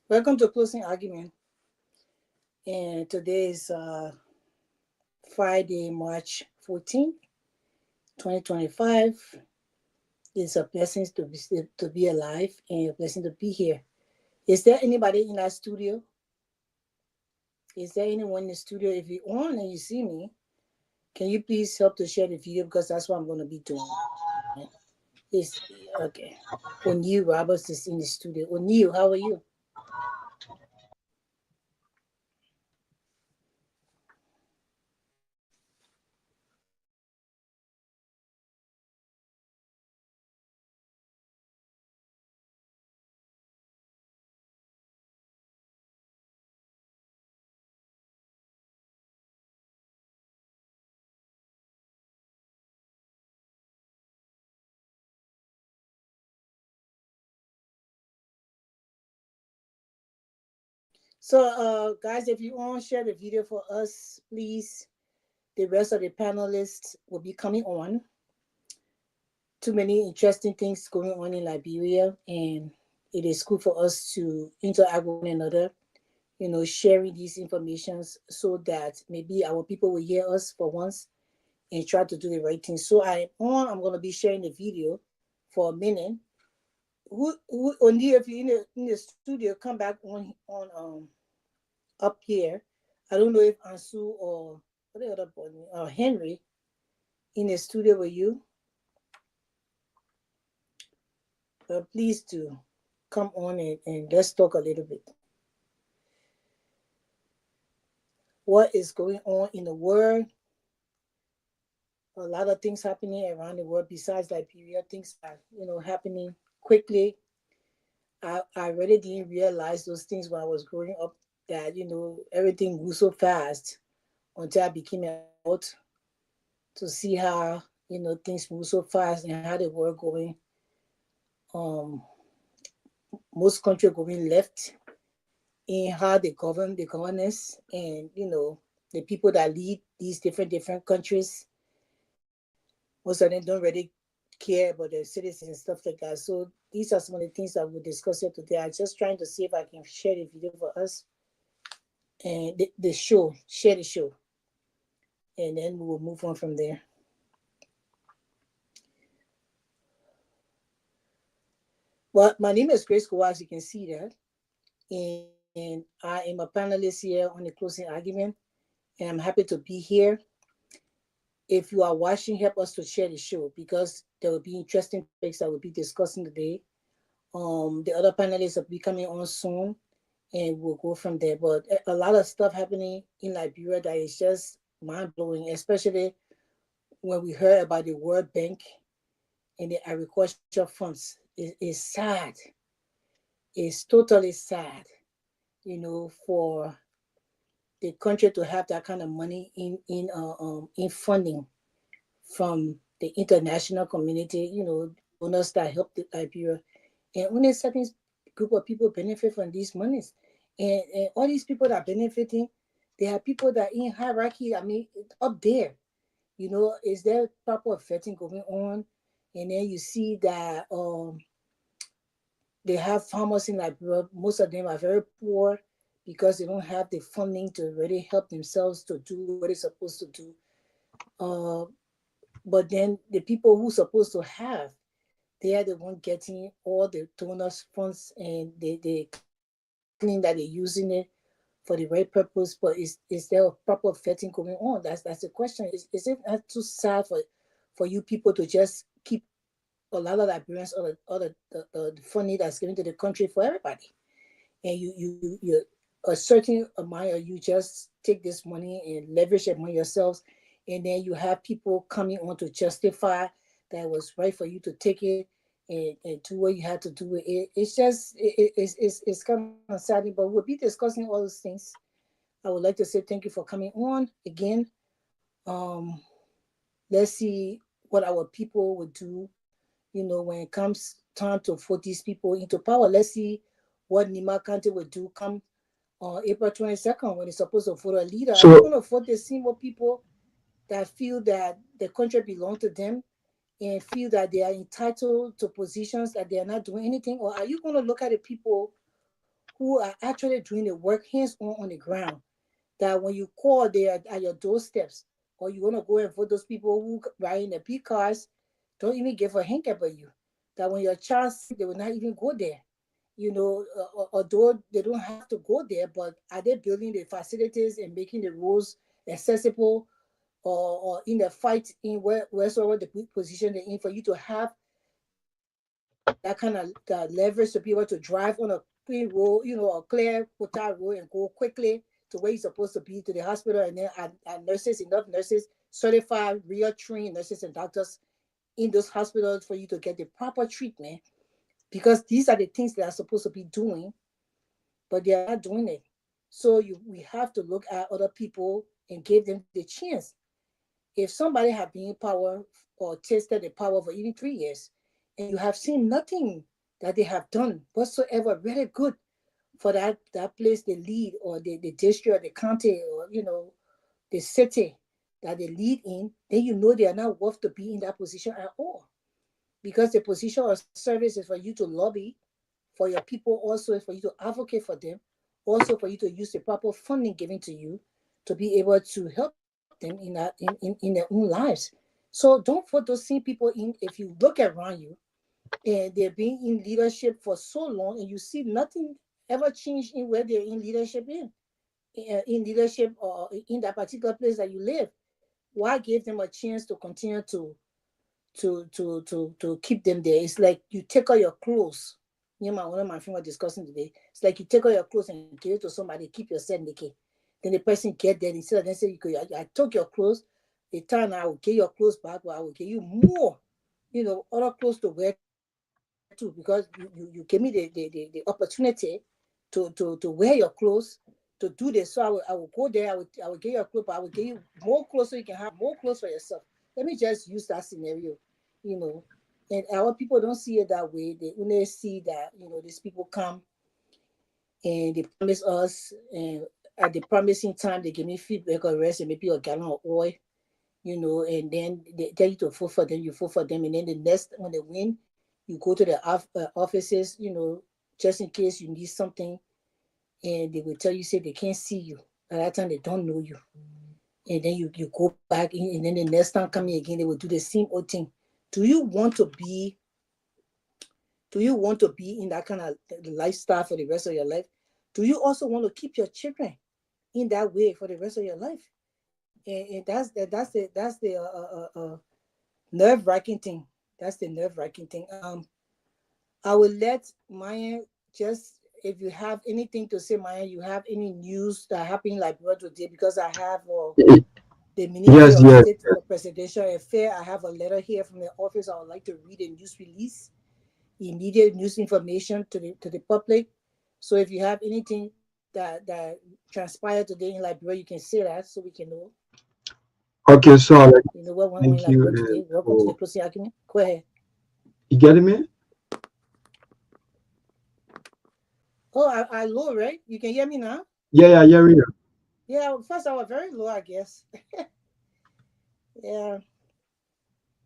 Welcome to Closing Argument. And today is Friday, March 14th, 2025. It's a blessing to be alive and a blessing to be here. Is there anybody in that studio? Is there anyone in the studio? If you're on and you see me, can you please help to share the video, because that's what I'm going to be doing. It's okay. O'Neill Roberts is in the studio. O'Neill, how are you? So, guys, if you want to share the video for us, please. The rest of the panelists will be coming on. Too many interesting things going on in Liberia, and it is good for us to interact with one another, sharing these informations so that maybe our people will hear us for once and try to do the right thing. So I'm going to be sharing the video for a minute. Only if you're in the studio, come back on up here. I don't know if Ansu or what the other boy, Henry, in the studio with you. But please do come on and let's talk a little bit. What is going on in the world? A lot of things happening around the world besides Liberia. Things are, happening quickly. I really didn't realize those things when I was growing up, that, everything grew so fast until I became an adult, to see how, things move so fast and how the world going. Most countries going left in how they govern the governance, and the people that lead these different countries, most of them don't really care about their citizens and stuff like that. So these are some of the things that we'll discuss here today. I'm just trying to see if I can share the video for us and share the show, and then we will move on from there. Well, my name is Grace Guar, as you can see that, and I am a panelist here on the Closing Argument, and I'm happy to be here. If you are watching, help us to share the show, because there will be interesting topics that we'll be discussing today. The other panelists will be coming on soon, and we'll go from there. But a lot of stuff happening in Liberia that is just mind-blowing, especially when we heard about the World Bank and the agriculture funds. It's sad. It's totally sad. for the country to have that kind of money in funding from the international community, donors that help the Liberia. And only a certain group of people benefit from these monies. And all these people that are benefiting, they are people that in hierarchy, I mean, up there, is there proper vetting going on? And then you see that they have farmers in Liberia. Most of them are very poor because they don't have the funding to really help themselves to do what they're supposed to do. But then the people who supposed to have, they are the one getting all the donors funds, and they claim that they're using it for the right purpose. But is there a proper vetting going on? That's the question. Is it not too sad for you people to just keep a lot of Liberians or the funding that's given to the country for everybody? And you a certain amount, or you just take this money and leverage it on yourselves, and then you have people coming on to justify that it was right for you to take it and do what you had to do with it. It's just it's kind of sad, but we'll be discussing all those things. I would like to say thank you for coming on again. um let's see what our people would do, when it comes time to vote these people into power. Let's see what Nima County will do come on April 22nd when it's supposed to vote a leader. Are you So going to vote the same people that feel that the country belongs to them and feel that they are entitled to positions that they are not doing anything? Or are you going to look at the people who are actually doing the work hands on the ground? That when you call, they are at your doorsteps, or you want to go and vote those people who ride in the P cars, don't even give a hink about you. That when your child sick, they will not even go there. Although they don't have to go there, but are they building the facilities and making the roads accessible, or in the fight in wheresoever the position they're in, for you to have that kind of leverage to be able to drive on a clean road, a clear footpath road, and go quickly to where you're supposed to be, to the hospital, and then and nurses, enough nurses, certified, real trained nurses and doctors in those hospitals for you to get the proper treatment, because these are the things they are supposed to be doing, but they are not doing it. So we have to look at other people and give them the chance. If somebody have been in power or tasted the power for even 3 years, and you have seen nothing that they have done whatsoever really good for that place they lead, or the district or the county, or the city that they lead in, then you know they are not worth to be in that position at all. Because the position of service is for you to lobby for your people, also for you to advocate for them, also for you to use the proper funding given to you to be able to help them in their own lives. So don't put those same people in. If you look around you and they're being in leadership for so long, and you see nothing ever change in where they're in leadership, in leadership, or in that particular place that you live, why give them a chance to continue to keep them there? It's like you take all your clothes. One of my friends were discussing today. It's like you take all your clothes and give it to somebody, keep your set naked. Then the person get there, instead of them say, I took your clothes, the time I will get your clothes back, but I will give you more, other clothes to wear too, because you gave me the opportunity to wear your clothes, to do this. So I will go there, I will get your clothes, but I will give you more clothes so you can have more clothes for yourself. Let me just use that scenario, you know. And our people don't see it that way. They only see that, these people come and they promise us, and at the promising time they give me feedback or rest and maybe a gallon of oil, and then they tell you to vote for them, you vote for them, and then the next, when they win, you go to the offices, just in case you need something, and they will tell you, say they can't see you. At that time, they don't know you. And then you go back in, and then the next time coming again, they will do the same old thing. Do you want to be in that kind of lifestyle for the rest of your life? Do you also want to keep your children in that way for the rest of your life? And that's the nerve-wracking thing. That's the nerve-wracking thing. I will let Maya, just, if you have anything to say, Maya, you have any news that happened like what today, because I have the Ministry yes, of yes. State for Presidential Affairs. I have a letter here from the office. I would like to read a news release, immediate news information to the public. So if you have anything, that transpired today in Liberia, you can say that so we can know. Okay, so I'd like to You know what went on in thank you Liberia and today. Welcome to the for closing argument. Go ahead. you getting me? Oh, I low, right? You can hear me now? Yeah. Yeah, first I was very low, I guess. Yeah.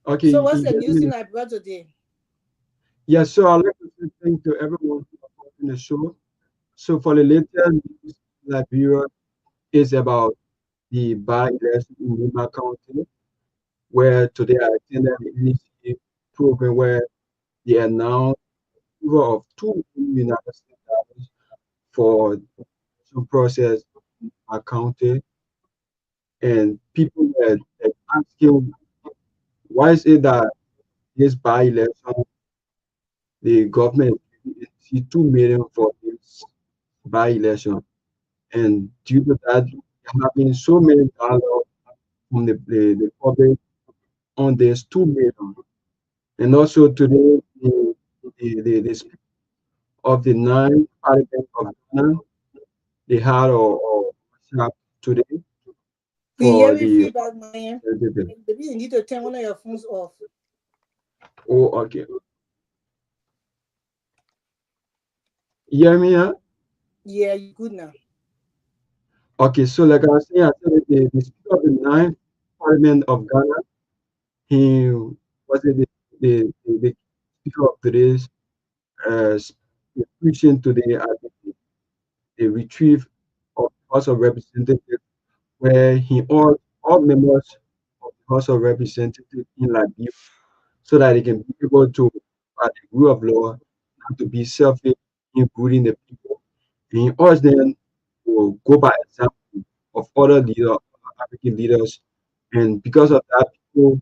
Okay, So you what's the getting me news in now? Liberia today? Yeah, so I'd like to say thank to everyone for watching the show. So for the latest news in Liberia is about the by-election in Lima County, where today I attended the NEC program where they announced approval of $2 million for some process in our county, and people were asking why is it that this by-election the government see 2 million for this by-election, and due to that, there have been so many dialogue from the public on this 2 million, and also today the speaker of the nine parliament of Ghana they had a workshop today We for hearing the feedback, man. the Maybe you need to turn one of your phones off. oh okay. You hear me, huh? Yeah, you good now. Okay, so like I was saying, I said the speaker of the ninth parliament of Ghana, he was it the speaker of today's uh, preaching today at the retrieve of House of Representatives, where he all members of the House of Representatives in Liberia so that they can be able to, by the rule of law, not to be selfish in ruling the people. And he urged them to go by example of other leaders, African leaders. And because of that, people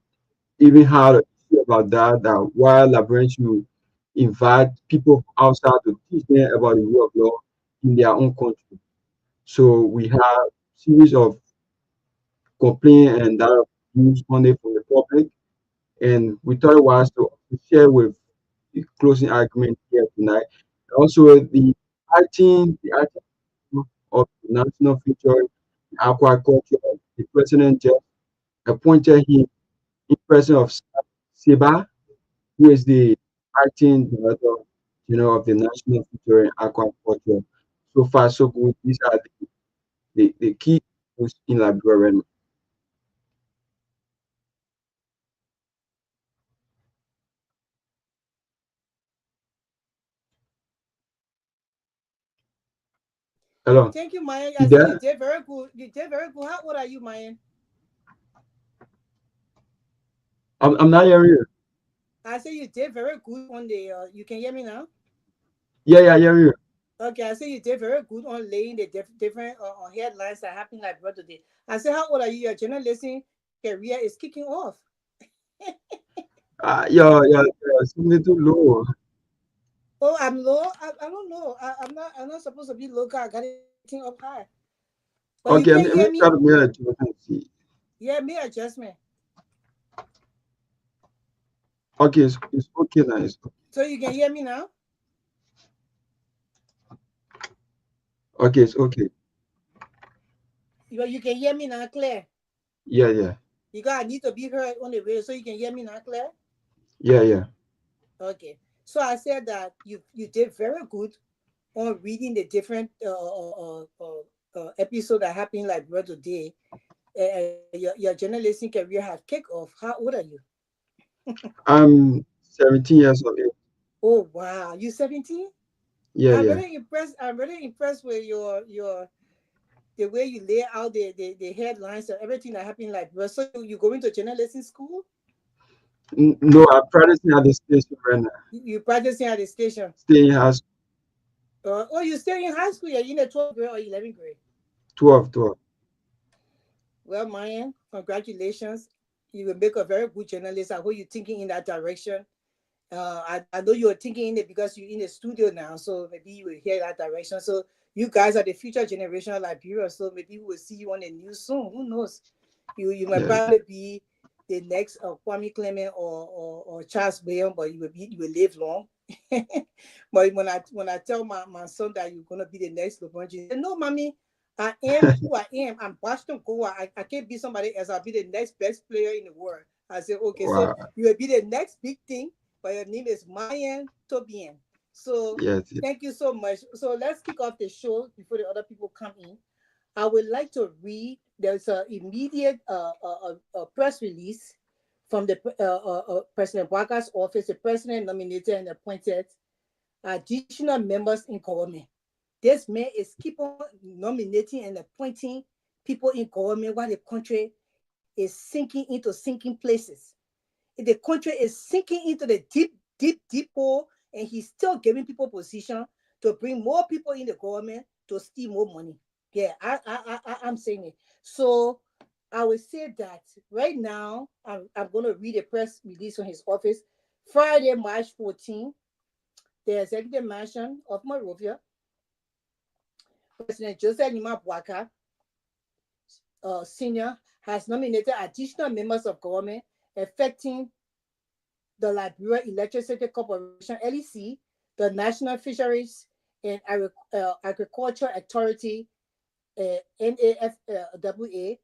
even had an issue about that, that while Liberians should invite people from outside to teach them about the rule of law in their own country. So we have series of complaints and that of views on it from the public, and we thought it was to share with the closing argument here tonight. Also, the acting of the national future in aquaculture, the president just appointed him in person of Seba, who is the acting director, of the national future in aquaculture. So far, so good. These are the key issues in Liberia right now. Hello, Thank you, Maya. you I say you there? did very good. You did very good. How old are you, Maya? I'm not hearing you. I say you did very good on the. You can hear me now. I hear you. Okay, I say you did very good on laying the different headlines that happened like brother today. I say, how old are you? Your journalism career is kicking off. You're something too low. Oh, I'm low. I don't know. I'm not supposed to be low. 'Cause I got it up high. But you Okay, can let me hear try me. to make a adjustment and see. Yeah, me adjustment. Okay, it's okay now. So you can hear me now. It's okay. You can hear me now, clear. Yeah. Because I need to be heard on the radio, so you can hear me now, clear. Yeah. Okay. So I said that you did very good on reading the different episode that happened like brother today. Your journalism career has kicked off. How old are you? I'm 17 years of age. Oh wow, you 17? Yeah. I'm really impressed with your the way you lay out the headlines and everything that happened like bro. So you going to journalism school? No, I'm practicing at the station right now. You practicing at the station. Staying house Oh, you still in high school? You're in the 12th grade or 11th grade? 12. Well, Myan, congratulations. You will make a very good journalist. I hope you're thinking in that direction. I know you're thinking in it because you're in the studio now, so maybe you will hear that direction. So you guys are the future generation of Liberia, so maybe we will see you on the news soon. Who knows? You might Yeah. probably be the next Kwame Clement or Charles William, but you will live long. But when I tell my son that you're gonna be the next LeBron James, he said, no, mommy, I am who I am. I'm Boston Goa. I can't be somebody else. I'll be the next best player in the world. I said, okay, so Wow. you will be the next big thing, but your name is Myean Torgbean. So Yes. Yes. thank you so much. So let's kick off the show before the other people come in. I would like to read. There's an immediate press release from the President Baga's office. The president nominated and appointed additional members in government. This man is keep on nominating and appointing people in government while the country is sinking into sinking places. The country is sinking into the deep hole, and he's still giving people position to bring more people in the government to steal more money. Yeah, I'm saying it. So I would say that right now, I'm going to read a press release from his office. Friday, March 14, the Executive Mansion of Monrovia, President Joseph Nima Bwaka, Sr., has nominated additional members of government affecting the Liberia Electricity Corporation, LEC, the National Fisheries and Agriculture Authority, NAFWA,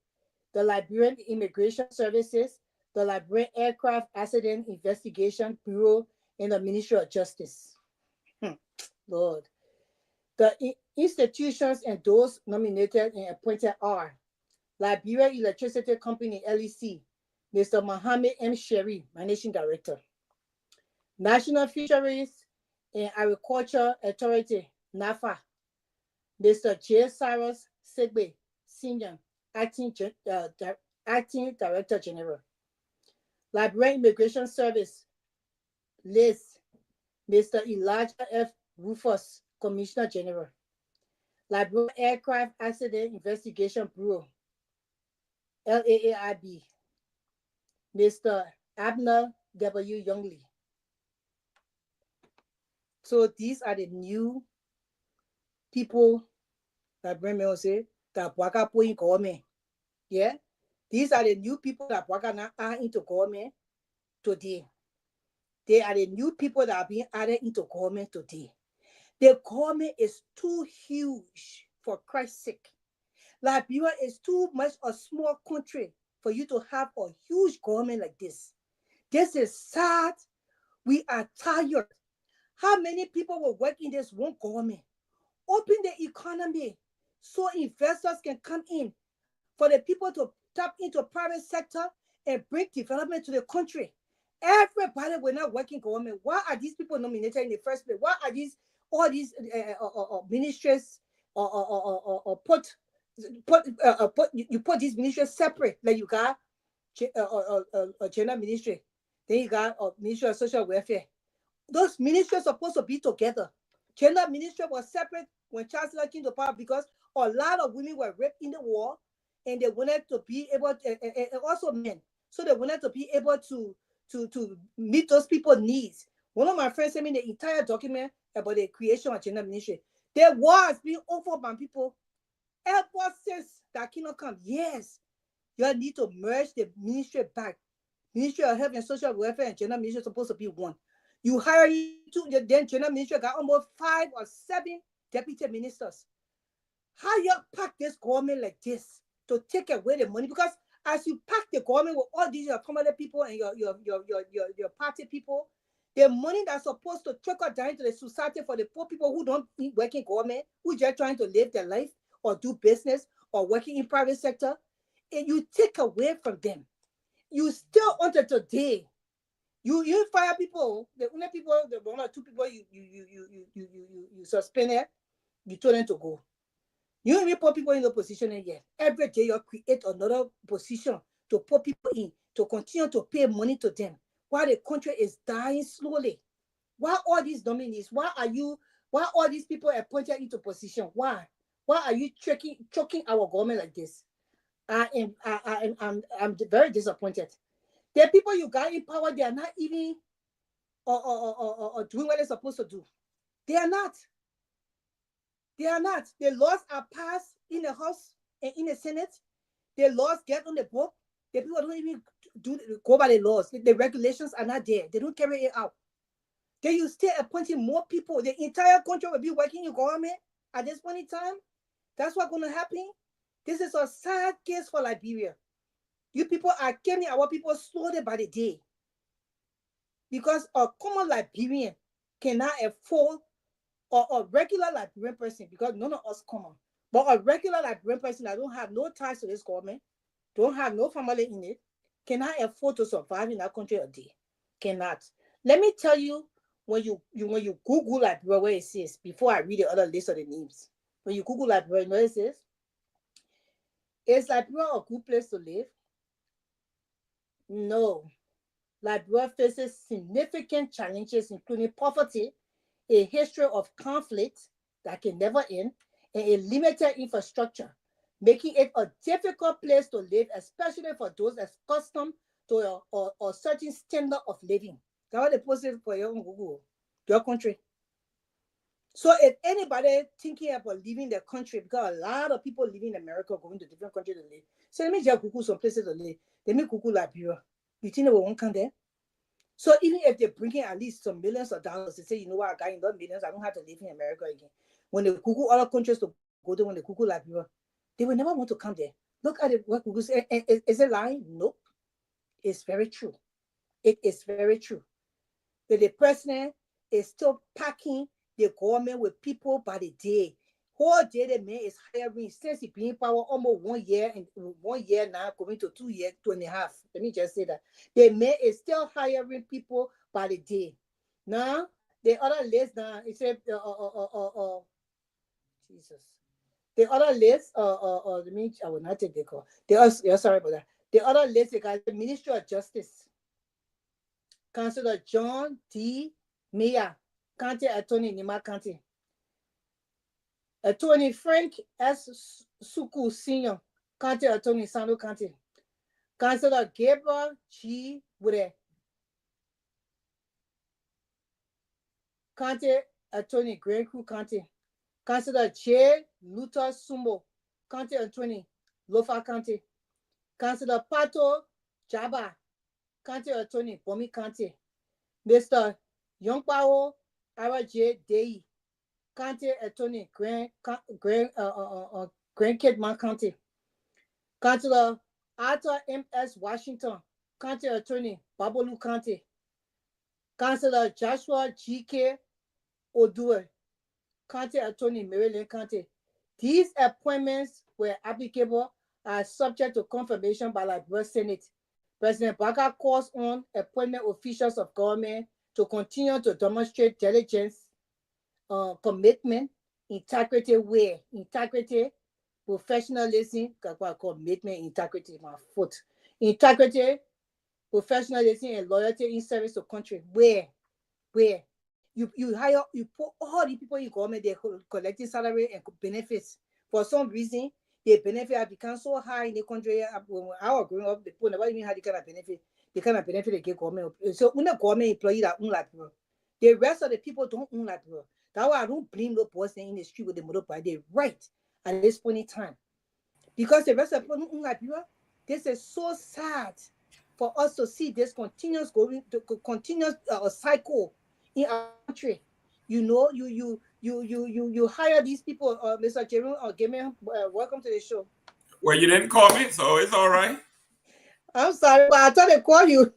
the Liberian Immigration Services, the Liberian Aircraft Accident Investigation Bureau, and the Ministry of Justice. Lord. The institutions and those nominated and appointed are Liberia Electricity Company, LEC, Mr. Mohammed M. Sherry, Managing Director. National Fisheries and Agriculture Authority, NAFA, Mr. J. Cyrus Segbe, Senior, Acting Director General. Liberian Immigration Service, LIS, Mr. Elijah F. Rufus, Commissioner General. Liberia Aircraft Accident Investigation Bureau, LAAIB, Mr. Abner W. Youngley. So these are the new people that Brent will say that Bwaka put in government. Yeah, these are the new people that Bwaka now are into government today. They are the new people that are being added into government today. The government is too huge for Christ's sake. Liberia is too much a small country for you to have a huge government like this. This is sad. We are tired. How many people will work in this one government? Open the economy so investors can come in, for the people to tap into private sector and bring development to the country. Everybody will not work in government. Why are these people nominated in the first place? Why are all these ministries put you put these ministries separate? Like you got a general ministry, then you got a ministry of social welfare. Those ministries are supposed to be together. Gender ministry was separate when Chancellor came to power because a lot of women were raped in the war, and they wanted to be able to, and also men. So they wanted to be able to meet those people's needs. One of my friends sent me the entire document about the creation of gender ministry. There was being offered by people ever since that cannot come. Yes, you need to merge the ministry back. Ministry of Health and Social Welfare and Gender Ministry is supposed to be one. You hire two, then Gender Ministry got almost 5 or 7 deputy ministers. How you pack this government like this to take away the money? Because as you pack the government with all these your permanent people and your party people, the money that's supposed to trickle down to the society for the poor people who don't work in government, who just trying to live their life or do business or working in private sector, and you take away from them. You still until today. You fire people. The only people, the 1 or 2 people you suspended, you told them to go. You don't even put people in the position yet. Every day you create another position to put people in to continue to pay money to them while the country is dying slowly. Why all these nominees? Why all these people appointed into position? Why? Why are you choking our government like this? I'm very disappointed. The people you got in power, they are not even or doing what they're supposed to do. They are not. They are not. The laws are passed in the House and in the Senate. The laws get on the book. The people don't even go by the laws. The regulations are not there. They don't carry it out. Then you still appointing more people. The entire country will be working in government at this point in time. That's what's going to happen. This is a sad case for Liberia. You people are killing our people slowly by the day. Because a common Liberian cannot afford, or a regular Liberian person, because none of us common, but a regular Liberian person that don't have no ties to this government, don't have no family in it, cannot afford to survive in that country a day. Cannot. Let me tell you, when you Google Liberia, where it says, before I read the other list of the names, when you Google Liberia, you know what it says? Is Liberia a good place to live? No. Liberia faces significant challenges, including poverty, a history of conflict that can never end, and a limited infrastructure, making it a difficult place to live, especially for those accustomed to a certain standard of living. That's what they posted for your own Google, your country. So if anybody thinking about leaving the country, because a lot of people living in America going to different countries to live, so let me just Google some places to live. Let me Google Liberia. You think they won't come there? So even if they're bringing at least some millions of dollars, they say, you know what, I got enough millions, I don't have to live in America again. When they Google other countries to go there, when they Google Liberia, they will never want to come there. Look at it, what Google says. Is it lying? Nope. It's very true. It is very true. That the president is still packing the government with people by the day. Whole day the man is hiring, since he been in power almost 1 year, and 1 year now, going to 2 years, 2.5. Let me just say that. The man is still hiring people by the day. Now, the other list now, it said, Jesus. The other list, let me, I will not take the call. Sorry about that. The other list, they got the Ministry of Justice. Councilor John D. Myean, County Attorney, Nima County. Attorney Frank S. Suku Sr., County Attorney, Sando County. Councilor Gabriel G. Wure, County Attorney, Grand Crew County. Councilor J. Luther Sumo, County Attorney, Lofa County. Councilor Pato Jaba, County Attorney, Bomi County. Mr. Youngpao R.J. Dei, County Attorney, Grand Kidman County. Councilor Arthur M.S. Washington, County Attorney, Babolu County. Councilor Joshua G.K. Odue, County Attorney, Maryland County. These appointments were applicable as subject to confirmation by Liberia Senate. President Baka calls on appointment officials of government to continue to demonstrate diligence, commitment, integrity, professionalism, commitment, integrity, my foot, integrity, professionalism, and loyalty in service to country. Where you hire, you put all the people in government, they're collecting salary and benefits. For some reason, the benefit have become so high in the country. When I was growing up, the people never even had the kind of benefit they get government. So when the government employee that own like bro, the rest of the people don't own like bro. That's why I don't blame the boys in the street with the motorbike. They're right at this point in time. Because the rest of the people don't own like bro. This is so sad for us to see this continuous cycle in our country. You know, you hire these people, Mr. Jerome or Gamer, welcome to the show. Well, you didn't call me, so it's all right. I'm sorry, but I thought to call you.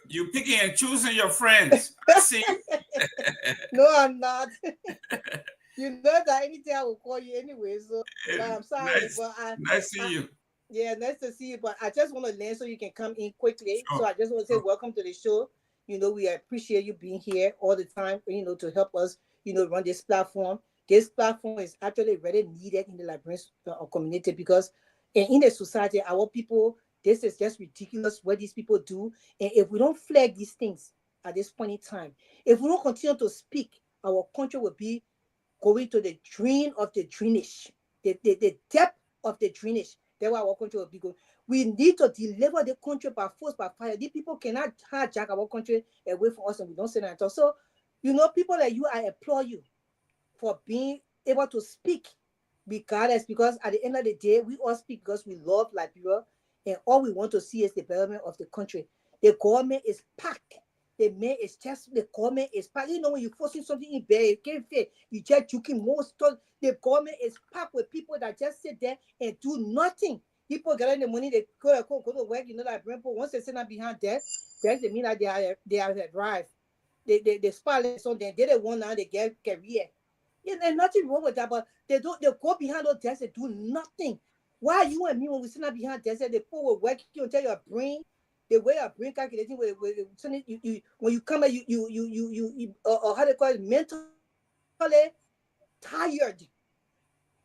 You picking and choosing your friends. I see. No, I'm not. You know that anything I will call you anyway, so I'm sorry, but nice to see you. Yeah, nice to see you. But I just want to learn so you can come in quickly. Sure. So I just want to say welcome to the show. You know, we appreciate you being here all the time, you know, to help us, you know, run this platform. This platform is actually very needed in the Liberian community because in the society, our people, this is just ridiculous what these people do. And if we don't flag these things at this point in time, if we don't continue to speak, our country will be going to the drain of the drainage, the depth of the drainage. That's why our country will be going. We need to deliver the country by force, by fire. These people cannot hijack our country away from us, and we don't say that at all. So, you know, people like you, I applaud you for being able to speak regardless, because at the end of the day, we all speak because we love Liberia, and all we want to see is the development of the country. The government is packed. the man is just, the government is packed. You know, when you're forcing something in bed, it can't fit. You just joking most stuff. The government is packed with people that just sit there and do nothing. People getting the money, they go to work, you know, like people, once they sit down behind desk, they mean that they are arrived. They spotlight something, they don't want now, they get career. Yeah, there's nothing wrong with that, but they go behind those desks and do nothing. Why you and me, when we sit down behind desks, they put will work you until your brain, the way your brain calculating with you when you come out, how they call it, mentally tired.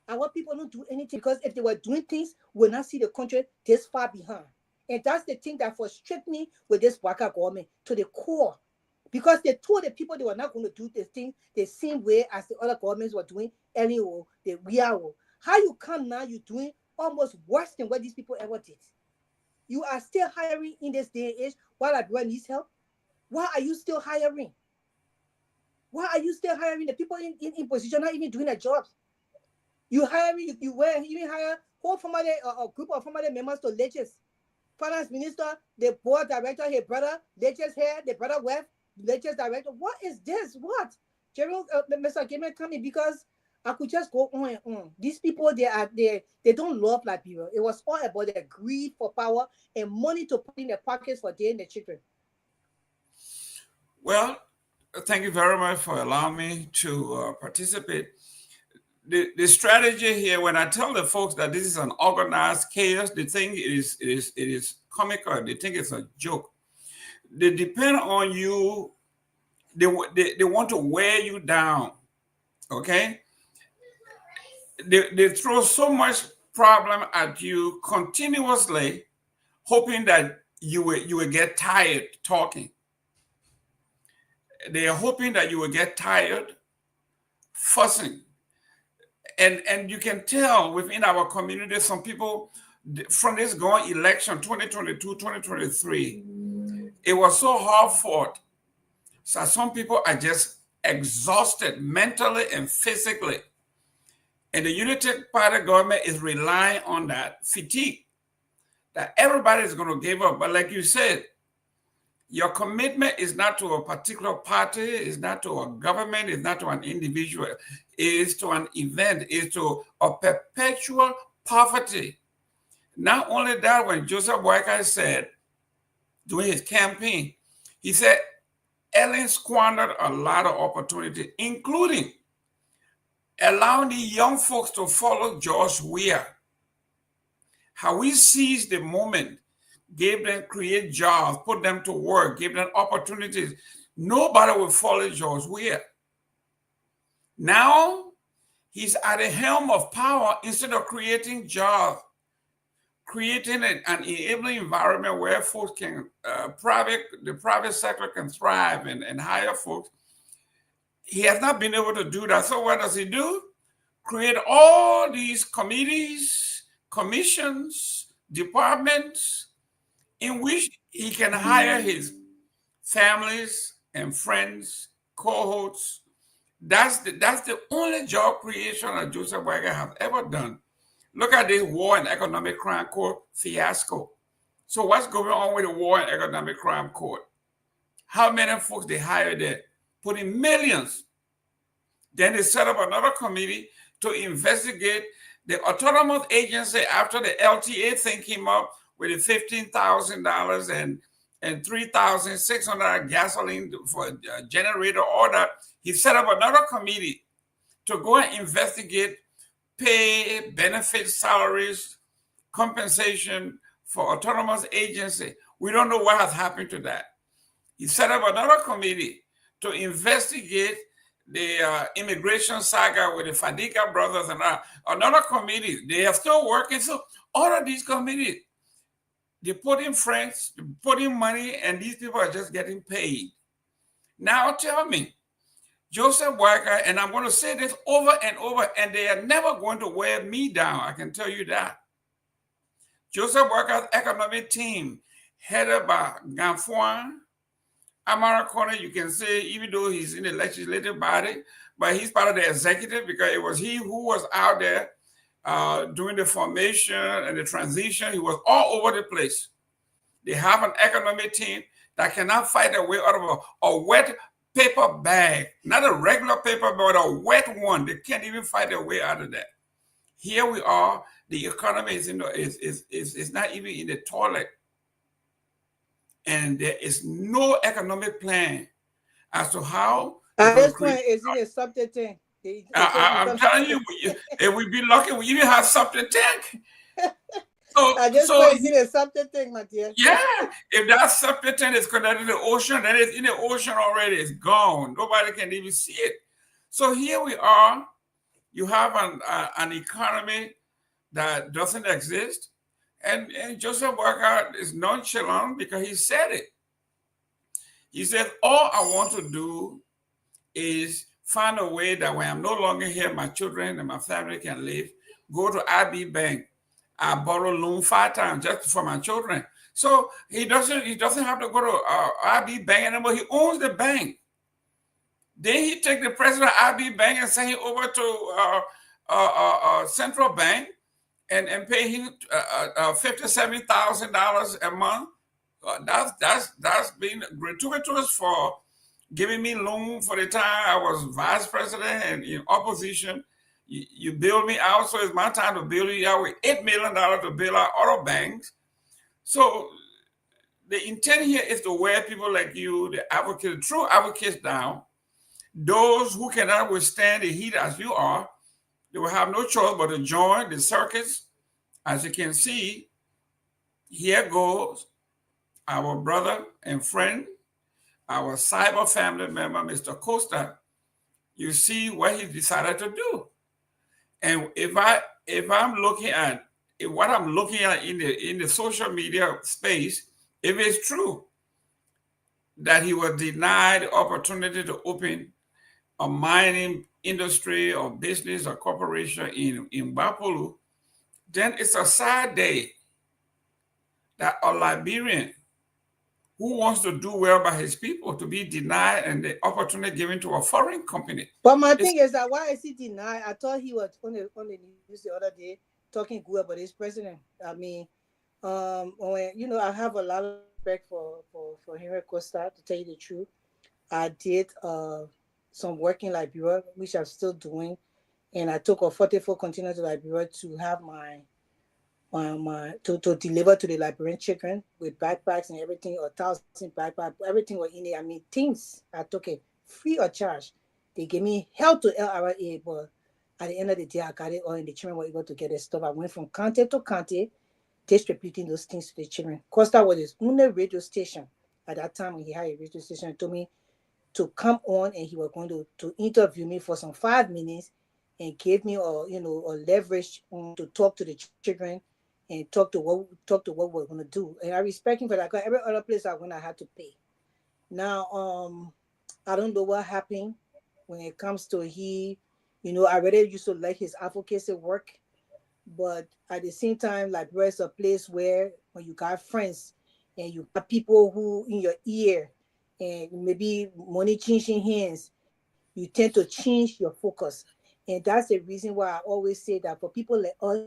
I want people don't do anything, because if they were doing things, we'll not see the country this far behind. And that's the thing that frustrates me with this Waka government to the core. Because they told the people they were not going to do this thing the same way as the other governments were doing anyway, the real. How you come now, you're doing almost worse than what these people ever did. You are still hiring in this day and age while everyone needs help. Why are you still hiring? Why are you still hiring? The people in position not even doing their jobs. You hiring, you even hire whole former a group of former members to ledgers. Finance minister, the board director, his brother, ledgers here, the brother left, ledgers director. What is this? What? Gerald, Mr. Gamer coming, because I could just go on and on. These people, they don't love Liberia. It was all about their greed for power and money to put in their pockets for their and their children. Well, thank you very much for allowing me to participate. The strategy here, when I tell the folks that this is an organized chaos, they think it is comical. They think it's a joke. They depend on you. They want to wear you down. Okay. They throw so much problem at you continuously, hoping that you will get tired talking. They are hoping that you will get tired fussing. And you can tell within our community, some people from this going election 2022, 2023, it was so hard fought. So some people are just exhausted mentally and physically. And the Unity Party government is relying on that fatigue, that everybody is going to give up. But like you said, your commitment is not to a particular party, is not to a government, is not to an individual, is to an event, is to a perpetual poverty. Not only that, when Joseph Boakai said during his campaign, he said Ellen squandered a lot of opportunity, including allowing the young folks to follow George Weah. How we seized the moment, gave them, create jobs, put them to work, gave them opportunities. Nobody will follow George Weah. Now, he's at the helm of power. Instead of creating jobs, creating an enabling environment where folks can, the private sector can thrive and hire folks. He has not been able to do that. So what does he do? Create all these committees, commissions, departments, in which he can hire his families and friends, cohorts. That's the only job creation that Joseph Boakai has ever done. Look at this War and Economic Crime Court fiasco. So what's going on with the War and Economic Crime Court? How many folks they hired there? Put in millions. Then they set up another committee to investigate the autonomous agency after the LTA thing came up with the $15,000 and $3,600 gasoline for a generator order. He set up another committee to go and investigate pay, benefits, salaries, compensation for autonomous agency. We don't know what has happened to that. He set up another committee to investigate the immigration saga with the Fadika brothers and another committee. They are still working. So all of these committees, they put in friends, they put in money, and these people are just getting paid. Now tell me, Joseph Boakai, and I'm going to say this over and over, and they are never going to wear me down, I can tell you that. Joseph Boakai's economic team, headed by Garguah, Amara Corner, you can say, even though he's in the legislative body, but he's part of the executive because it was he who was out there during the formation and the transition. He was all over the place. They have an economic team. that cannot fight their way out of a wet paper bag, not a regular paper bag, but a wet one. They can't even fight their way out of that. Here we are. The economy is is not even in the toilet, and there is no economic plan as to how. At this point, is it a something thing? I'm telling you, if we be lucky, we even have something tank. So, at this point, is it a something thing, my dear? Yeah, if that septic tank is connected to the ocean, then it's in the ocean already. It's gone. Nobody can even see it. So here we are. You have an economy that doesn't exist, and Joseph Walker is nonchalant because he said it. He said, "All I want to do is find a way that when I'm no longer here, my children and my family can live. Go to IB Bank. I borrow loan 5 times just for my children." So he doesn't have to go to IB Bank anymore. He owns the bank. Then he take the president of IB Bank and send him over to Central Bank and pay him $57,000 a month. That's been gratuitous for giving me loan for the time I was vice president and in opposition. You build me out, so it's my time to build you out with $8 million to build out other banks. So the intent here is to wear people like you, the advocates, true advocates down. Those who cannot withstand the heat as you are, they will have no choice but to join the circus. As you can see, here goes our brother and friend, our cyber family member, Mr. Costa. You see what he decided to do. And if I'm looking at what I'm looking at in the social media space, if it's true that he was denied the opportunity to open a mining industry or business or corporation in Bapolu, then it's a sad day that a Liberian who wants to do well by his people to be denied and the opportunity given to a foreign company. But my thing is that why is he denied? I thought he was on the news the other day talking good about his president. I mean, when, I have a lot of respect for Henry Costa, to tell you the truth. I did some work in Liberia, which I'm still doing, and I took a 44 container to Liberia to have my to deliver to the Liberian children with backpacks and everything, 1,000 backpacks, everything was in it. I mean, things I took it free of charge. They gave me help to LRA, but at the end of the day, I got it all, and the children were able to get their stuff. I went from county to county, distributing those things to the children. Costa was his only radio station at that time when he had a radio station. He told me to come on, and he was going to interview me for some 5 minutes and gave me a leverage to talk to the children and talk to what we're going to do. And I respect him for that, because every other place I went, I had to pay. Now, I don't know what happened when it comes to I already used to like his advocacy work, but at the same time, Liberia is a place where when you got friends and you got people who in your ear and maybe money changing hands, you tend to change your focus. And that's the reason why I always say that for people like us,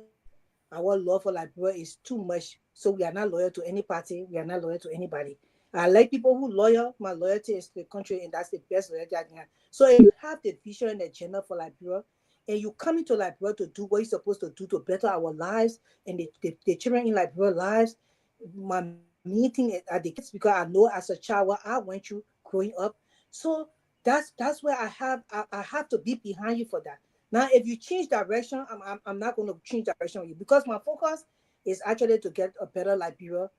our love for Liberia is too much. So we are not loyal to any party. We are not loyal to anybody. I like people who loyal. My loyalty is to the country, and that's the best loyalty I can have. So if you have the vision and agenda for Liberia, and you come into Liberia to do what you're supposed to do to better our lives and the children in Liberia lives, my meeting at the kids, because I know as a child what I went through growing up. So that's where I have to be behind you for that. Now, if you change direction, I'm not going to change direction with you, because my focus is actually to get a better Liberia,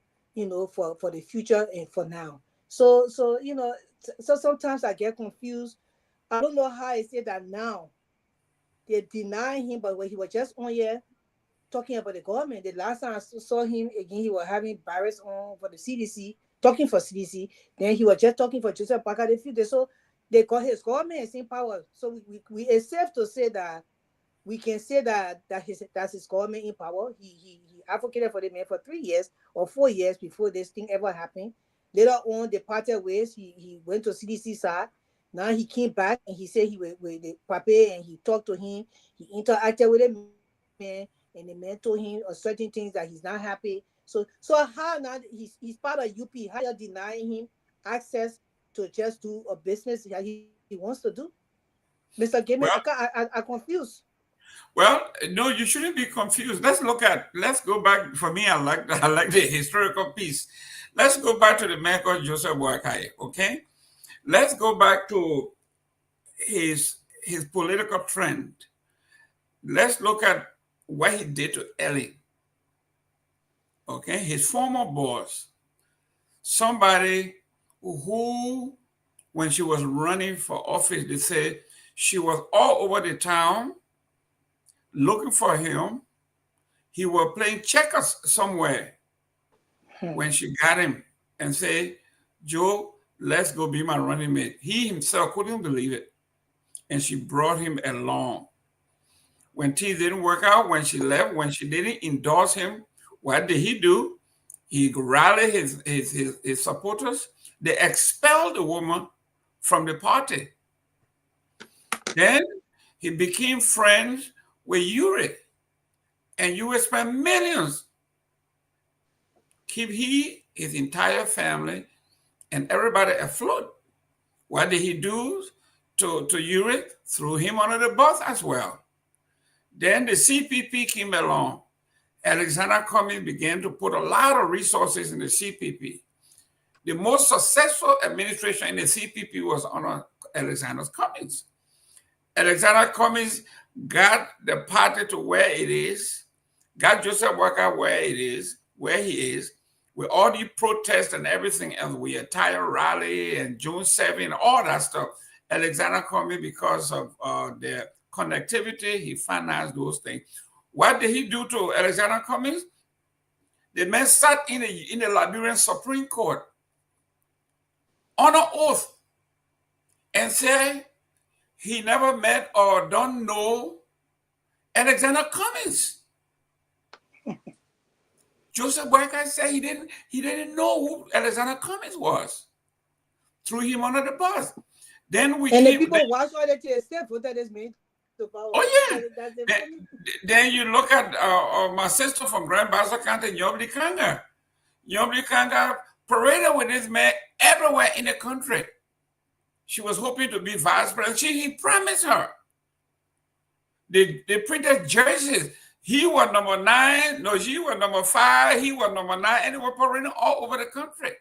for the future and for now. So sometimes I get confused. I don't know how I say that now. They deny him, but when he was just on here talking about the government, the last time I saw him again, he was having Barris on for the CDC, talking for CDC. Then he was just talking for Joseph Parker. So they got his government is in power. So we it's safe to say that we can say that's his government in power. He advocated for the man for 3 years or 4 years before this thing ever happened. Later on, they parted ways. He went to CDC side. Now he came back and he said he was with the Pape, and he talked to him. He interacted with the man, and the man told him certain things that he's not happy. So how now he's part of UP? How you denying him access to just do a business that he wants to do. Mr. Gamer, Well, I confused. well, no, you shouldn't be confused. Let's go back. For me, I like the historical piece. Let's go back to the man called Joseph Boakai, okay? Let's go back to his political trend. Let's look at what he did to Ellie, okay? His former boss, somebody who, when she was running for office, they said she was all over the town looking for him. He was playing checkers somewhere when she got him and said, Joe, let's go be my running mate. He himself couldn't believe it. And she brought him along. When things didn't work out, when she left, when she didn't endorse him, what did he do? He rallied his supporters. They expelled the woman from the party. Then he became friends with Yuri. And Yuri spent millions. Keep his entire family, and everybody afloat. What did he do to Yuri? Threw him under the bus as well. Then the CPP came along. Alexander Cummings began to put a lot of resources in the CPP. The most successful administration in the CPP was under Alexander Cummings. Alexander Cummings got the party to where it is, got Joseph Boakai where he is, with all the protests and everything else, with entire rally and June 7, all that stuff. Alexander Cummings, because of their connectivity, he financed those things. What did he do to Alexander Cummings? The man sat in the Liberian Supreme Court on an oath and said he never met or don't know Alexander Cummings. Joseph Boakai said he didn't know who Alexander Cummings was. Threw him under the bus. Then the people watch all that yourself. What that is mean to power. Oh yeah. Then you look at my sister from Grand Bassa County, Nyobli Kanga. Nyobli Kanga paraded with this man everywhere in the country. She was hoping to be vice president. He promised her. They printed jerseys. He was number 9. No, she was number 5. He was number 9. And they were parading all over the country.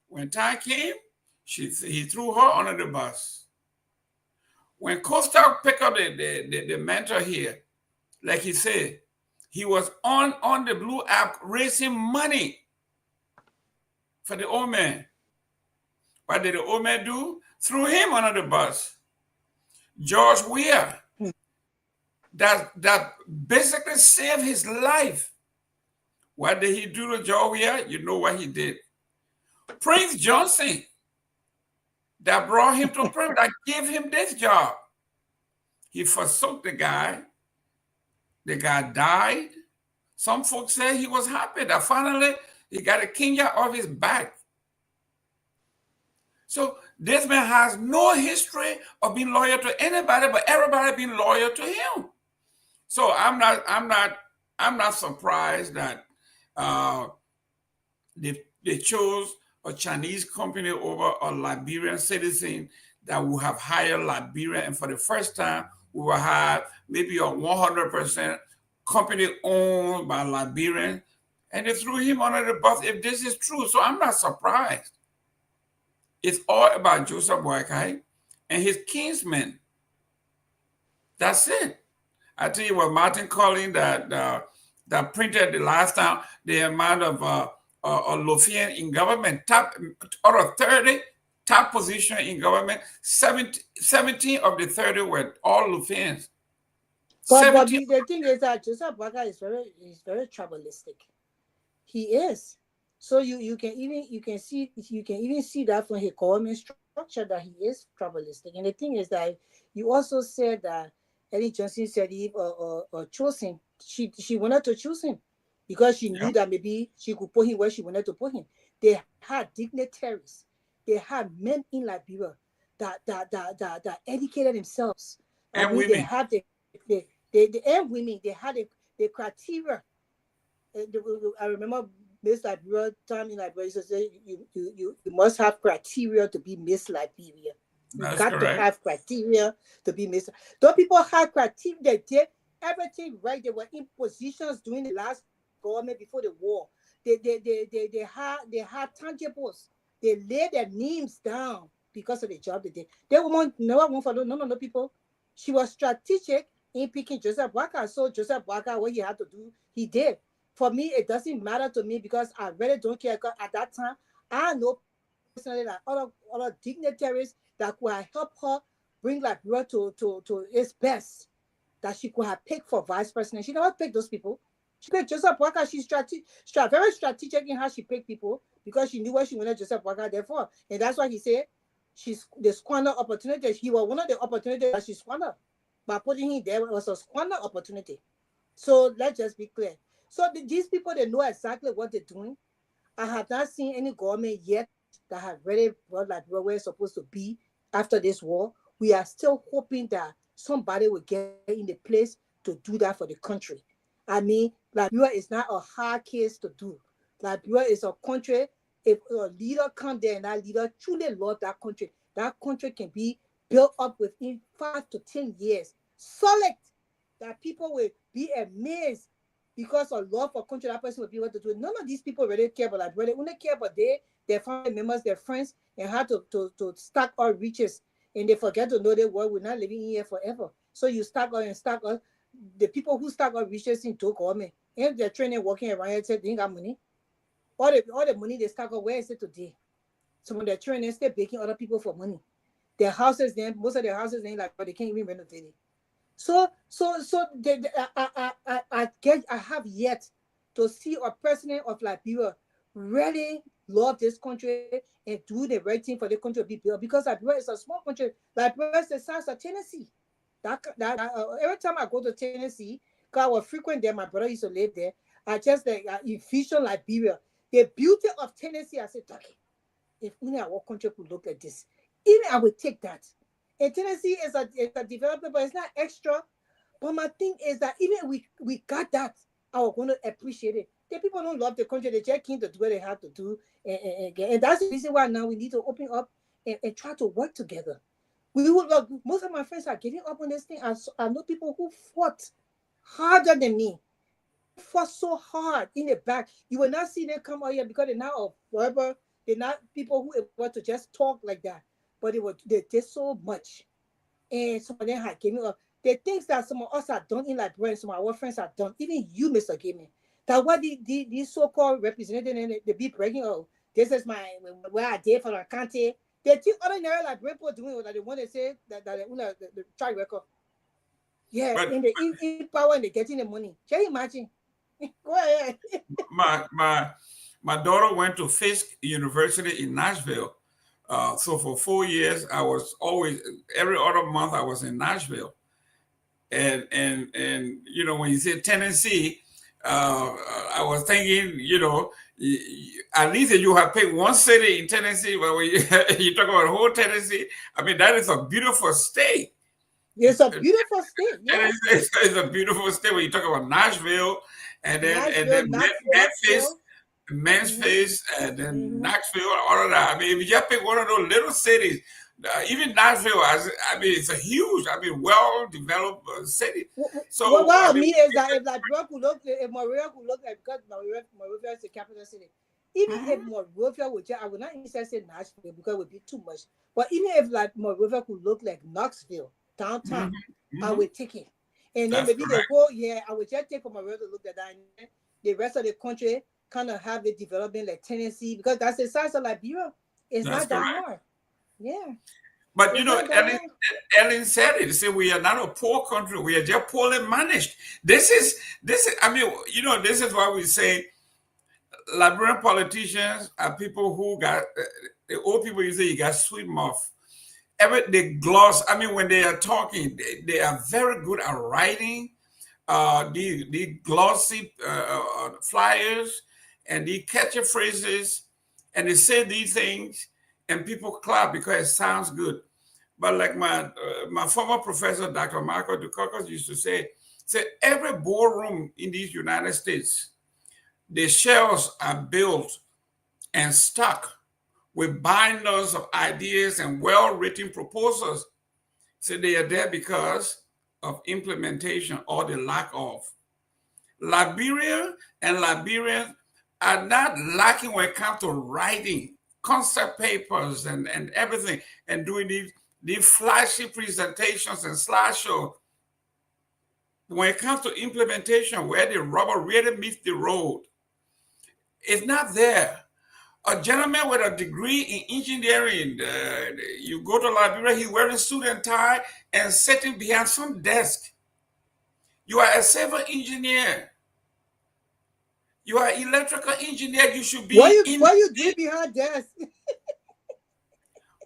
When time came, he threw her under the bus. When Costa picked up the mentor here, like he said, he was on the Blue app raising money for the old man. What did the old man do? Threw him under the bus. George Weah, that basically saved his life. What did he do to George Weah? You know what he did. Prince Johnson, that brought him to prison, that gave him this job. He forsook the guy. The guy died. Some folks say he was happy that finally he got a Kenya off his back. So this man has no history of being loyal to anybody, but everybody being loyal to him. So I'm not surprised that they chose a Chinese company over a Liberian citizen that would have hired Liberia, and for the first time we will have maybe a 100% company owned by Liberian, and they threw him under the bus if this is true. So I'm not surprised. It's all about Joseph Boakai and his kinsmen. That's it. I tell you what, Martin Collins that printed the last time the amount of Lofian in government, top out of 30 top position in government, 17 of the 30 were all Lofians. But the thing is that Joseph Boakai is very tribalistic. He is. So you can even see that from his government structure that he is tribalistic. And the thing is that you also said that Ellen Johnson said if chose him, she wanted to choose him because she knew that maybe she could put him where she wanted to put him. They had dignitaries, they had men in Liberia that educated themselves. And women. They had and women. They had the criteria. I remember Miss Liberia time in Liberia. So say you must have criteria to be Miss Liberia. You That's got to correct. have criteria to be Miss. Those people had criteria. They did everything right. They were in positions during the last government before the war. They had tangibles. They laid their names down because of the job they did. They never want for no people. She was strategic in picking Joseph Boakai. So Joseph Boakai, what he had to do, he did. For me, it doesn't matter to me because I really don't care. At that time, I know personally that other dignitaries that could have helped her bring Liberia to its best that she could have picked for vice president. She never picked those people. She picked Joseph Boakai. She's very strategic in how she picked people because she knew what she wanted Joseph Boakai there for. And that's why he said they squander opportunities. He was one of the opportunities that she squandered. By putting him there, it was a squander opportunity. So let's just be clear. So these people, they know exactly what they're doing. I have not seen any government yet that have really brought like where we're supposed to be after this war. We are still hoping that somebody will get in the place to do that for the country. I mean, Liberia is not a hard case to do. Liberia is a country. If a leader comes there and that leader truly loves that country can be built up within 5 to 10 years. Solid. That people will be amazed because of love for country, that person will be able to do it. None of these people really care about Liberia. They only care about their family members, their friends, and how to stack our riches. And they forget to know that we're not living here forever. So you stack on and stack on. The people who stack on riches into government, and they're training working around here, they ain't got money. All the money they stack on, where is it today? Some of their training, they're begging other people for money. Their houses, most of their houses ain't like, but they can't even renovate it. So I have yet to see a president of Liberia really love this country and do the right thing for the country to be built, because Liberia is a small country. Liberia is the size of Tennessee. Every time I go to Tennessee, because I was frequent there, my brother used to live there. I just envision Liberia, the beauty of Tennessee. I said, okay, if only our country could look like this, even I would take that. And Tennessee is a development, but it's not extra. But my thing is that even if we got that, I was going to appreciate it. The people don't love the country. They just came to do what they have to do. And that's the reason why now we need to open up and try to work together. Most of my friends are giving up on this thing. I know people who fought harder than me. Fought so hard in the back. You will not see them come out here because they're not verbal. They're not people who want to just talk like that. But they did so much. And some of them had given up. The things that some of us have done in Liberia, some of our friends have done, even you, Mr. Gaming, that what these so-called representatives, they be breaking, oh, this is where I did for the country. They think ordinary Liberian people doing that they want to say that they the track record. Yeah, But in the in power and they getting the money. Can you imagine? Go ahead. my daughter went to Fisk University in Nashville. So for 4 years, I was always, every other month I was in Nashville. And you know, when you say Tennessee, I was thinking, you know, at least you have picked one city in Tennessee, but when you talk about whole Tennessee, I mean, that is a beautiful state. It's a beautiful state. Yeah. It's a beautiful state when you talk about Nashville and then Memphis, and then Knoxville, all of that. I mean, if you just pick one of those little cities, even Nashville, I mean, it's a huge, well-developed city. So what I mean is that if Liberia could look, if Monrovia could look like, because Monrovia is the capital city, even if Monrovia would, I would not even say Nashville because it would be too much. But even if like Monrovia could look like Knoxville, downtown, I would take it. And then maybe the whole I would just take for Monrovia to look at that. And the rest of the country kind of have the development like Tennessee, because that's the size of Liberia. It's not that hard. Yeah. But you know, Ellen said it. She said we are not a poor country. We are just poorly managed. This is. I mean, you know, this is why we say Liberian politicians are people who got the old people. You say you got sweet mouth. They gloss. I mean, when they are talking, they are very good at writing. The glossy flyers and the catchy phrases, and they say these things, and people clap because it sounds good. But like my former professor, Dr. Marco Dukakis, used to say every boardroom in these United States, The shelves are built and stocked with binders of ideas and well-written proposals. So they are there because of implementation or the lack of. Liberia and Liberians are not lacking when it comes to writing concept papers and everything and doing these flashy presentations and slideshows. When it comes to implementation, where the rubber really meets the road, it's not there. A gentleman with a degree in engineering, you go to Liberia, he's wearing suit and tie and sitting behind some desk. You are a civil engineer. You are an electrical engineer. You should be Why you do behind desk?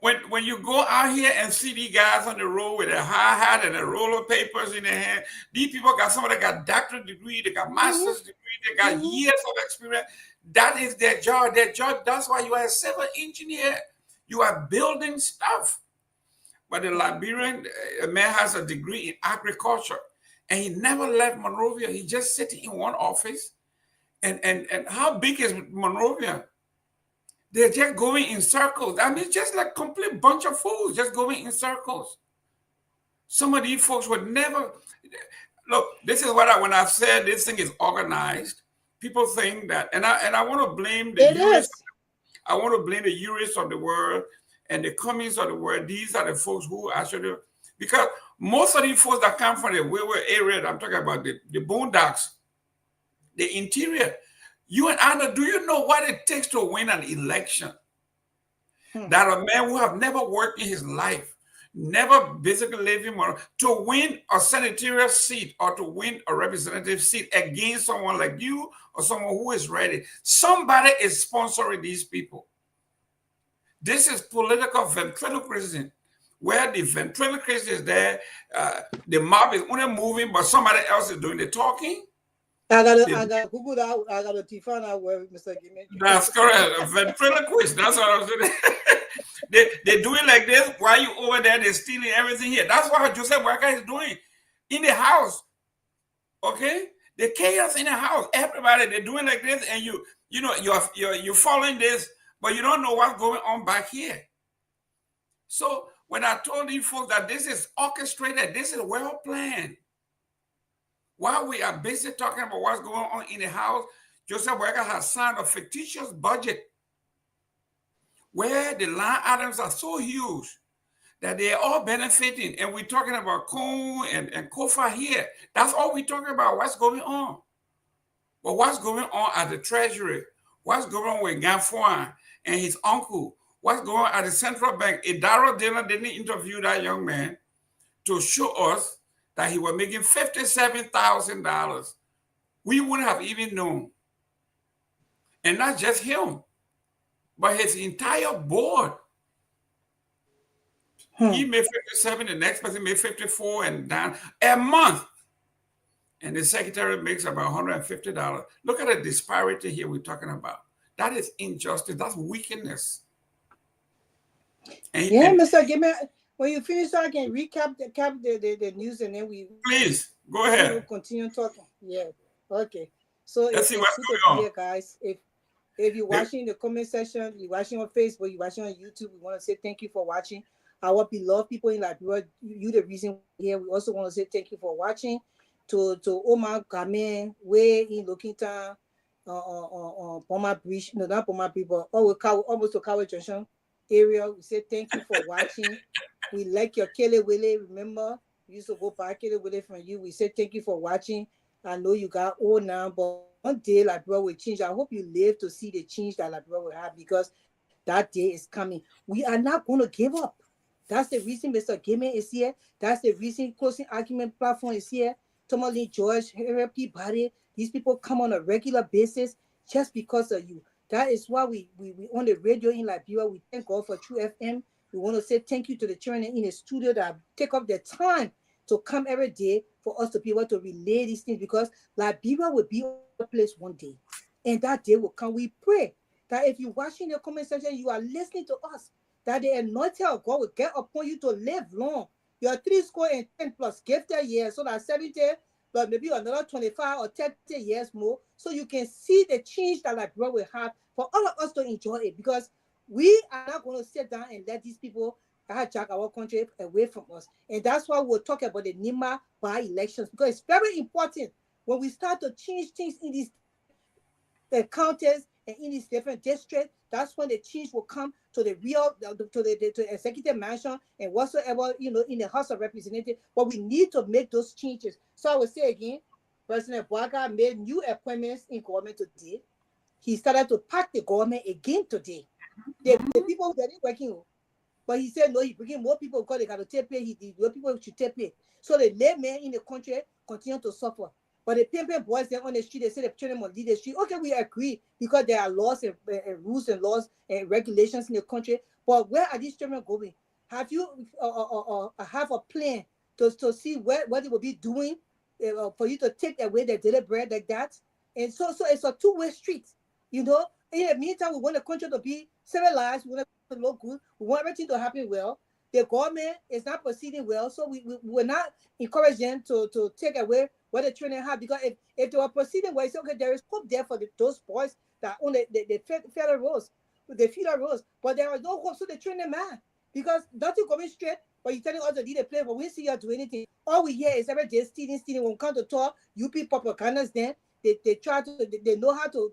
When you go out here and see these guys on the road with a high hat and a roll of papers in their hand, these people got some of them got doctorate degree, they got master's degree, they got years of experience. That is their job. Their job. That's why you are a civil engineer. You are building stuff. But the Liberian man has a degree in agriculture, and he never left Monrovia. He just sitting in one office. And how big is Monrovia? They're just going in circles. I mean, just like complete bunch of fools just going in circles. Some of these folks would never look. This is what when I've said this thing is organized. People think that, and I want to blame the jurists. I want to blame the jurists of the world and the communists of the world. These are the folks who actually, because most of these folks that come from the rural area, I'm talking about the boondocks, the interior. You and Anna, do you know what it takes to win an election? That a man who have never worked in his life, never basically lived in Monrovia, to win a senatorial seat or to win a representative seat against someone like you or someone who is ready. Somebody is sponsoring these people. This is political ventriloquism, where the ventriloquist is there, the mob is only moving, but somebody else is doing the talking. I gotta Google that. I gotta find out where Mr. Gimme. That's correct. A ventriloquist. That's what I was doing. they do it like this while you over there. They're stealing everything here. That's what Joseph Waka is doing in the house. Okay, the chaos in the house. Everybody they're doing like this, and you're following this, but you don't know what's going on back here. So when I told you folks that this is orchestrated, this is well planned. While we are busy talking about what's going on in the house, Joseph Waka has signed a fictitious budget where the line items are so huge that they're all benefiting. And we're talking about Cone and Kofa here. That's all we're talking about, what's going on. But what's going on at the Treasury? What's going on with Garguah and his uncle? What's going on at the Central Bank? Idaro Dillon didn't interview that young man to show us that he was making $57,000. We wouldn't have even known. And not just him, but his entire board. He made 57, the next person made 54 and down a month. And the secretary makes about $150. Look at the disparity here we're talking about. That is injustice. That's wickedness. Mr. Gimme, when you finish, so I can recap the news, and then we please go ahead. We'll continue talking. Yeah. Okay. So let's see what's going on, guys. If you're watching the comment section, you're watching on Facebook, you're watching on YouTube, we want to say thank you for watching. Our beloved people in Liberia, you the reason here. We also want to say thank you for watching. To Omar Gamen, way in Lokinta, on Poma Bridge, no, not Poma Bridge, but almost to Kawa Junction area. We say thank you for watching. We like your Kehleboe. Remember, we used to go back Kehleboe from you. We say thank you for watching. I know you got old now, but one day Liberia will change. I hope you live to see the change that Liberia will have, because that day is coming. We are not going to give up. That's the reason Mr. Gimme is here. That's the reason Closing Argument Platform is here. Tomalin, George, Peabody, these people come on a regular basis just because of you. That is why we on the radio in Liberia. We thank God for True FM. We want to say thank you to the children in the studio that take up their time to come every day for us to be able to relay these things, because Liberia will be a place one day. And that day will come. We pray that if you're watching the comment section, you are listening to us, that the anointing of God will get upon you to live long. Your 70 plus gifted years, so that 70 but maybe another 25 or 30 years more, so you can see the change that like bro will have for all of us to enjoy it, because we are not going to sit down and let these people hijack our country away from us. And that's why we'll talk about the NIMA by-elections, because it's very important when we start to change things in these counties and in these different districts. That's when the change will come to the real, to the executive mansion and whatsoever, you know, in the House of Representatives. But we need to make those changes. So I would say again, President Bwaga made new appointments in government today. He started to pack the government again today. The people that are working, but he said no, he bringing more people because they got to take pay. The people should take pay. So the laymen in the country continue to suffer. But the pimping boys there on the street, they say the children must lead the street. Okay, we agree, because there are laws and rules and laws and regulations in the country. But where are these children going? Have you have a plan to see what they will be doing for you to take away their daily bread like that? And so it's a two-way street, you know. In the meantime, we want the country to be civilized. We want it to look good. We want everything to happen well. The government is not proceeding well, so we're not encouraging them to take away what the children have, because if they were proceeding well, it's okay, there is hope there for those boys that own the federal roads, the federal roads, but there is no hope, so the children mad because nothing going straight. But you're telling us to lead a plan, but we see you do anything. All we hear is every day stealing. When we come to talk, UP propagandas, then they try to, they know how to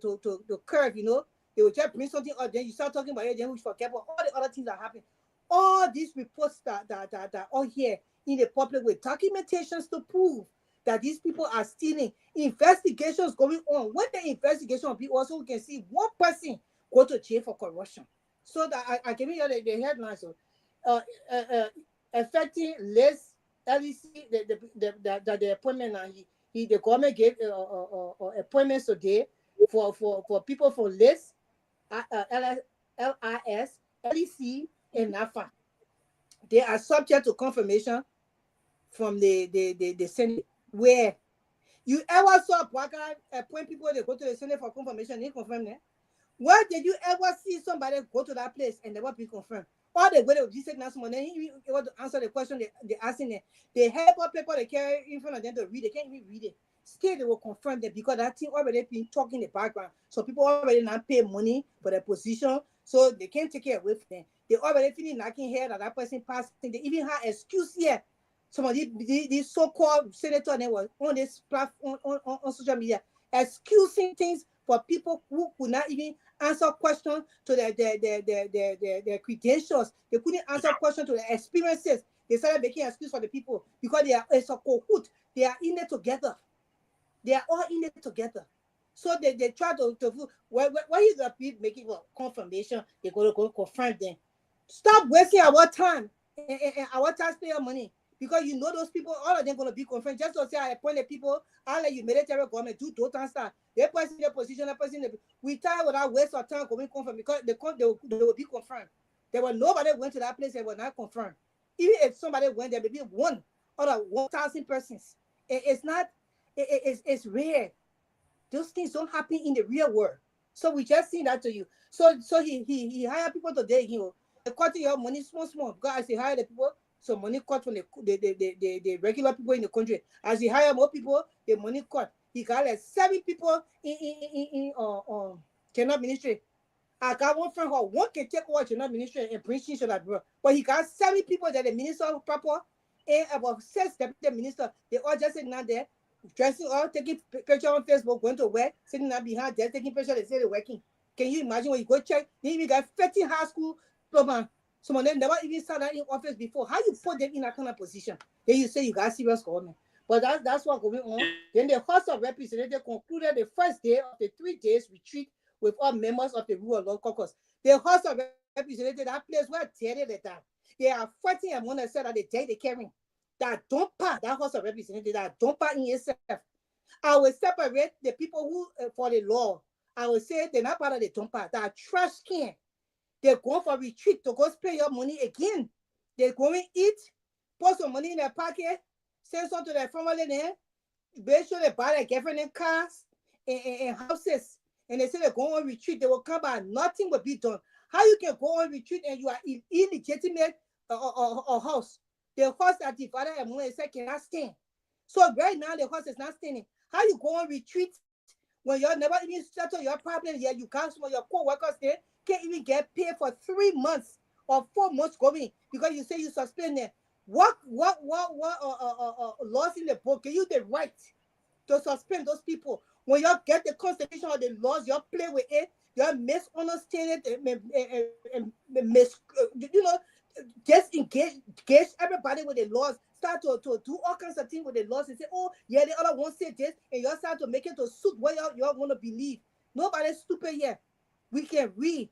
curve, you know. They will just bring something up, then you start talking about it, then we forget about all the other things that happen. All these reports that all here in the public with documentations to prove that these people are stealing. Investigations going on. When the investigation will be also, we can see one person go to jail for corruption. So that I give you the headlines. Affecting less LEC, the appointment now. The government gave appointments today for people for list, LIS, LEC, and NAFA. They are subject to confirmation from the Senate. Where you ever saw Bwaga appoint people, they go to the Senate for confirmation, they confirm that? Where did you ever see somebody go to that place and never be confirmed? All the way they will be saying someone, then he want to answer the question they asking them. They have a paper they carry in front of them to read, they can't even read it. Still, they will confirm that because that thing already been talking in the background. So people already not pay money for their position, so they can't take it away from them. They already feeling knocking head that person passing. They even have excuse here. Some of these so-called senators they were on this platform on social media excusing things for people who could not even answer questions to their credentials. They couldn't answer questions to their experiences. They started making excuses for the people because it's a cohoot. They are in it together. They are all in it together. So they try to why is the people making confirmation? They're going to go confront them. Stop wasting our time and our taxpayer money. Because you know those people, all of them going to be confirmed. Just to say I appointed people, I'll let you military government do total stuff. They person in their position, that person. We tired without waste of time going confirmed because they will be confirmed. There was nobody went to that place and was not confirmed. Even if somebody went there, maybe one out of 1,000 persons. It's not. It's rare. Those things don't happen in the real world. So we just seen that to you. So he hired people today. You know, they cut your money small. Because as he hired the people, so money cut from the regular people in the country. As he hired more people, the money cut. He got like 7 people in China ministry. I got one friend who one can take over China ministry and bring things to that bro. But he got 7 people that the minister proper and about 6 deputy minister. They all just sitting down there, dressing up, taking picture on Facebook, going to work, sitting down behind there, taking picture. They say they're working. Can you imagine when you go check? They even got 15 high school diploma. Some of them never even sat in office before. How you put them in that kind of position? Then you say you got serious government. But that's what's going on. Then the House of Representatives concluded the first day of the 3 days retreat with all members of the Rule of Law Caucus. The House of Representatives, that place where they that. They are fighting among themselves that they carrying. That don't part, that House of Representatives, that don't part in itself. I will separate the people who for the law. I will say they're not part of the don't part. That trash can. They're going for retreat to go spend your money again. They're going to eat, put some money in their pocket, send some to their family there, make sure they buy their girlfriend in cars and houses. And they say they're going on retreat. They will come back. Nothing will be done. How you can go on retreat and you are in illegitimate house? The house that divided among itself cannot stand. So right now the horse is not standing. How you go on retreat when you never even settle your problem yet? You can't, some of your co-workers there can't even get paid for 3 months or 4 months going because you say you suspend them. What laws in the book give you the right to suspend those people? When you get the constitution or the laws, you play with it, you misunderstand it, just engage everybody with the laws, start to do all kinds of things with the laws and say, oh, yeah, the other one said this, and you start to make it to suit what you want to believe. Nobody's stupid here. We can read.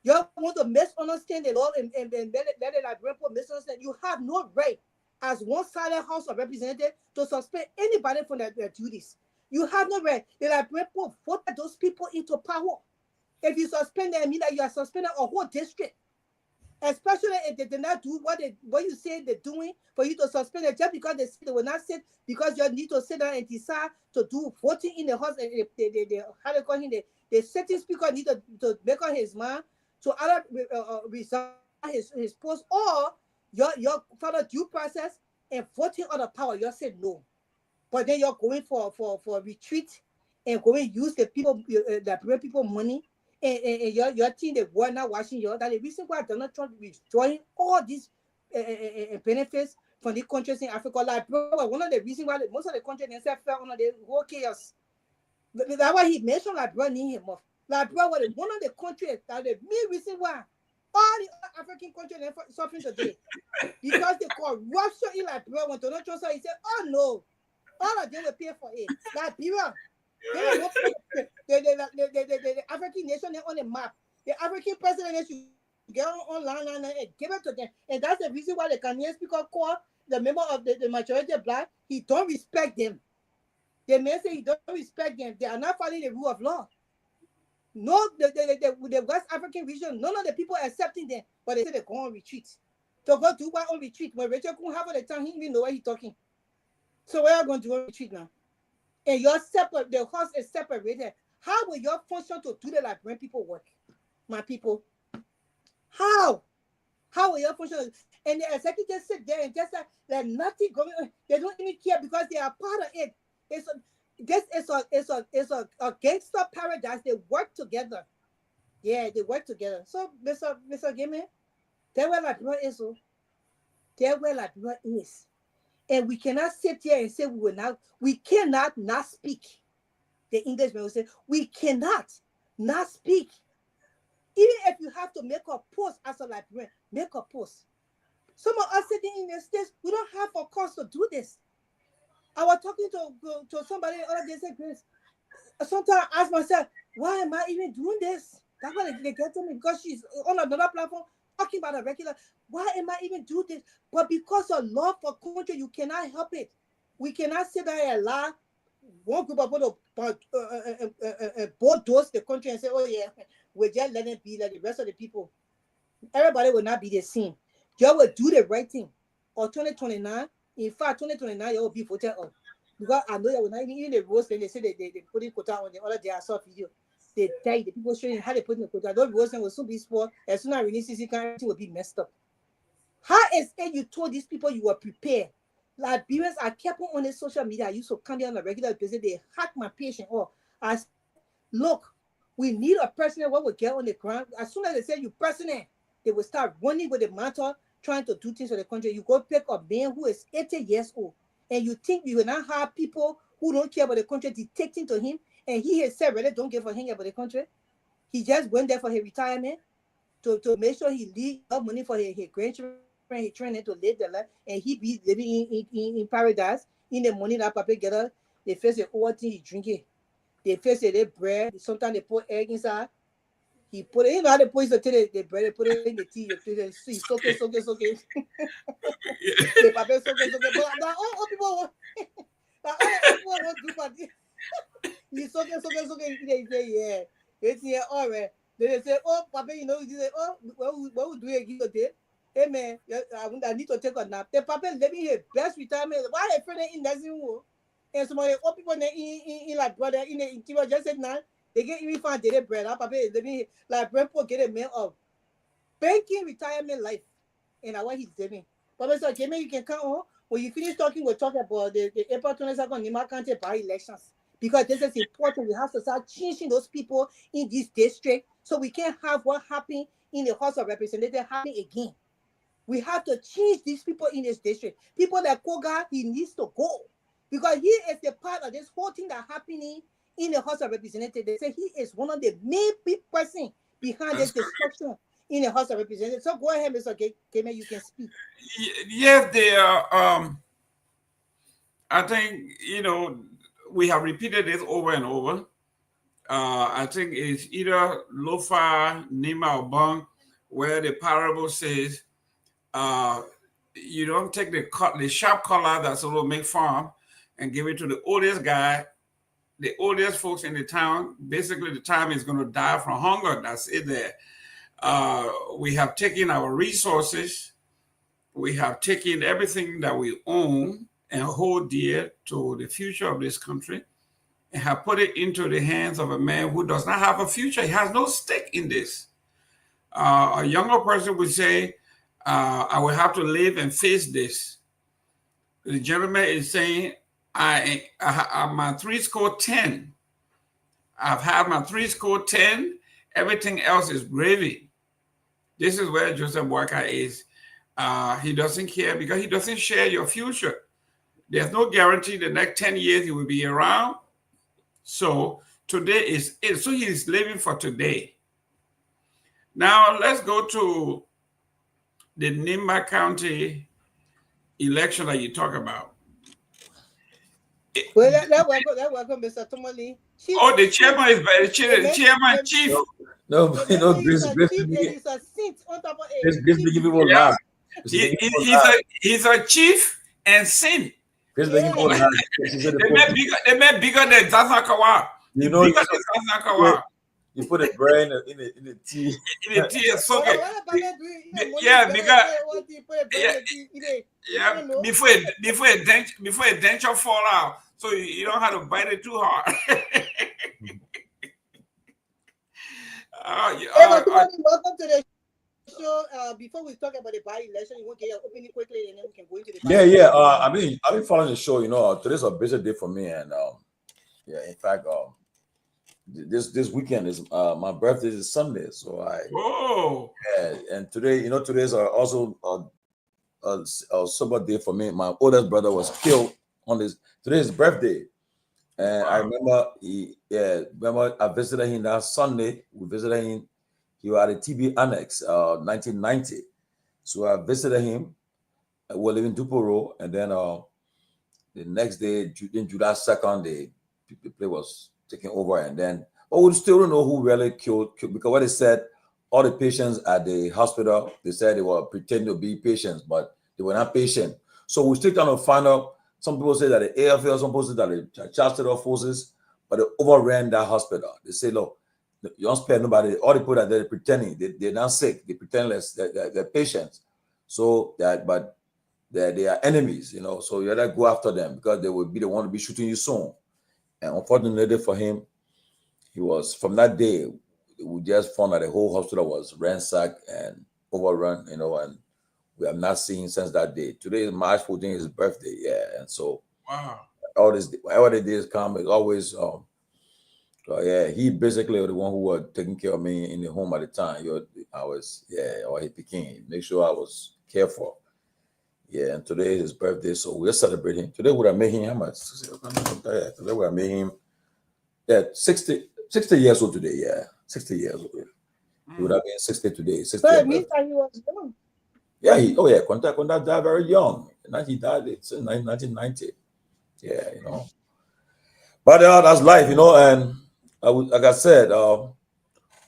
You want to misunderstand the law and let it like misunderstand. You have no right as one-sided House of Representatives to suspend anybody from their duties. You have no right. The Liberia voted those people into power. If you suspend them, it means that you are suspending a whole district. Especially if they did not do what you say they're doing for you to suspend it just because they say they will not sit, because you need to sit down and decide to do voting in the house. They how they call him, the sitting speaker need to make up his mind to either resign his post, or your follow due process and voting on the power. You said no, but then you're going for retreat and going use the people that bring people money. And your team, they were not watching you. That the reason why Donald Trump is withdrawing all these benefits from the countries in Africa. Like, bro, one of the reasons why most of the countries in fell under the whole chaos. That's why he mentioned like bro need him off. Like, bro, one of the countries that the main reason why all the African countries are suffering today because the corruption in like bro, when Donald Trump said, he said, oh no, all of them will pay for it. Like, period. They don't want the African nation on the map. The African president should get online and give it to them. And that's the reason why the Ghanaian speaker called the member of the majority black, he don't respect them. The man say he don't respect them. They are not following the rule of law. No, the West African region, none of the people are accepting them, but they say they go on retreat. To go do what on retreat? When Rachel couldn't have the time, he didn't even know what he's talking. So where are you going to do on retreat now? And you're separate, the house is separated. How will your function to do the Liberian people work, my people? How will your function? And the executives sit there and just like nothing going on. They don't even care because they are part of it. It's a gangster paradise. They work together. Yeah, they work together. So, Mr. Gamer, that's where Liberia is. That's where Liberia is. And we cannot sit here and say we cannot not speak. The English will say, we cannot not speak. Even if you have to make a post as a librarian, make a post. Some of us sitting in the States, we don't have a cause to do this. I was talking to somebody the other day, said, Grace, sometimes I ask myself, why am I even doing this? That's why they get to me, because she's on another platform talking about a regular. Why am I even doing this? But because of love for country, you cannot help it. We cannot sit there and lie. One group of people bulldoze the country and say, oh yeah, we're just letting it be like the rest of the people. Everybody will not be the same. You will do the right thing. Or 2029, in fact, 2029, you will be voted on. Because I know you will not even the roast, and they say they put in quota on the other day. I saw a video. They died. The people showing how they put in the quota. Those roasts will soon be spoiled. As soon as release CC country will be messed up. How is it you told these people you were prepared? Liberians, I kept on the social media. I used to come there on a regular basis. They hack my patient off. I said, look, we need a president what will get on the ground. As soon as they say you president, they will start running with the mantle, trying to do things for the country. You go pick a man who is 80 years old, and you think you will not have people who don't care about the country dictating to him, and he has said really don't give a hang about the country. He just went there for his retirement to make sure he leave money for his grandchildren. He trying to live the life, and he be living in paradise. In the money that Papa get her, they face the old thing he drinking. They face the bread. Sometimes they put egg inside. He put it, you know how they put the bread, they put it in the tea, he soak it. The Papa soak it. But now all people want to do for this. He soak it. They say, yeah. They say, all right. Then they say, oh, Papa, you know, he say, oh, what would do again today? Hey man, I need to take a nap. The Papa living his best retirement. Why a friend in doesn't work? And some of the old people in like brother in the interior just said now they get even find daily bread. Our Papa is living like grandpa get a man of banking retirement life, and I what he's living. Papa said, okay, man, you can come on. when you finish talking, we'll talk about the April 22nd Nima County by-elections. Because this is important. We have to start changing those people in this district so we can't have what happened in the House of Representatives happen again. We have to change these people in this district. People like Koga, he needs to go. Because he is the part of this whole thing that's happening in the House of Representatives. They say he is one of the main big person behind this destruction in the House of Representatives. So go ahead, Mr. Gamer, you can speak. Yes, they are. I think, we have repeated this over and over. I think it's either Lofa, Nima, or Bong, where the parable says, you don't take the sharp collar that's going to make farm and give it to the oldest guy, the oldest folks in the town. Basically, the town is going to die from hunger. That's it there. We have taken our resources. We have taken everything that we own and hold dear to the future of this country and have put it into the hands of a man who does not have a future. He has no stake in this. A younger person would say, I will have to live and face this. The gentleman is saying, I'm my 10. I've had my 10. Everything else is gravy. This is where Joseph Walker is. He doesn't care because he doesn't share your future. There's no guarantee the next 10 years he will be around. So today is it. So he is living for today. Now let's go to the Nimba County election that you talk about. Well, that welcome, Mr. Tomalin. Oh, the chairman is the chairman chief. No, Grace be giving people laugh. He's a chief and sin. Grace be giving people laugh. They made bigger than Zazakawa. You put a brain in the tea. In the tea and soak it. Before a denture fall out, so you don't have to bite it too hard. Welcome to the show. Before we talk about the by-election, you want to get your opening quickly, and then we can go into the I've been following the show. Today's a busy day for me, and in fact, this weekend is my birthday is Sunday, so and today, today's also a sober day for me. My oldest brother was killed on today's birthday, and I remember I visited him that Sunday. We visited him. He was at the TB Annex, 1990. So I visited him. We were living in Duporo, and then the next day, in July 2nd, the play was taken over, and then we still don't know who really killed because what they said, all the patients at the hospital, they said they were pretending to be patients, but they were not patients. So we're still trying to find out. Some people say that the AFL, some people say that the Chancellor forces, but they overran that hospital. They say, look, you don't spare nobody. All the people that they're pretending, they're not sick. They pretend they're patients. So but they are enemies, So you gotta go after them because they will be the one to be shooting you soon. And unfortunately for him, he was, from that day, we just found that the whole hospital was ransacked and overrun, and we have not seen since that day. Today is March 14th, his birthday, and so all the days come, it's always, he basically was the one who was taking care of me in the home at the time. Or he became, make sure I was careful. Yeah, and today is his birthday, so we're celebrating. Today would have made him how much? Today would have made him 60 years old today. Yeah, 60 years old. He would have been 60 today. 60 but it means that he was young. Yeah, Contact died very young. He died in 1990. Yeah, But that's life, and like I said,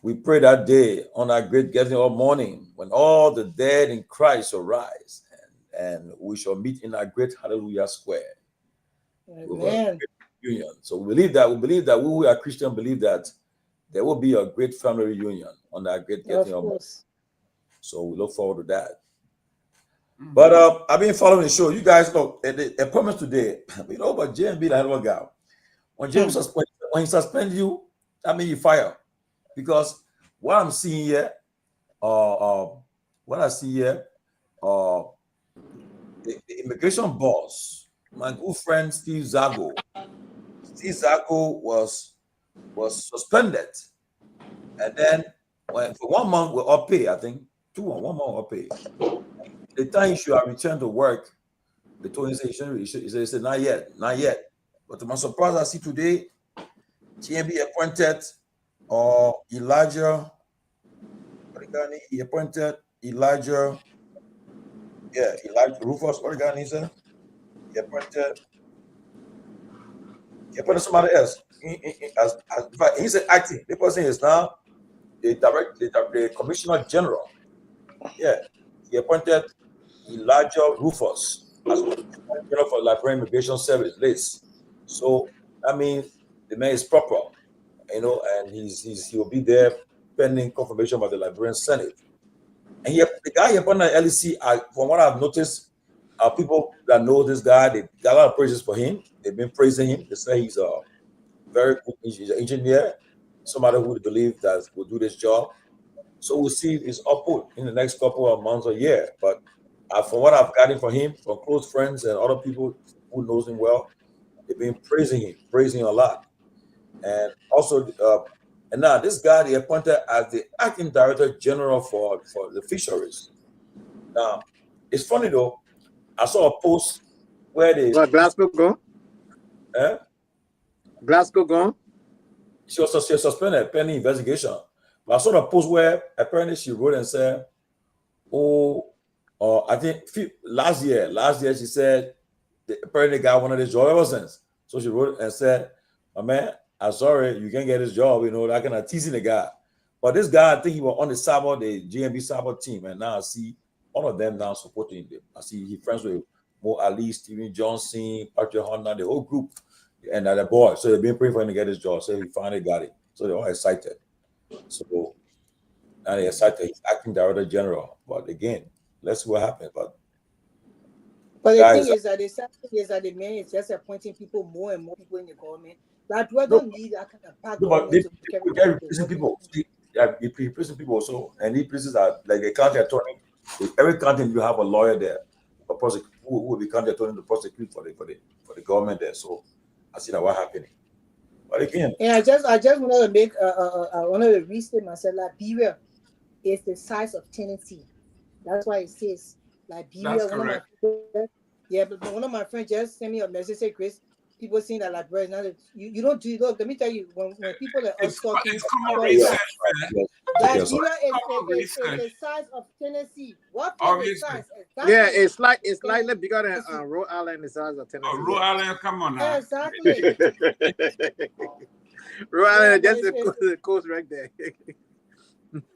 we pray that day on our great getting up morning when all the dead in Christ arise. And we shall meet in our great Hallelujah Square. Amen. Union. So we believe that we who are Christian believe that there will be a great family reunion on that great getting up. So we look forward to that. But I've been following the show. You guys know a promise today. But JMB like a guy. When James when he suspends you, that means you fire. Because what I'm seeing here, the immigration boss, my good friend Steve Zago. Steve Zago was suspended, and then for 1 month we're up pay. I think 1 month up pay. The time he should have returned to work, they told him he said not yet. But to my surprise, I see today TMB appointed Elijah. He appointed Elijah. Yeah, Elijah Rufus. What the guy he said? He appointed somebody else. He's acting. The person is now the Commissioner General. Yeah, he appointed Elijah Rufus as Commissioner General for Liberian Immigration Service list. So that means the man is proper, and he will be there pending confirmation by the Liberian Senate. And the guy he appointed at LEC, from what I've noticed, people that know this guy, they got a lot of praises for him. They've been praising him. They say he's a very good engineer, somebody who believe that will do this job. So we'll see his output in the next couple of months or year. But from what I've gotten from him, from close friends and other people who knows him well, they've been praising him a lot. And also, and now this guy they appointed as the acting director general for the fisheries. Now, it's funny though. I saw a post where they Glasgow gone. Glasgow gone. She was suspended pending investigation. But I saw a post where apparently she wrote and said, I think last year she said apparently the guy wanted his job ever since. So she wrote and said, "My man, I'm sorry, you can't get his job, that kind of teasing the guy." But this guy, I think he was on the GMB Cyber team, and now I see all of them now supporting him. I see he's friends with Mo Ali, Steven Johnson, Patrick Honda, the whole group, and the boy. So they've been praying for him to get his job. So he finally got it. So they're all excited. So now they're excited. He's acting director general. But again, let's see what happens. But the thing is that the man is just appointing people, more and more people in the government. Like, we don't need that kind of power. But they represent people. They represent people also. And these places are like the county attorney. Every county you have a lawyer there, a prosecutor who will be county attorney to prosecute for the government there. So I see that what happening. But again, and I just wanted to make I wanted to restate myself. Liberia is the size of Tennessee. That's why it says Liberia. But one of my friends just sent me a message. Say, Chris, people saying that Liberia is not. You don't do. Look, let me tell you. When people are talking, Liberia is the size of Tennessee. What is the size? Yeah, it's slightly bigger than Rhode Island, the size of Tennessee. Rhode Island, come on now. Exactly. Rhode Island, just the coast right there.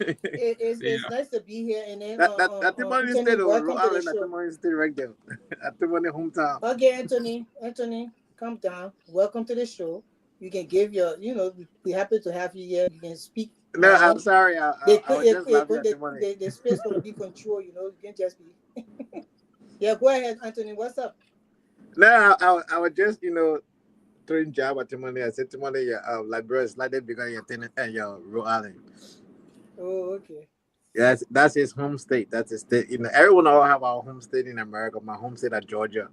It's nice to be here, and then that Timon State of Rhode Island, that Timon State right there, at Timon hometown. Okay, Anthony, come down. Welcome to the show. You can give your, we're happy to have you here. You can speak. No, I'm sorry. I the space will be controlled. You can just be. Yeah, go ahead, Anthony. What's up? No, I was just throwing jab at Timon. I said Timon, your Liberia is slightly bigger than your Rhode Island. Oh, okay. Yes, that's his home state. That's his state. Everyone all have our home state in America. My home state at Georgia.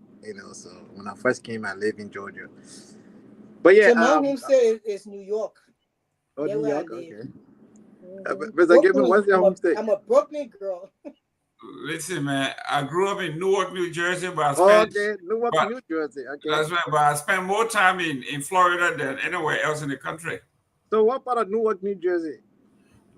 So when I first came, I lived in Georgia. But yeah, so my home state is New York. Oh, New York. Okay. What's your home state? I'm a Brooklyn girl. Listen, man, I grew up in Newark, New Jersey, but Newark, New Jersey. Okay. That's right, but I spent more time in Florida than anywhere else in the country. So what part of Newark, New Jersey?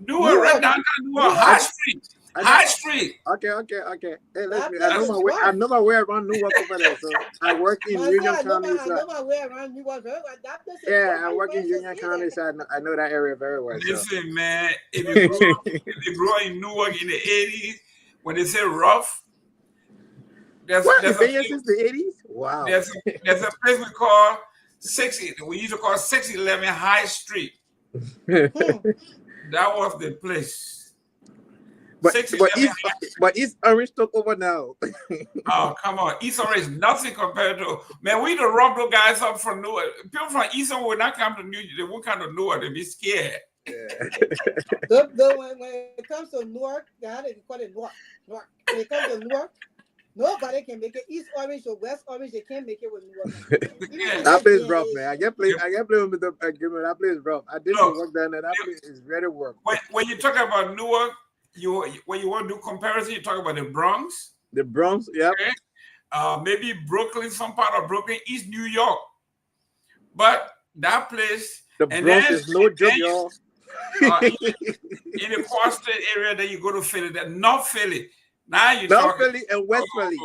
Newark, right downtown Newark, High Street. High Street. Okay. Hey, I know my way around Newark over there. So I work in Union County. I know my way around Newark very well. Yeah, I work in Union County, so I know that area very well. Listen, man, if you grew up in Newark in the 80s, when they say rough, there's since the 80s? Wow. There's a place we call we used to call 611 High Street. That was the place. But East Orange took over now. Oh, come on. East Orange is nothing compared to, man, we the rob those guys up from Newark. People from Eastern would not come to New York. They won't come to Newark. They'd be scared. Yeah. When it comes to Newark, they call it Newark. When it comes to Newark, Nobody can make it. East Orange or West Orange, they can't make it with Newark. That place is rough, man. I can't play with the agreement. That place is rough. I did some work down there. That place is very work. When you talk about Newark, when you want to do comparison, you talk about the Bronx. The Bronx, yeah. Okay? Maybe Brooklyn, some part of Brooklyn, East New York. But that place, the Bronx is no joke, y'all. In the Quad State area, then you go to Philly, then North Philly. Now you North Philly and West Philly.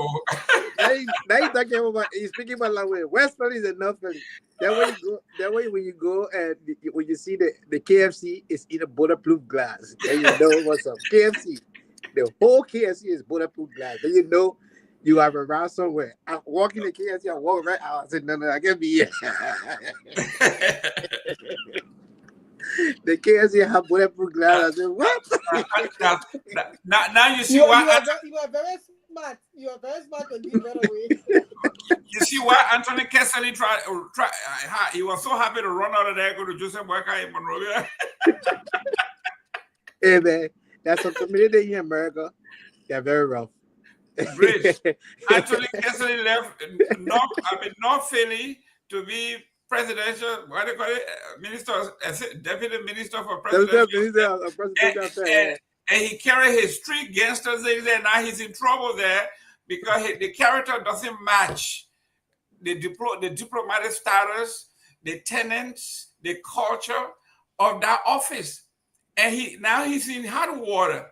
Now you talking about, you speaking about language. West Philly and North Philly. That way when you go and when you see the KFC, it's in a bulletproof glass. Then you know what's up. KFC. The whole KFC is bulletproof glass. Then you know you have around somewhere. I'm walking the KFC, I walk right out. I said, no, I can't be here. The KFC have bulletproof glass. I said, what? Now you see why you are very smart. You are very smart to give that away. You see why Anthony Kessler tried. He was so happy to run out of there, go to Joseph Walker in Monrovia. Hey man, that's a community here in America. They're very rough. Bridge. Anthony Kessler left North Philly to be presidential, what do you call it? Deputy Minister for Presidential. And he carried his street gangsters in there. Now he's in trouble there because the character doesn't match the diplomatic status, the tenets, the culture of that office. And he's in hot water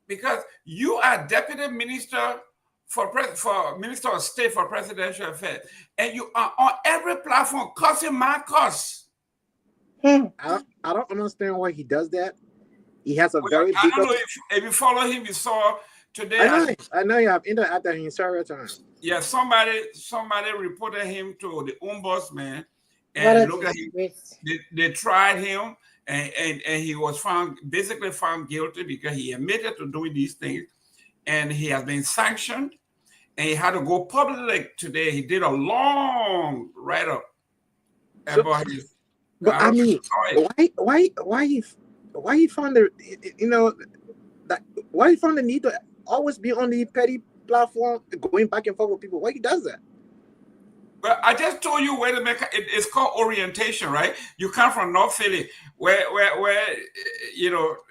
because you are Deputy Minister for Minister of State for Presidential Affairs, and you are on every platform cussing my cuss. I don't understand why he does that. He has a very big. I don't know if you follow him. You saw today. I know you have interacted him several times. Yeah, somebody reported him to the ombudsman, and look at him. They tried him, and he was basically found guilty because he admitted to doing these things, and he has been sanctioned. And he had to go public today. He did a long write-up about his. But I mean, why he found the why he found the need to always be on the petty platform, going back and forth with people? Why he does that? Well, I just told you where to make it's called orientation, right? You come from North Philly, where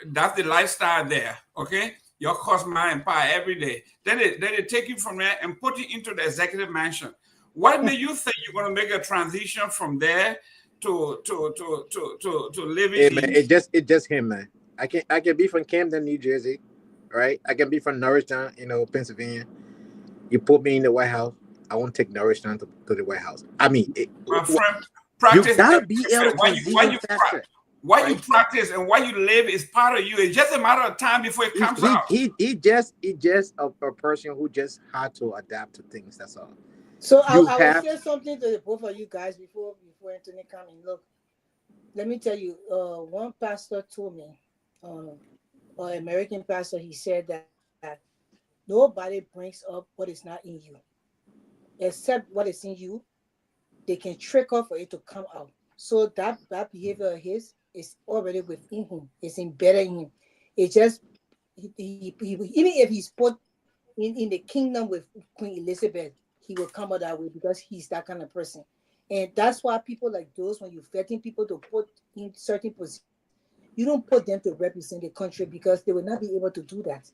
that's the lifestyle there. Okay. Your cost my empire every day. Then they take you from there and put you into the executive mansion. What made you think you're going to make a transition from there to living? Yeah, man, it's just him, man. I can be from Camden, New Jersey, right? I can be from Norristown, Pennsylvania. You put me in the White House, I won't take Norristown to the White House. I mean, my friend, practice. You gotta be able to Why you practice and why you live is part of you. It's just a matter of time before it comes out. He just a person who just had to adapt to things. That's all. So I will share something to the both of you guys before Anthony comes in. Look, let me tell you. One pastor told me, an American pastor, he said that nobody brings up what is not in you, except what is in you. They can trick off for it to come out. So that behavior of his is already within him. It's embedded in him. It's just he even if he's put in the kingdom with Queen Elizabeth, he will come out that way because he's that kind of person. And that's why people like those, when you're vetting people to put in certain positions, you don't put them to represent the country because they will not be able to do that.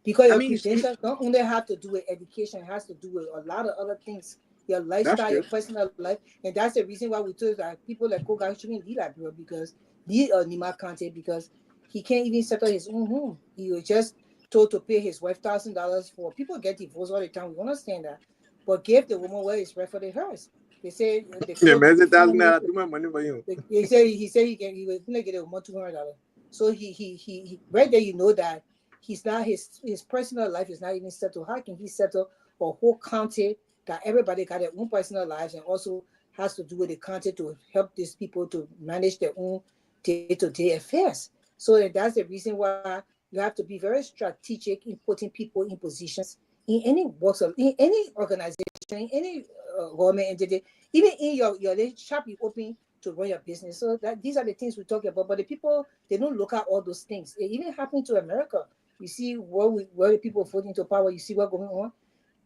Because your credentials don't only have to do with education, it has to do with a lot of other things. Your lifestyle, your personal life. And that's the reason why we told that people like Koga shouldn't lead Liberia because Nima Kante, because he can't even settle his own home. He was just told to pay his wife $1,000 for. People get divorced all the time. We understand that. But give the woman what is rightfully hers. They say $1,000 too much money for you. He said he was gonna get a woman $200. So he right there you know that he's not his personal life is not even settled. How can he settle a whole county that everybody got their own personal lives and also has to do with the content to help these people to manage their own day-to-day affairs. So that's the reason why you have to be very strategic in putting people in positions in any works of in any organization, in any government entity, even in your shop you open to run your business. So that these are the things we talk about. But the people, they don't look at all those things. It even happened to America. You see where the people vote into power. You see what's going on.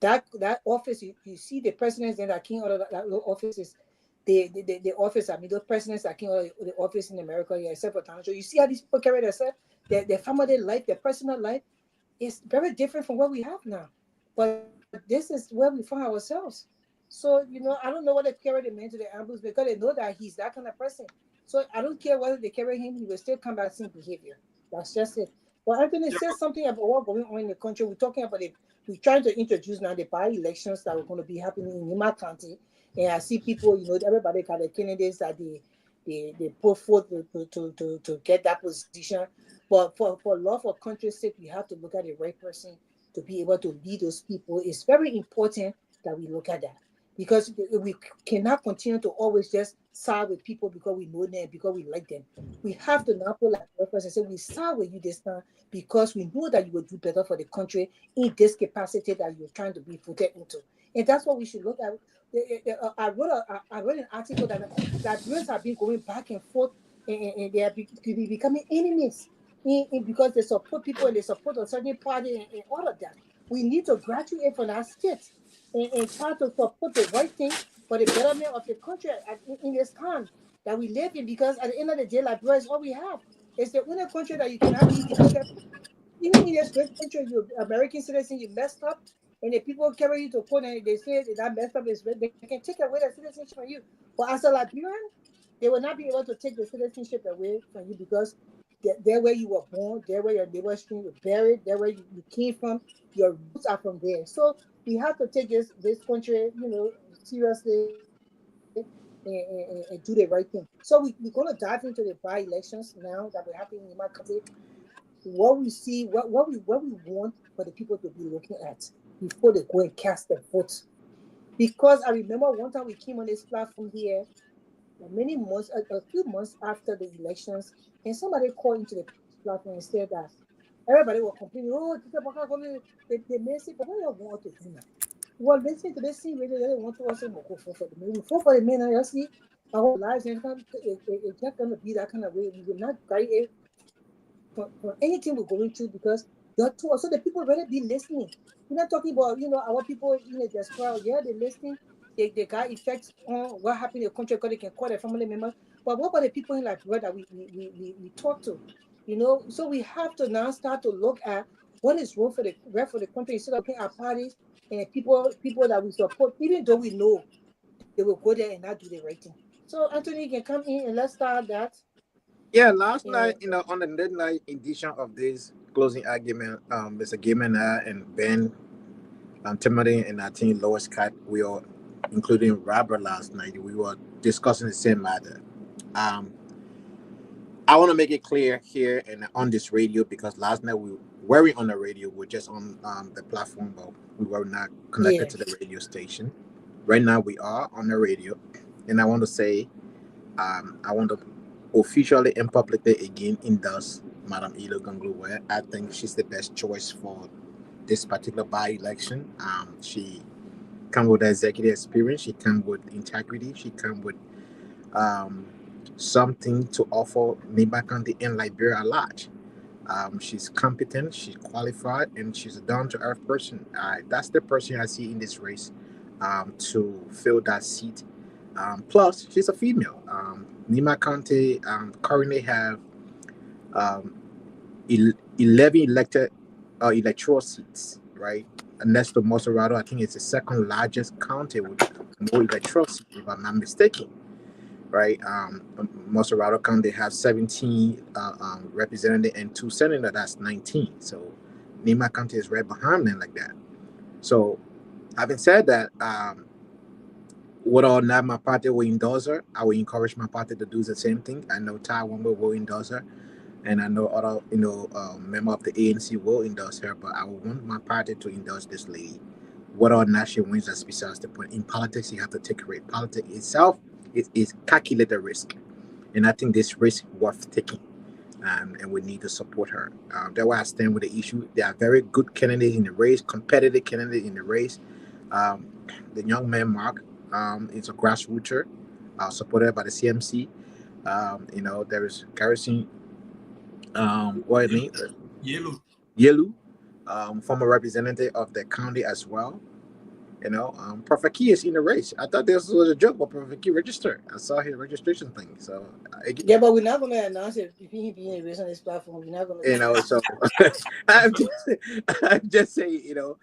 that office, you see the presidents that came out of that offices, the office, I mean, those presidents that came out of the office in America, yeah, except for Tanjo. You see how these people carry themselves, their family life, their personal life is very different from what we have now. But this is where we find ourselves. So, I don't know why they carry the man to the ambush, because they know that he's that kind of person. So I don't care whether they carry him, he will still come back same behavior. That's just it. But Anthony says something about what going on in the country. We're talking about it. We're trying to introduce now the by-elections that are going to be happening in Nima County. And I see people, everybody got the candidates that they put forth to get that position. But for love of country's sake, we have to look at the right person to be able to lead those people. It's very important that we look at that, because we cannot continue to always just side with people because we know them, because we like them. We have to now put like the person and say, we side with you this time because we know that you will do better for the country in this capacity that you're trying to be voted into. And that's what we should look at. I wrote an article that Liberians have been going back and forth, and they are becoming enemies because they support people and they support a certain party, and all of that. We need to graduate from our state and try to support the right thing for the betterment of the country in this time that we live in. Because at the end of the day, Liberia is all we have. It's the only country that you cannot be deported. Even in this great country, you're American citizen, you messed up, and the people carry you to court and they say that messed up is they can take away the citizenship from you. But as a Liberian, they will not be able to take the citizenship away from you, because they're where you were born, they're where your neighbor stream was buried, they're where you came from, your roots are from there. So we have to take this country, seriously, and do the right thing. So we're going to dive into the by-elections now that we're happening in my country. What we see, what we want for the people to be looking at before they go and cast their vote. Because I remember one time we came on this platform here, many months, a few months after the elections, and somebody called into the platform and said that everybody was complaining, oh, they may say, but what do you want to do now? Well, listening to this scene radio, they want to also go for the men. We fought for the men, and you see our lives, and it's not going to be that kind of way. We will not guide it for anything we're going through, because you're too. So the people already be listening. We're not talking about, our people in the diaspora. Yeah, they're listening. They got effects on what happened in the country because they can call their family members. But what about the people in Liberia that we talk to? So we have to now start to look at what is wrong for the rest of the country, instead of looking at parties and people that we support, even though we know they will go there and not do the right thing. So Anthony, you can come in and let's start that. Yeah, last night, on the midnight edition of this closing argument, Mr. Gaiman and Ben, Timothy, and I think Lois Cat, we all, including Robert last night, we were discussing the same matter. I want to make it clear here and on this radio, because last night we weren't on the radio, we're just on the platform, but we were not connected to the radio station. Right now we are on the radio, and I want to say, I want to officially and publicly again endorse Madam Kehleboe Gongloe. I think she's the best choice for this particular by-election. She comes with executive experience. She comes with integrity. She comes with something to offer Nima County and Liberia at large. She's competent, she's qualified, and she's a down-to-earth person. That's the person I see in this race to fill that seat. Plus, she's a female. Nima County currently have 11 elected electoral seats, right? And next to Moserado, I think it's the second largest county with more electoral seats, if I'm not mistaken, right? Moserado County have 17 representatives and 2 senators, that's 19. So Nima County is right behind them like that. So having said that, whether or not my party will endorse her, I will encourage my party to do the same thing. I know Ty Wombo will endorse her, and I know other, member of the ANC will endorse her, but I want my party to endorse this lady. Whether or not she wins, that's besides the point. In politics, you have to take a risk. Politics itself is calculated risk, and I think this risk worth taking, and we need to support her. That's why I stand with the issue. There are very good candidates in the race, competitive candidates in the race. The young man Mark is a grassrooter, supported by the CMC. There is Garrison, what name? Yelu, former representative of the county as well. You know, Prophet Key is in the race. I thought this was a joke, but Prophet Key registered. I saw his registration thing. So yeah, but we're not going to announce it if he be in a race on this platform. We're not going to. You know, so I'm just saying, you know,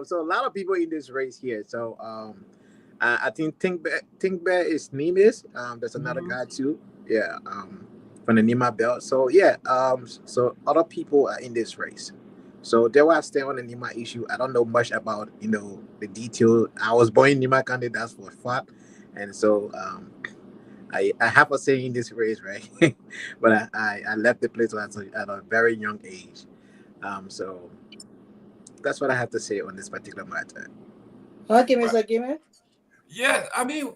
so a lot of people in this race here. So I think Tinkbear is Nemes. There's another guy too. Yeah, from the Nima belt. So yeah, so other people are in this race. So there where I stand on the Nima issue. I don't know much about, you know, the detail. I was born in Nima County, that's for a fact. And so I have a say in this race, right? But I left the place at a very young age. So that's what I have to say on this particular matter. Okay, Mr. Gamer. Yes, I mean,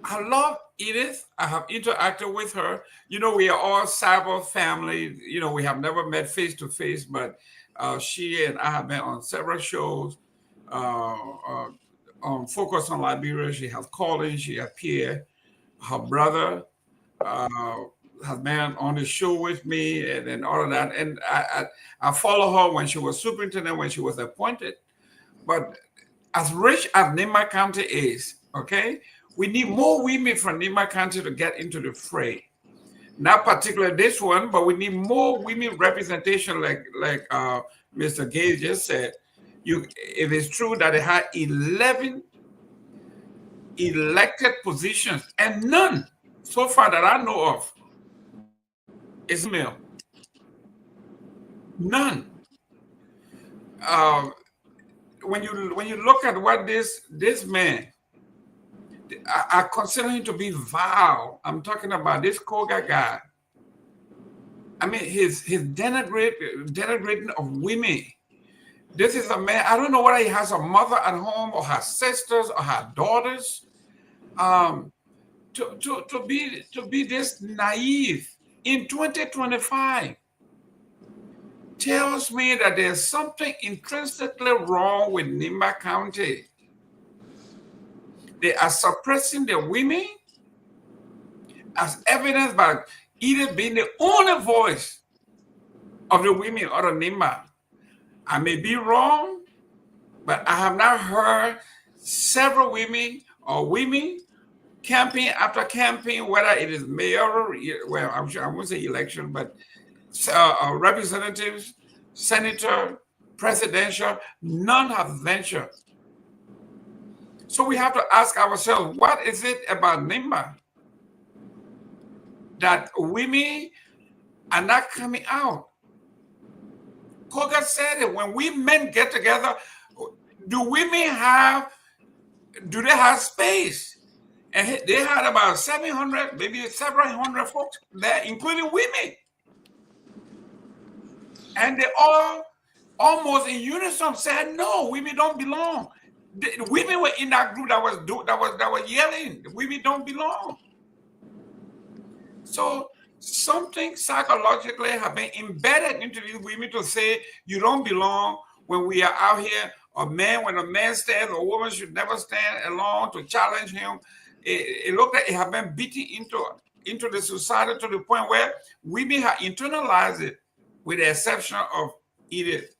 I love Edith. I have interacted with her. You know, we are all cyber family. You know, we have never met face to face, but she and I have been on several shows on Focus on Liberia. She has Colin, she has Pierre, her brother has been on the show with me and all of that. And I follow her when she was superintendent, when she was appointed. But as rich as Nima County is, okay, we need more women from Nima County to get into the fray. Not particularly this one, but we need more women representation, like Mr. Gay just said. If it's true that they had 11 elected positions, and none so far that I know of is male. None. When you look at what this man, I consider him to be vile. I'm talking about this Koga guy. I mean, his denigrating of women. This is a man, I don't know whether he has a mother at home or her sisters or her daughters. To be this naive in 2025 tells me that there's something intrinsically wrong with Nima County. They are suppressing the women, as evidenced by Edith being the only voice of the women of the Nima. I may be wrong, but I have not heard several women or women campaign after campaign, whether it is mayoral, well, I'm sure I won't say election, but representatives, senator, presidential, none have ventured. So we have to ask ourselves, what is it about Nima that women are not coming out? Koga said it, when we men get together, do they have space? And they had about 700, maybe several hundred folks there, including women. And they all almost in unison said, no, women don't belong. The women were in that group that was yelling, women don't belong. So something psychologically have been embedded into these women to say you don't belong when we are out here. When a man stands, a woman should never stand alone to challenge him. It looked like it had been beaten into the society to the point where women have internalized it, with the exception of Edith.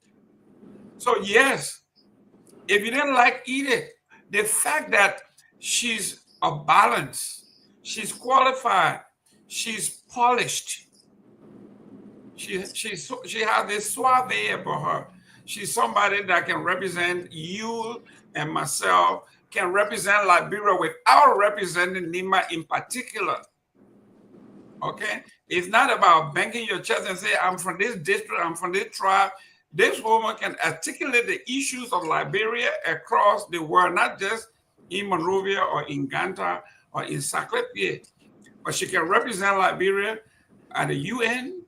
So yes, if you didn't like Edith, the fact that she's a balance, she's qualified, she's polished, she has this suave about her. She's somebody that can represent you and myself, can represent Liberia without representing Nima in particular. Okay? It's not about banging your chest and say, I'm from this district, I'm from this tribe. This woman can articulate the issues of Liberia across the world, not just in Monrovia or in Ganta or in Saclay, but she can represent Liberia at the UN,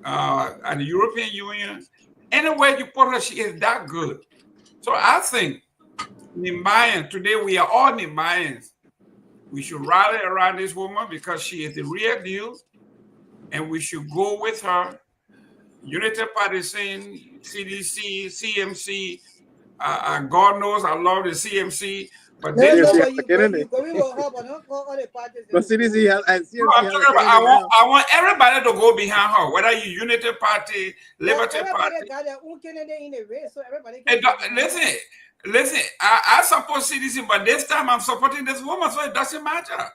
at the European Union. Anywhere you put her, she is that good. So I think Myean, today we are all Myeans. We should rally around this woman because she is the real deal, and we should go with her. Unity Party saying CDC, CMC. God knows I love the CMC, but I want everybody to go behind her, whether you Unity Party, Liberty Party. Got their own candidate in the race, so everybody listen, Listen, I support citizen, but this time I'm supporting this woman, so it doesn't matter.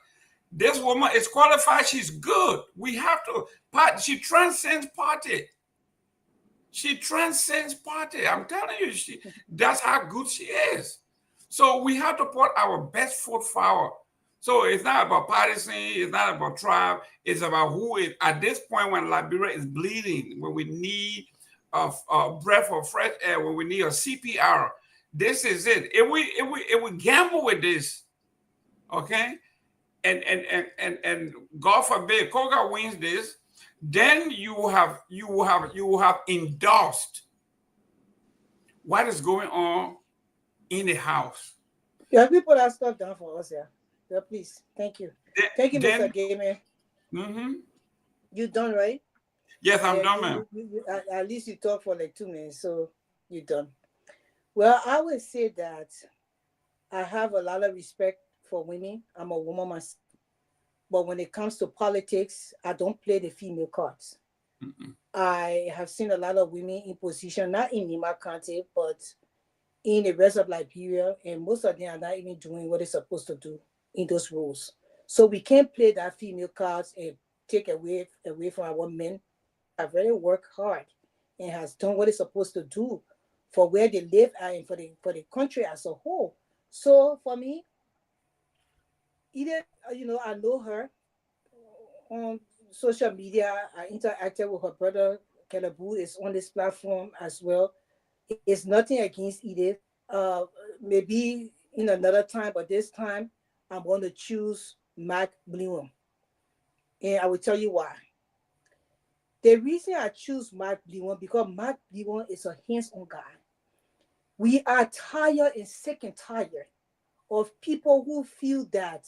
This woman is qualified. She's good. We have to. She transcends party. She transcends party. I'm telling you, that's how good she is. So we have to put our best foot forward. So it's not about partisan. It's not about tribe. It's about who is at this point when Liberia is bleeding, when we need a breath of fresh air, when we need a CPR. This is it. If we gamble with this, okay, and God forbid Koga wins this, then you will have endorsed what is going on in the house. Yeah, we put that stuff down for us, yeah. Yeah, please. Thank you. Thank you, Mr. Gayman. Mm-hmm. You done, right? Yes, I'm done, ma'am. At least you talk for like 2 minutes, so you're done. Well, I would say that I have a lot of respect for women. I'm a woman myself. But when it comes to politics, I don't play the female cards. Mm-mm. I have seen a lot of women in position, not in Nima County, but in the rest of Liberia, and most of them are not even doing what they're supposed to do in those roles. So we can't play that female cards and take away from our men. Have really worked hard and has done what they're supposed to do for where they live and for the country as a whole. So for me, either I know her on social media. I interacted with her brother Kehleboe is on this platform as well. It's nothing against Edith. Maybe in another time, but this time I'm going to choose Mac Myean, and I will tell you why. The reason I choose Mac Myean because Mac Myean is a hands-on guy. We are tired and sick and tired of people who feel that,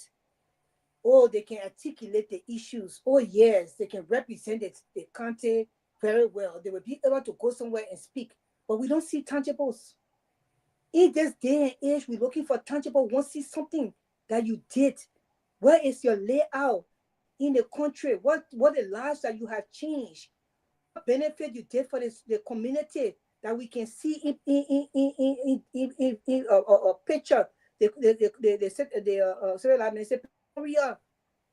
oh, they can articulate the issues. Oh, yes, they can represent the country very well. They will be able to go somewhere and speak. But we don't see tangibles. In this day and age, we're looking for tangible. We want to see something that you did. Where is your layout in the country? What the lives that you have changed? What benefit you did for the community that we can see in a picture.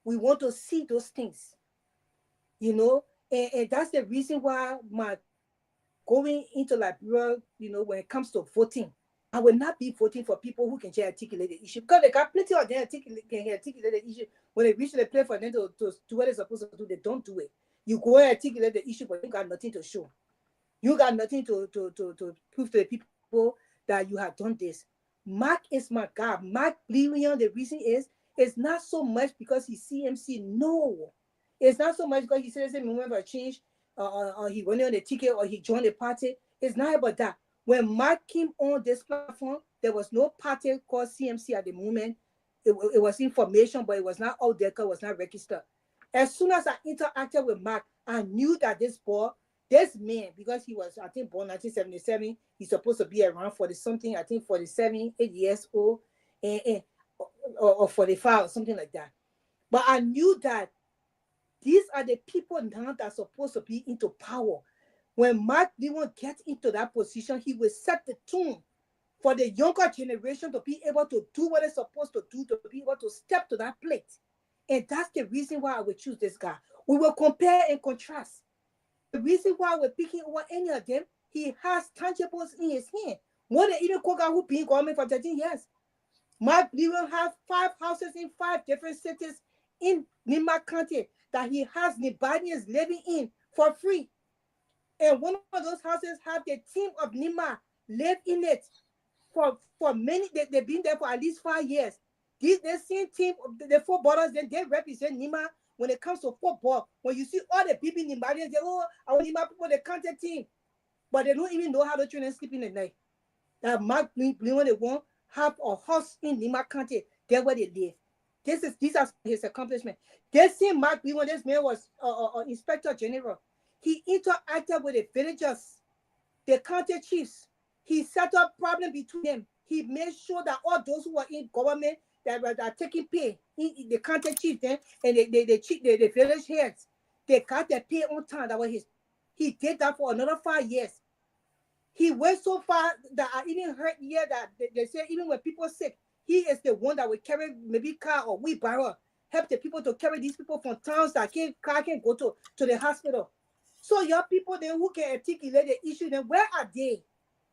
We want to see those things, and that's the reason why my going into Liberia, when it comes to voting, I will not be voting for people who can just articulate the issue because they got plenty of them can articulate the issue. When they reach the place for them to do what they're supposed to do, they don't do it. You go and articulate the issue, but you got nothing to show. You got nothing to prove to the people that you have done this. Mark is my guy. Mark Myean, the reason is, it's not so much because he's CMC. No. It's not so much because he says he went for a change, or he went on the ticket, or he joined the party. It's not about that. When Mark came on this platform, there was no party called CMC at the moment. It was information, but it was not out there because it was not registered. As soon as I interacted with Mark, I knew that this man, because he was, I think, born 1977, he's supposed to be around 40-something, I think 47, 8 years old, or 45, or something like that. But I knew that these are the people now that are supposed to be into power. When Mark Myean gets into that position, he will set the tone for the younger generation to be able to do what they're supposed to do, to be able to step to that plate. And that's the reason why I would choose this guy. We will compare and contrast. The reason why we're picking over any of them, he has tangibles in his hand. More than even Koga, who been government for 13 years. Mark Myean has 5 houses in 5 different cities in Nima County that he has Nibadians living in for free. And one of those houses have the team of Nima live in it for many. They've been there for at least 5 years. The same team, the 4 brothers, then they represent Nima when it comes to football. When you see all the people in Nibadians, they our Nima people, the county team, but they don't even know how to train and sleep in the night. That Mark Myean, they won't have a house in Nima County. That's where they live. These are his accomplishments. They same Mark Myean, this man was Inspector General. He interacted with the villagers, the county chiefs. He set up problem between them. He made sure that all those who were in government that are taking pay, the county chief then, and the village heads, they got their pay on time. That was his. He did that for another 5 years. He went so far that I even heard here that they say even when people are sick, he is the one that will carry maybe car or wheelbarrow, help the people to carry these people from towns that car can't go to the hospital. So your people then who can articulate the issue, then where are they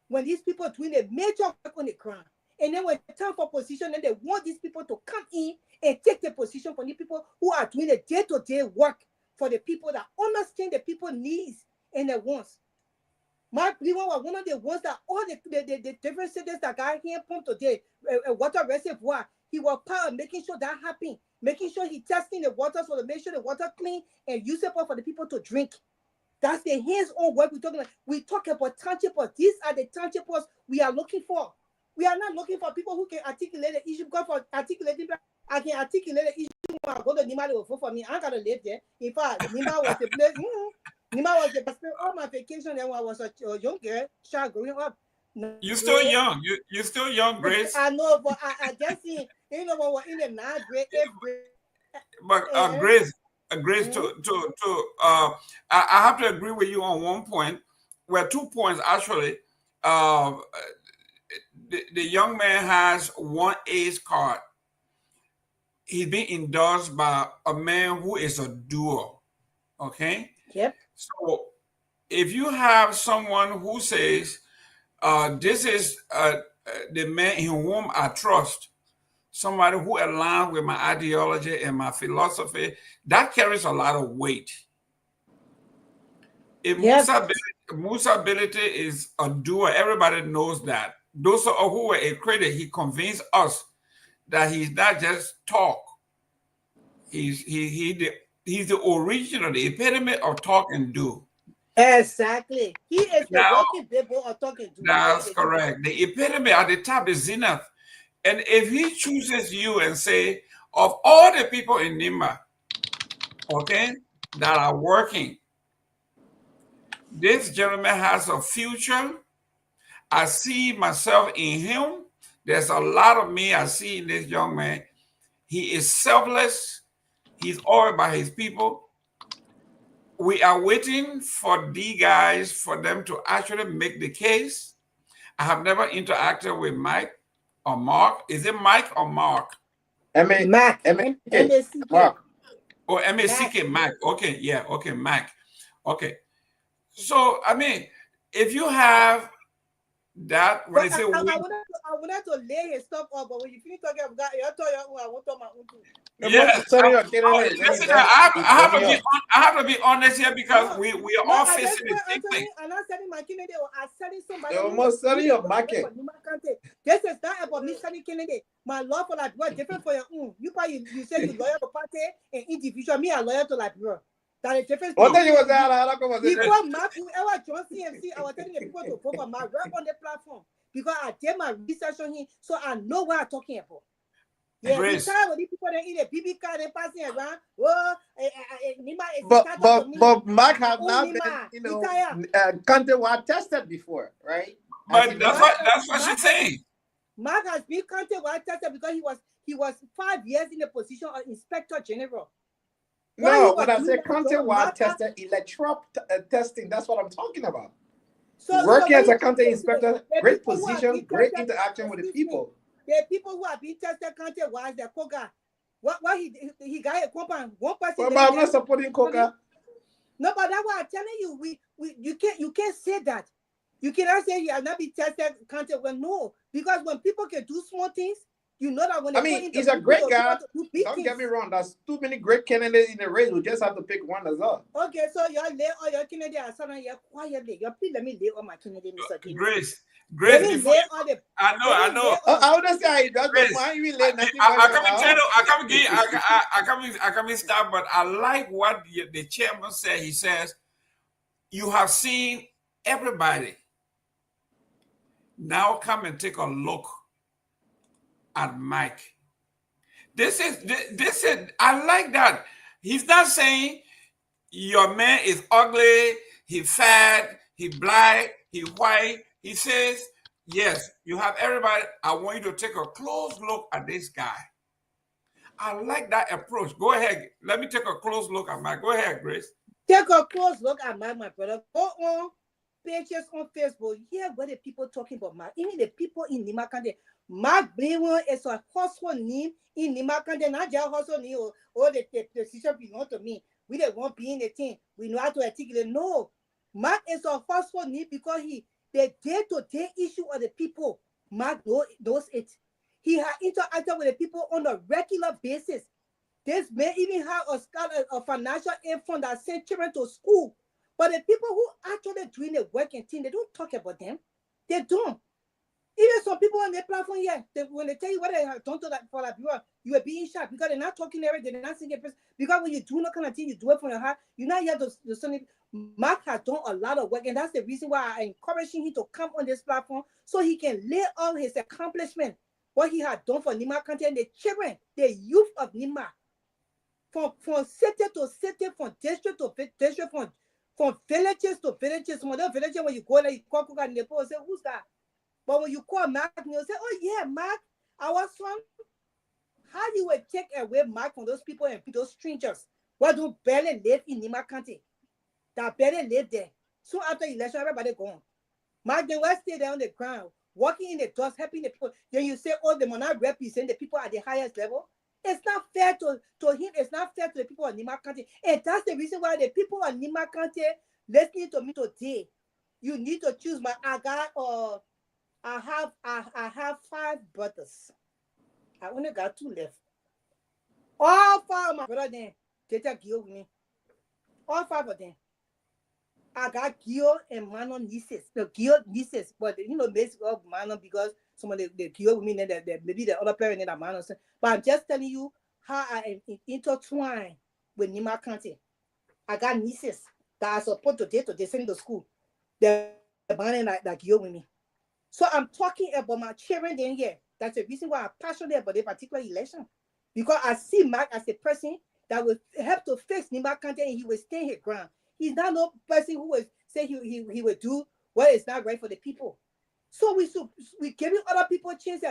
when these people are doing a major work on the ground? And then when it's time for position, then they want these people to come in and take the position from the people who are doing the day-to-day work for the people that understand the people needs and their wants. Mark Lewan was one of the ones that all the different cities that got here pumped today, a water reservoir. He was part of making sure that happened, making sure he testing the water so to make sure the water clean and usable for the people to drink. That's the hands-on work we're talking about. We talk about townships. These are the townships we are looking for. We are not looking for people who can articulate the issue. Because for articulating, I can articulate the issue. When I go to Nima, they will vote for me. I gotta live there. In fact, Nima was the place. Nima was the best. All my vacation then when I was a young girl, child growing up. You're still young. You're still young, Grace. I know, but I just see, you know, when we're in the 9th grade, 8th grade. But Grace, I have to agree with you on one point. Well, 2 points actually. The young man has one age card. He's being endorsed by a man who is a doer. Okay. Yep. So if you have someone who says, this is the man in whom I trust, somebody who aligns with my ideology and my philosophy, that carries a lot of weight. If Musa Ability is a doer, everybody knows that. Those who were a critic, he convinced us that he's not just talk. He's the original, the epitome of talk and do. Exactly. He is the walking Bible of talk and do. That's correct. The epitome at the top, the zenith. And if he chooses you and say, of all the people in Nima, okay, that are working, this gentleman has a future. I see myself in him. There's a lot of me I see in this young man. He is selfless. He's all about his people. We are waiting for the guys for them to actually make the case. I have never interacted with Mike or Mark. Is it Mike or Mark? Mac. Mark. Oh, M-A-C-K, Mac. Okay, yeah, okay, Mac. Okay. So, I mean, if you have that, when but I say I wanted to lay his stuff up, but when you finish talking about God, I want to my own too. Yes, listen, I have to be honest here because we are all facing the same thing. I'm not selling my Kennedy or I'm selling somebody. You're almost selling your market. This is not about me selling Kennedy. My law for like what different for your own. You say you loyal to party and individual. Me, I'm loyal to like bro. That is different. What thing you was that? Before Mark, whoever joined CMC, I was telling the people to vote for Mark right on the platform because I did my research on him, so I know what I'm talking about. Yeah, Grace. With the people that in the BB car they passing around. But Mark have not been, you know, countrywide tested before, right? But that's what she's saying. Mark has been countrywide tested because he was 5 years in the position of Inspector General. No, when I say countrywide tested, electoral testing, that's what I'm talking about. So, working as a county inspector, great position, great interaction with the people. There are people who have been tested countrywide. The Koga, what he got a compound. One person. But I'm not supporting Koga. No, but that's why I'm telling you, you can't say that. You cannot say you have not been tested countrywide. No, because when people can do small things, you know that when he's a great guy. Don't get me wrong. There's too many great candidates in the race. We just have to pick one as well. Okay, so you lay all your candidates and you quietly. Please let me lay all my candidates, Mr. King. Grace. I know. I would say that's why you lay nothing. I can't stop, but I like what the chairman said. He says, "You have seen everybody. Now come and take a look at Mike." This is I like that. He's not saying your man is ugly, he fat, he black, he white. He says, yes, you have everybody. I want you to take a close look at this guy. I like that approach. Go ahead. Let me take a close look at Mike. Go ahead, Grace. Take a close look at Mike, my brother. Go on. pages on Facebook, hear what the people talking about Mark. Even the people in Nima County. Mark Blewan is a household name in Nima County, not just household name or the decision belong to me. We don't want being the thing. We know how to articulate. No. Mark is a household name because the day-to-day issue of the people, Mark knows it. He has interacted with the people on a regular basis. This may even have a financial aid fund that send children to school. But the people who actually doing the work and thing, they don't talk about them. They don't. Even some people on their platform here, when they tell you what they have done to that for that viewer, you are being shocked because they're not talking everything, they're not singing person. Because when you do that kind of thing, you do it from your heart. You're not here to send. Mark has done a lot of work, and that's the reason why I encourage him to come on this platform so he can lay out his accomplishment, what he had done for Nima County and the children, the youth of Nima, from city to city, from district to district, from villages to villages. Some of the villages when you go there, you call and they say, who's that? But when you call Mark, you'll say, oh yeah, Mark, our son. How you will take away Mark from those people and those strangers who don't barely live in Nima County, that barely live there. So after election, everybody gone. Mark, they will stay there on the ground, walking in the dust, helping the people. Then you say, oh, they will not represent the people at the highest level. It's not fair to him. It's not fair to the people of Nima County. And that's the reason why the people of Nima County listening to me today, you need to choose I have 5 brothers. I only got 2 left. All 5 of my brothers then, they take Gio with me. All 5 of them. I got Gio and Manon nieces. The Gio nieces, but basically of Manon because some of the Gio with me, then maybe the other parent in that Manon. But I'm just telling you how I am intertwined with Nima County. I got nieces that are supposed to send to school. The Manon that Gio with me. So I'm talking about my children then here. That's the reason why I'm passionate about this particular election. Because I see Mark as a person that will help to fix Nima County and he will stay his ground. He's not no person who will say he will do what is not right for the people. So we giving other people a chance.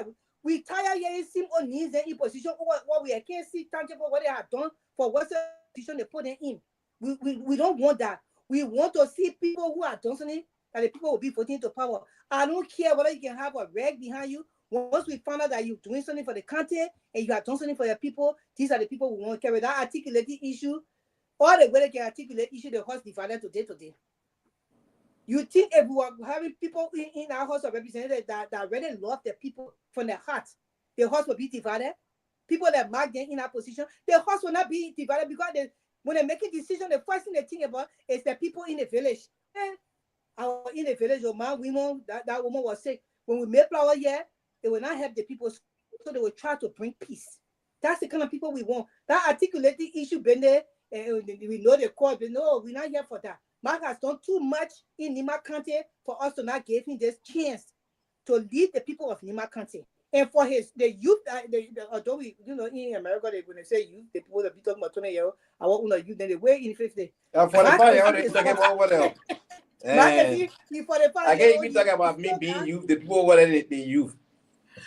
We tired hearing him on knees and in position what we can't see tangible what they have done for what position they put them in. We don't want that. We want to see people who are done something that the people will be voting to power. I don't care whether you can have a rag behind you. Once we find out that you're doing something for the country and you have done something for your people, these are the people who want to carry that articulated issue. Or the way they can articulate issue, the house divided today. You think if we were having people in our House of Representatives that really love the people from their heart, the house will be divided? People that mark them in our position, the house will not be divided because when they're making decisions, the first thing they think about is the people in the village. In the village, woman, that woman was sick. When we make flower here, they will not help the people, so they will try to bring peace. That's the kind of people we want. That articulated issue been there, we know the court, but no, we're not here for that. Mark has done too much in Nima County for us to not give him this chance to lead the people of Nima County. And for the youth, although we, in America, when they say youth, the people that be talking about 20 years old, I want to youth, then they wait in 50. For the 5 years, they talking about over there. I can't even talk about me being youth. The people over there, they youth.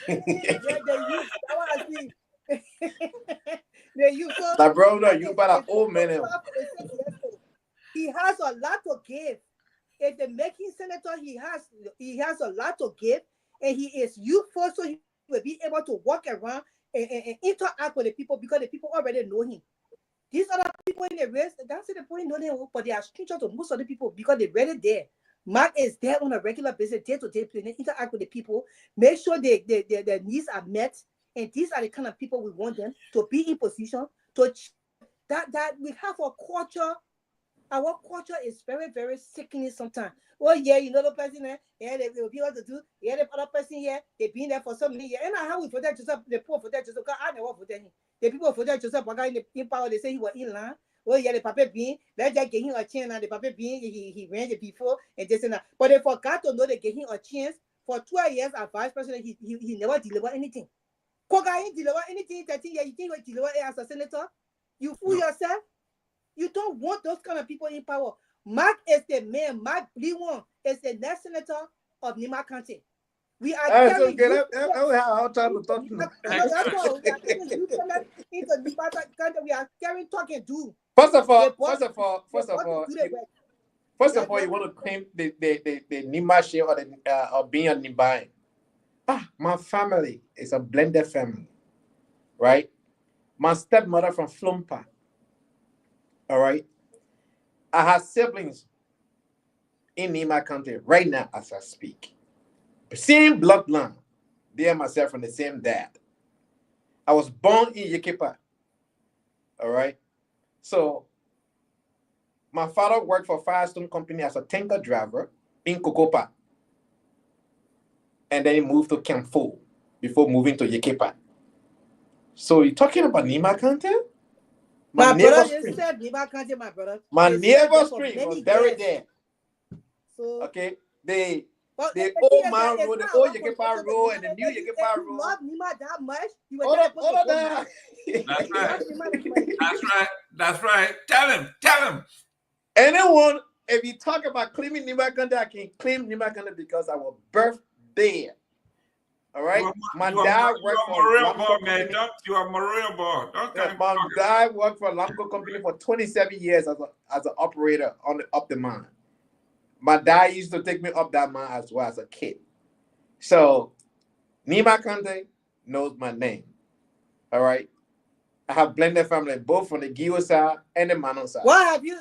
Yeah, the youth. That's what I see. The youth. My brother, you better old man. He has a lot to give. As the making senator, he has a lot to give, and he is youthful, so he will be able to walk around and interact with the people because the people already know him. These other people in the race, that's the point, know them, but they are strangers to most of the people because they're already there. Mark is there on a regular basis, day-to-day, interact with the people, make sure their needs are met, and these are the kind of people we want them to be in position to that we have a culture. Our culture is very, very sickening sometimes. Oh yeah, the person there, yeah, they will be able to do. Yeah, the other person here, they've been there for so many years. And how we protect Joseph, the poor protect Joseph, because I never protect him. The people protect Joseph, in power, they say he was in line. Oh yeah, the Papa being, let's just give him a chance. And the Papa being, he ran it before and this and that. But they forgot to know they gave him a chance. For 12 years as vice president, he never delivered anything. Koga ain't deliver anything 13 years. You think he deliver as a senator? You fool yourself. You don't want those kind of people in power. Mark is the man. Mark Blewan is the next senator of Nima County. We are carrying We are carrying talking do. First of all, First of all, you want to claim the Nima share or the or being a Nibain. My family is a blended family, right? My stepmother from Flumpa. All right. I have siblings in Nima country right now as I speak. Same bloodline. They and myself from the same dad. I was born in Yekepa. All right. So my father worked for Firestone Company as a tanker driver in Kokopa. And then he moved to Kamfo before moving to Yekepa. So you're talking about Nima Kante? My brother just said Nima Kante, my brother. My neighbor's stream was buried there. So, okay. The old man road, the old Yekepa road, and the new Yekepa road. You love Nima that much? You were Hold on. That's right. That's right. Tell him. Anyone, if you talk about claiming Nima Kante, I can claim Nima Kante because I was birthed there. All right. My dad worked for Lamco Company. You are Maria Ball. My dad worked for Lamco Company for 27 years as an operator up the mine. My dad used to take me up that mine as well as a kid. So Nima Kante knows my name. All right. I have blended family both from the Guar side and the Mano side. What have you,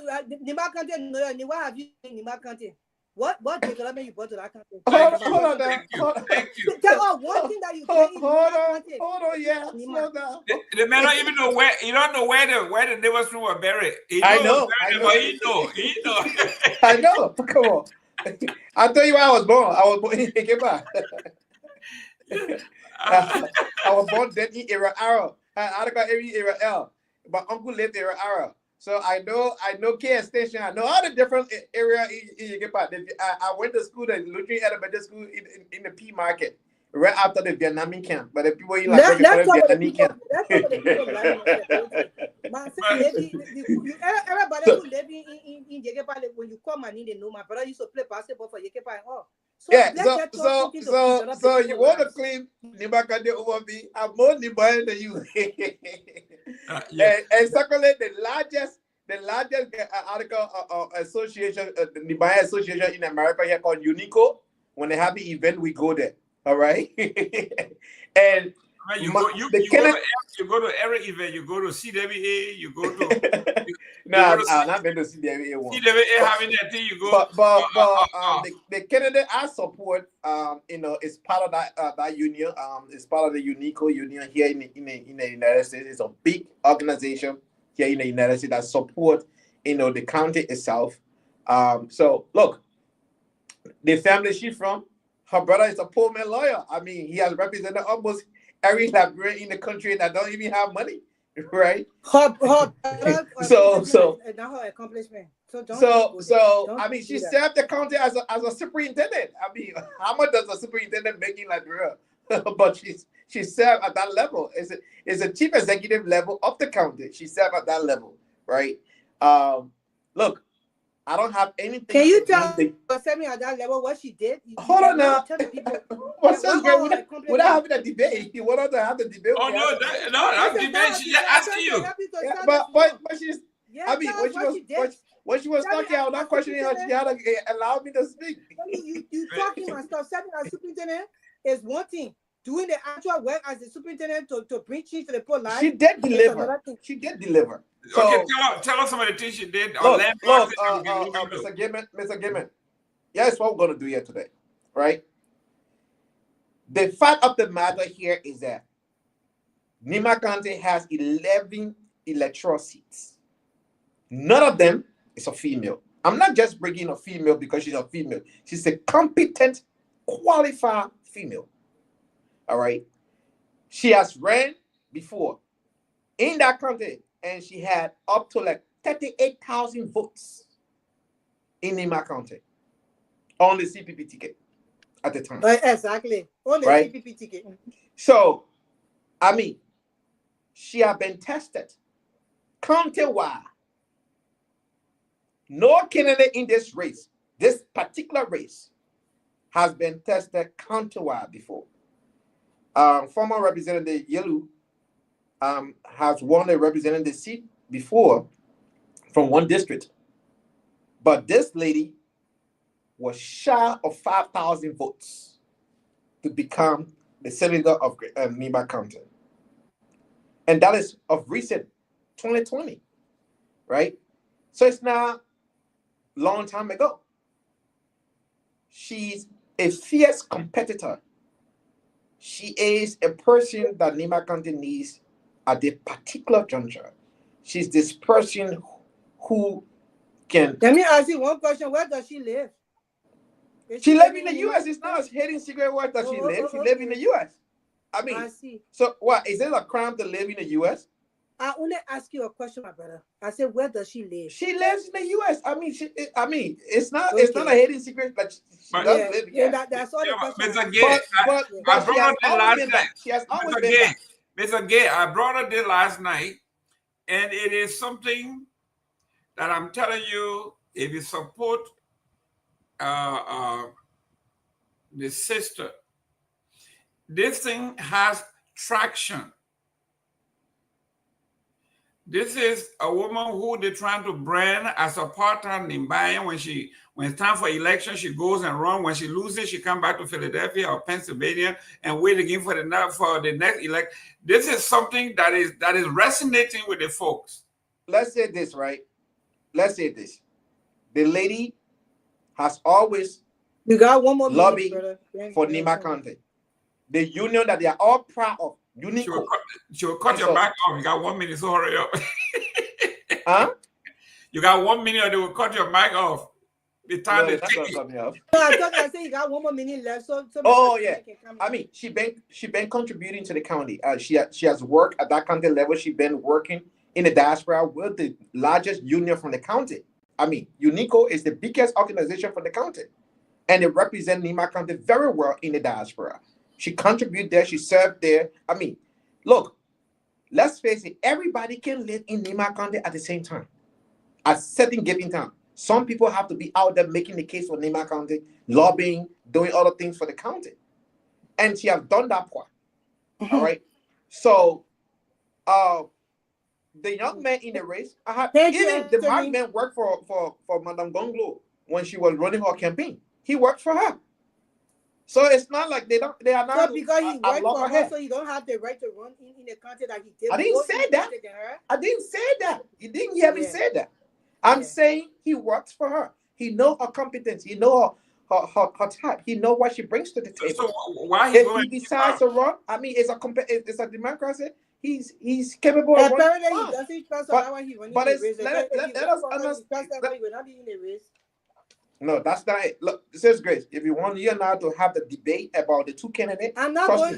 Nima Kante? What have you in Nima Kante? What development you brought to that country? Hold on. Thank you. Tell us one thing that you hold on, yeah. Slow down. The man don't even know where. You don't know where the neighbors were buried. I know. He know. I know. Come on. I'll tell you where I was born. I was born in Kehleboe. I was born then in Era Arrow. I got every Era L. My uncle lived in Era Arrow. So I know KS Station. I know all the different area in Yekepa. I went to school, the Lutheran Elementary School in the P Market, right after the Vietnamese camp. But the people in like Vietnamese camp. Everybody who live in Yekepa, when you come and they know my brother used to play basketball for Yekepa and all. So you want to claim Nima Kante over me? I'm more Nima than you. And secondly, the largest article association, the Nima Association in America here called UNICO. When they have the event, we go there. All right. And you go to every event. You go to CWA. You go to. I've not been to CWA one. CWA having that thing. You go. But the candidate I support, is part of that union. It's part of the UNICO union here in the United States. It's a big organization here in the United States that support the county itself. So look, the family she's from, her brother is a poor man lawyer. I mean, he has represented almost every librarian in the country that don't even have money, right? So I mean, she served the county as a superintendent. I mean, how much does a superintendent make in Liberia? But she served at that level. It's a chief executive level of the county. She served at that level, right? Look, I don't have anything. Can you tell me at that level what she did? Hold on now. Without having a debate, you want to have the debate. Oh no, that's debate. She's asking you. But she's. I mean, when she was talking, I was not questioning her. She had to allow me to speak. You talking and stuff. Serving as superintendent is one thing. Doing the actual work as the superintendent to bring change to the poor life. She did deliver. She did deliver. So, okay, tell us some of the things she did. Look, Mr. Gimmin. Here's what we're going to do here today, right? The fact of the matter here is that Nima Kante has 11 electoral seats. None of them is a female. I'm not just bringing a female because she's a female. She's a competent, qualified female. All right. She has ran before in that country, and she had up to like 38,000 votes in Nima County on the CPP ticket at the time. Exactly. On the CPP ticket. So, I mean, she has been tested county-wide. No candidate in this race, this particular race, has been tested county-wide before. Former Representative Yelu has won a representative seat before from one district. But this lady was shy of 5,000 votes to become the senator of Nima County. And that is of recent 2020, right? So it's not a long time ago. She's a fierce competitor. She is a person that Nima County needs at the particular juncture. She's this person who can... Let me ask you one question. Where does she live? She lives in the U.S. It's not a hidden secret where that she lives. She lives in the U.S. I mean, so what? Is it a crime to live in the U.S.? I only ask you a question, my brother. I said, where does she live? She lives in the U.S. I mean, it's not a hidden secret that she does live here. That's all the question. Mr. Gay, but I brought her there last night. She has always been back. Mr. Gay, I brought her there last night, and it is something that I'm telling you, if you support the sister, this thing has traction. This is a woman who they're trying to brand as a part-time in Myean. When it's time for election, she goes and runs. When she loses, she comes back to Philadelphia or Pennsylvania and wait again for the next election. This is something that is resonating with the folks. Let's say this, right? Let's say this. The lady has always lobbied for Nima County. The union that they are all proud of. She will cut your back off. You got 1 minute, so hurry up. Huh? You got 1 minute or they will cut your mic off. The time they take you. No, I thought I said you got 1 more minute left. So yeah. I mean, she been contributing to the county. She has worked at that county level. She been working in the diaspora with the largest union from the county. I mean, UNICO is the biggest organization for the county. And it represents Nima County very well in the diaspora. She contributed there. She served there. I mean, look, let's face it. Everybody can live in Nima County at the same time. At certain given time. Some people have to be out there making the case for Nima County, lobbying, doing other things for the county. And she has done that part. All right. So, the young man in the race, even the black man worked for Madame Gongloe when she was running her campaign. He worked for her. So it's not like they are not. So because he worked for her, so you don't have the right to run in the country that he did. I didn't say that. I didn't say that. You didn't hear me say that. I'm saying he works for her. He knows her competence. He knows her type. He knows what she brings to the table. So why if he decides to run, I mean, it's a democracy. He's capable of running. Apparently, he doesn't trust her when he runs in the race. Let us understand. No, that's not it. Look, this is Grace. If you want you and I to have the debate about the two candidates, I'm not going.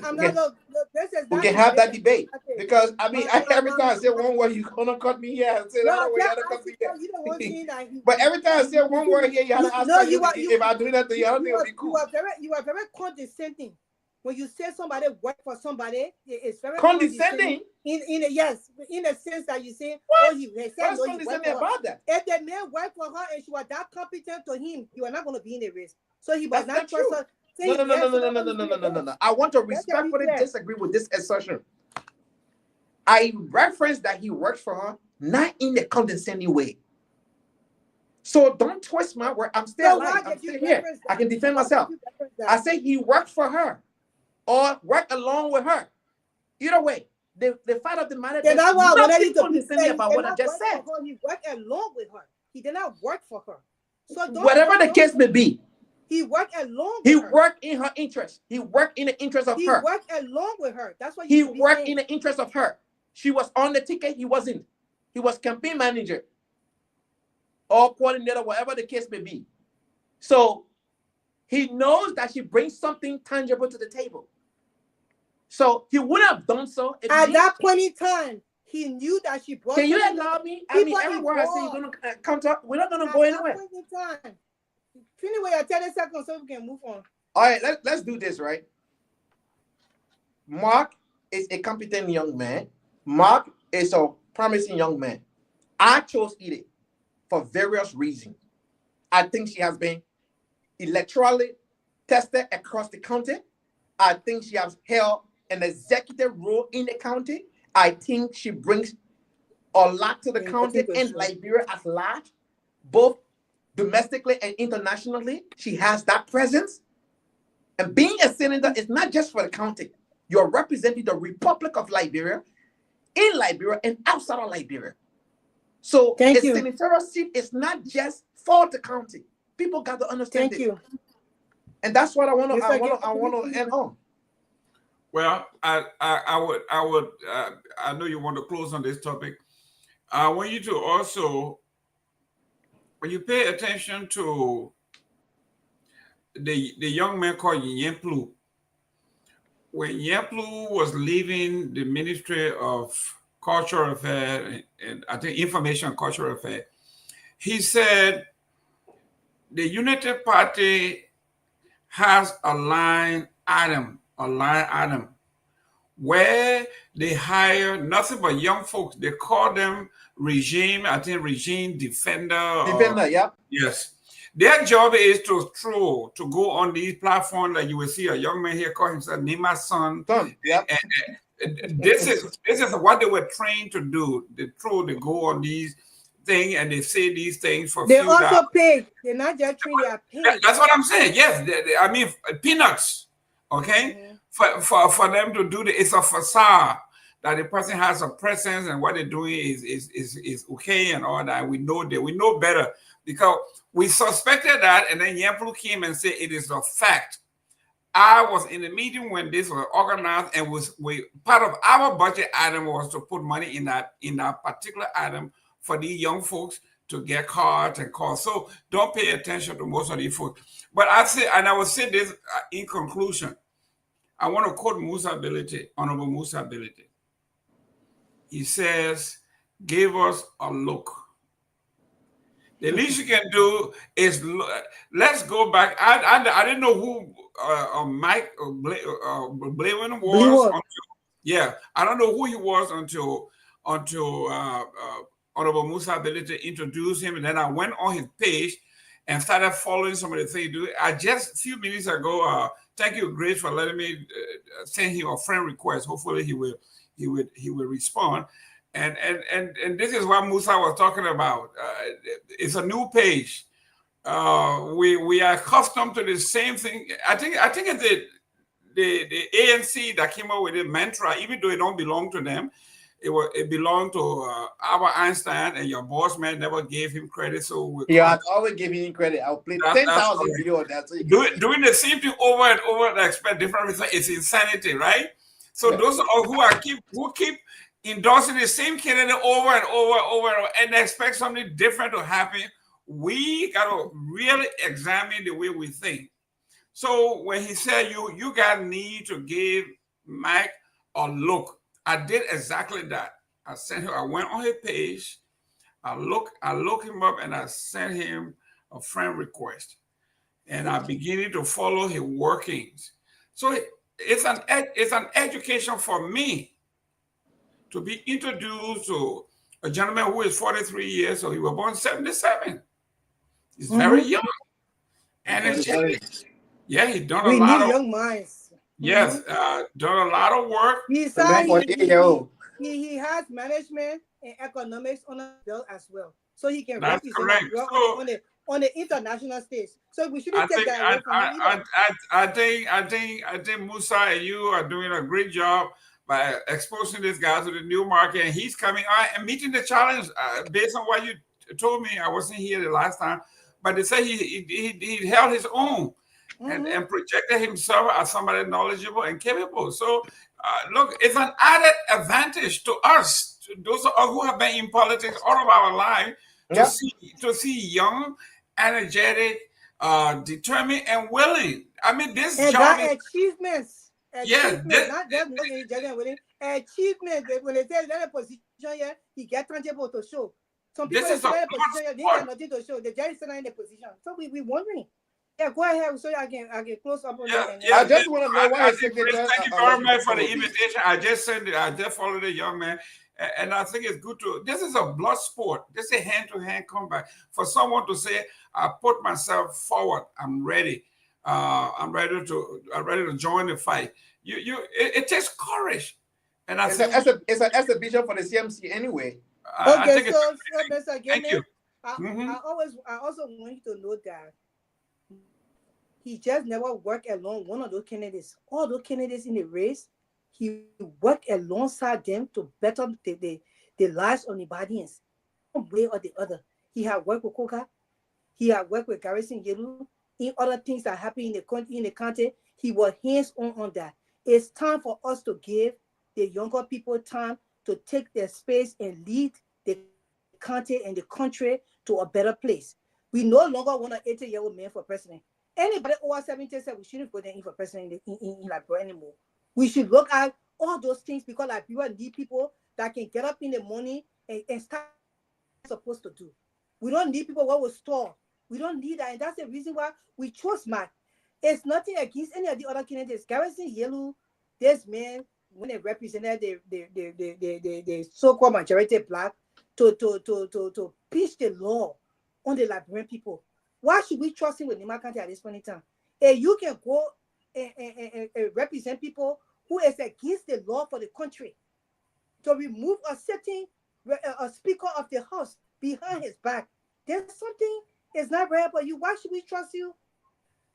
We can have that debate because I mean, every time I say one word, you're gonna cut me here and say another word, you gotta cut me here. But every time I say one word here, you have to ask me if I do that to you. I don't think it'll be cool. You are very condescending. When you say somebody work for somebody, it's very condescending. In the sense that you say, what? Oh, what's condescending about that? If the man worked for her and she was that competent to him, you are not going to be in the race. So he was not trust her. No. I want to respectfully disagree with this assertion. I referenced that he worked for her, not in the condescending way. So don't twist my word. I'm still alive. I'm still here. I can defend myself. I say he worked for her or worked along with her. Either way, the fact of the matter is nothing condescending about what I just said. He worked along with her. He did not work for her. So whatever the case may be, he worked along with her. He worked in her interest. He worked in the interest of her. He worked along with her. That's what he worked in the interest of her. She was on the ticket. He wasn't. He was campaign manager or coordinator, whatever the case may be. So he knows that she brings something tangible to the table. So he would have done so at that point in time. He knew that she brought. Can you allow me? I mean, every word I say, you're gonna come to. We're not gonna go anywhere. Anyway, 30 seconds so we can move on. All right, let's do this, right? Mark is a competent young man. Mark is a promising young man. I chose Edith for various reasons. I think she has been electorally tested across the county. I think she has held an executive role in the county. I think she brings a lot to the county and Liberia at large, both domestically and internationally. She has that presence. And being a senator is not just for the county. You're representing the Republic of Liberia, in Liberia and outside of Liberia. So a senatorial seat is not just for the county. People got to understand it. And that's what I want to end on. Well, I know you want to close on this topic. I want you to also, when you pay attention to the young man called Nyenwolo, when Nyenwolo was leaving the Ministry of Cultural Affairs and I think Information and Cultural Affairs, he said the United Party has a line item where they hire nothing but young folks. They call them regime defender. Yeah. Yes. Their job is to go on these platforms that you will see a young man here call himself Nima's son. Yep. And this is what they were trained to do. They go on these things and they say these things for they also paid. They're not just trained, they are paid. That's what I'm saying. Yes, I mean peanuts. Okay, for them to do it's a facade that the person has a presence and what they're doing is okay and all that. We know better because we suspected that, and then Nyenwolo came and said it is a fact. I was in the meeting when this was organized, and part of our budget item was to put money in that particular item for these young folks to get cards and calls. So don't pay attention to most of these folks. But I will say this in conclusion. I want to quote Honorable Musa Ability. He says, "Give us a look." The least you can do is let's go back. I didn't know who Mike Blaven was. I don't know who he was until Honorable Musa Ability introduced him, and then I went on his page and started following some of the things he do. I just a few minutes ago. Thank you, Grace, for letting me send him a friend request. Hopefully, he will respond. And this is what Musa was talking about. It's a new page. We are accustomed to the same thing. I think it's the ANC that came up with the mantra, even though it don't belong to them. It belonged to Albert Einstein, and your boss man never gave him credit. So I always give him credit. I'll play 10,000 videos on that. So doing the same thing over and over and expect different results is insanity, right? So those who keep endorsing the same candidate over and over and expect something different to happen, we got to really examine the way we think. So when he said you guys need to give Mike a look, I did exactly that. I went on his page, I looked him up, and I sent him a friend request. And I'm beginning to follow his workings. So it's an education for me to be introduced to a gentleman who is 43 years old. He was born in 77. He's very young. Energetic. Yeah, he's done a lot of young minds. Yes, done a lot of work. He has management and economics on the bill as well, so he can represent on the international stage. So we shouldn't take that away from him either. I think Musa and you are doing a great job by exposing this guy to the new market, and he's coming out and meeting the challenge based on what you told me. I wasn't here the last time, but they say he held his own. And projected himself as somebody knowledgeable and capable. So, look, it's an added advantage to us, to those of us who have been in politics all of our life, to see young, energetic, determined, and willing. I mean, this and job is achievements. Not just willing. Achievement. When they say they're in a position here, he get tangible to show. Some people in a position, they have nothing to show. They're just in the position. So we're wondering. Yeah, go ahead. So I can close up on that. I just want to know why. Thank you very much for the invitation. I just followed the young man, and I think it's good to. This is a blood sport. This is a hand-to-hand combat. For someone to say, "I put myself forward. I'm ready. I'm ready to join the fight." It takes courage, and it's an exhibition for the CMC anyway. Okay, so Mr. Thank you. I I also want you to know that he just never worked along one of those candidates. All those candidates in the race, he worked alongside them to better the lives of Ibadians, one way or the other. He had worked with Koka, he had worked with Garrison Yelu, in other things that happen in the country. He was hands-on that. It's time for us to give the younger people time to take their space and lead the country and the country to a better place. We no longer want an 80-year-old man for president. Anybody over 70 said we shouldn't put them in for president in Liberia anymore. We should look at all those things because Liberia need people that can get up in the morning and start what they're supposed to do. We don't need people who will store. We don't need that, and that's the reason why we chose Mac. It's nothing against any of the other candidates. Garrison Yelu, this man, when they represented the so-called majority black to pitch the law on the Liberian people. Why should we trust him with Nima County at this point in time? And you can go and represent people who is against the law for the country to remove a sitting a speaker of the house behind his back. There's something is not right about you. Why should we trust you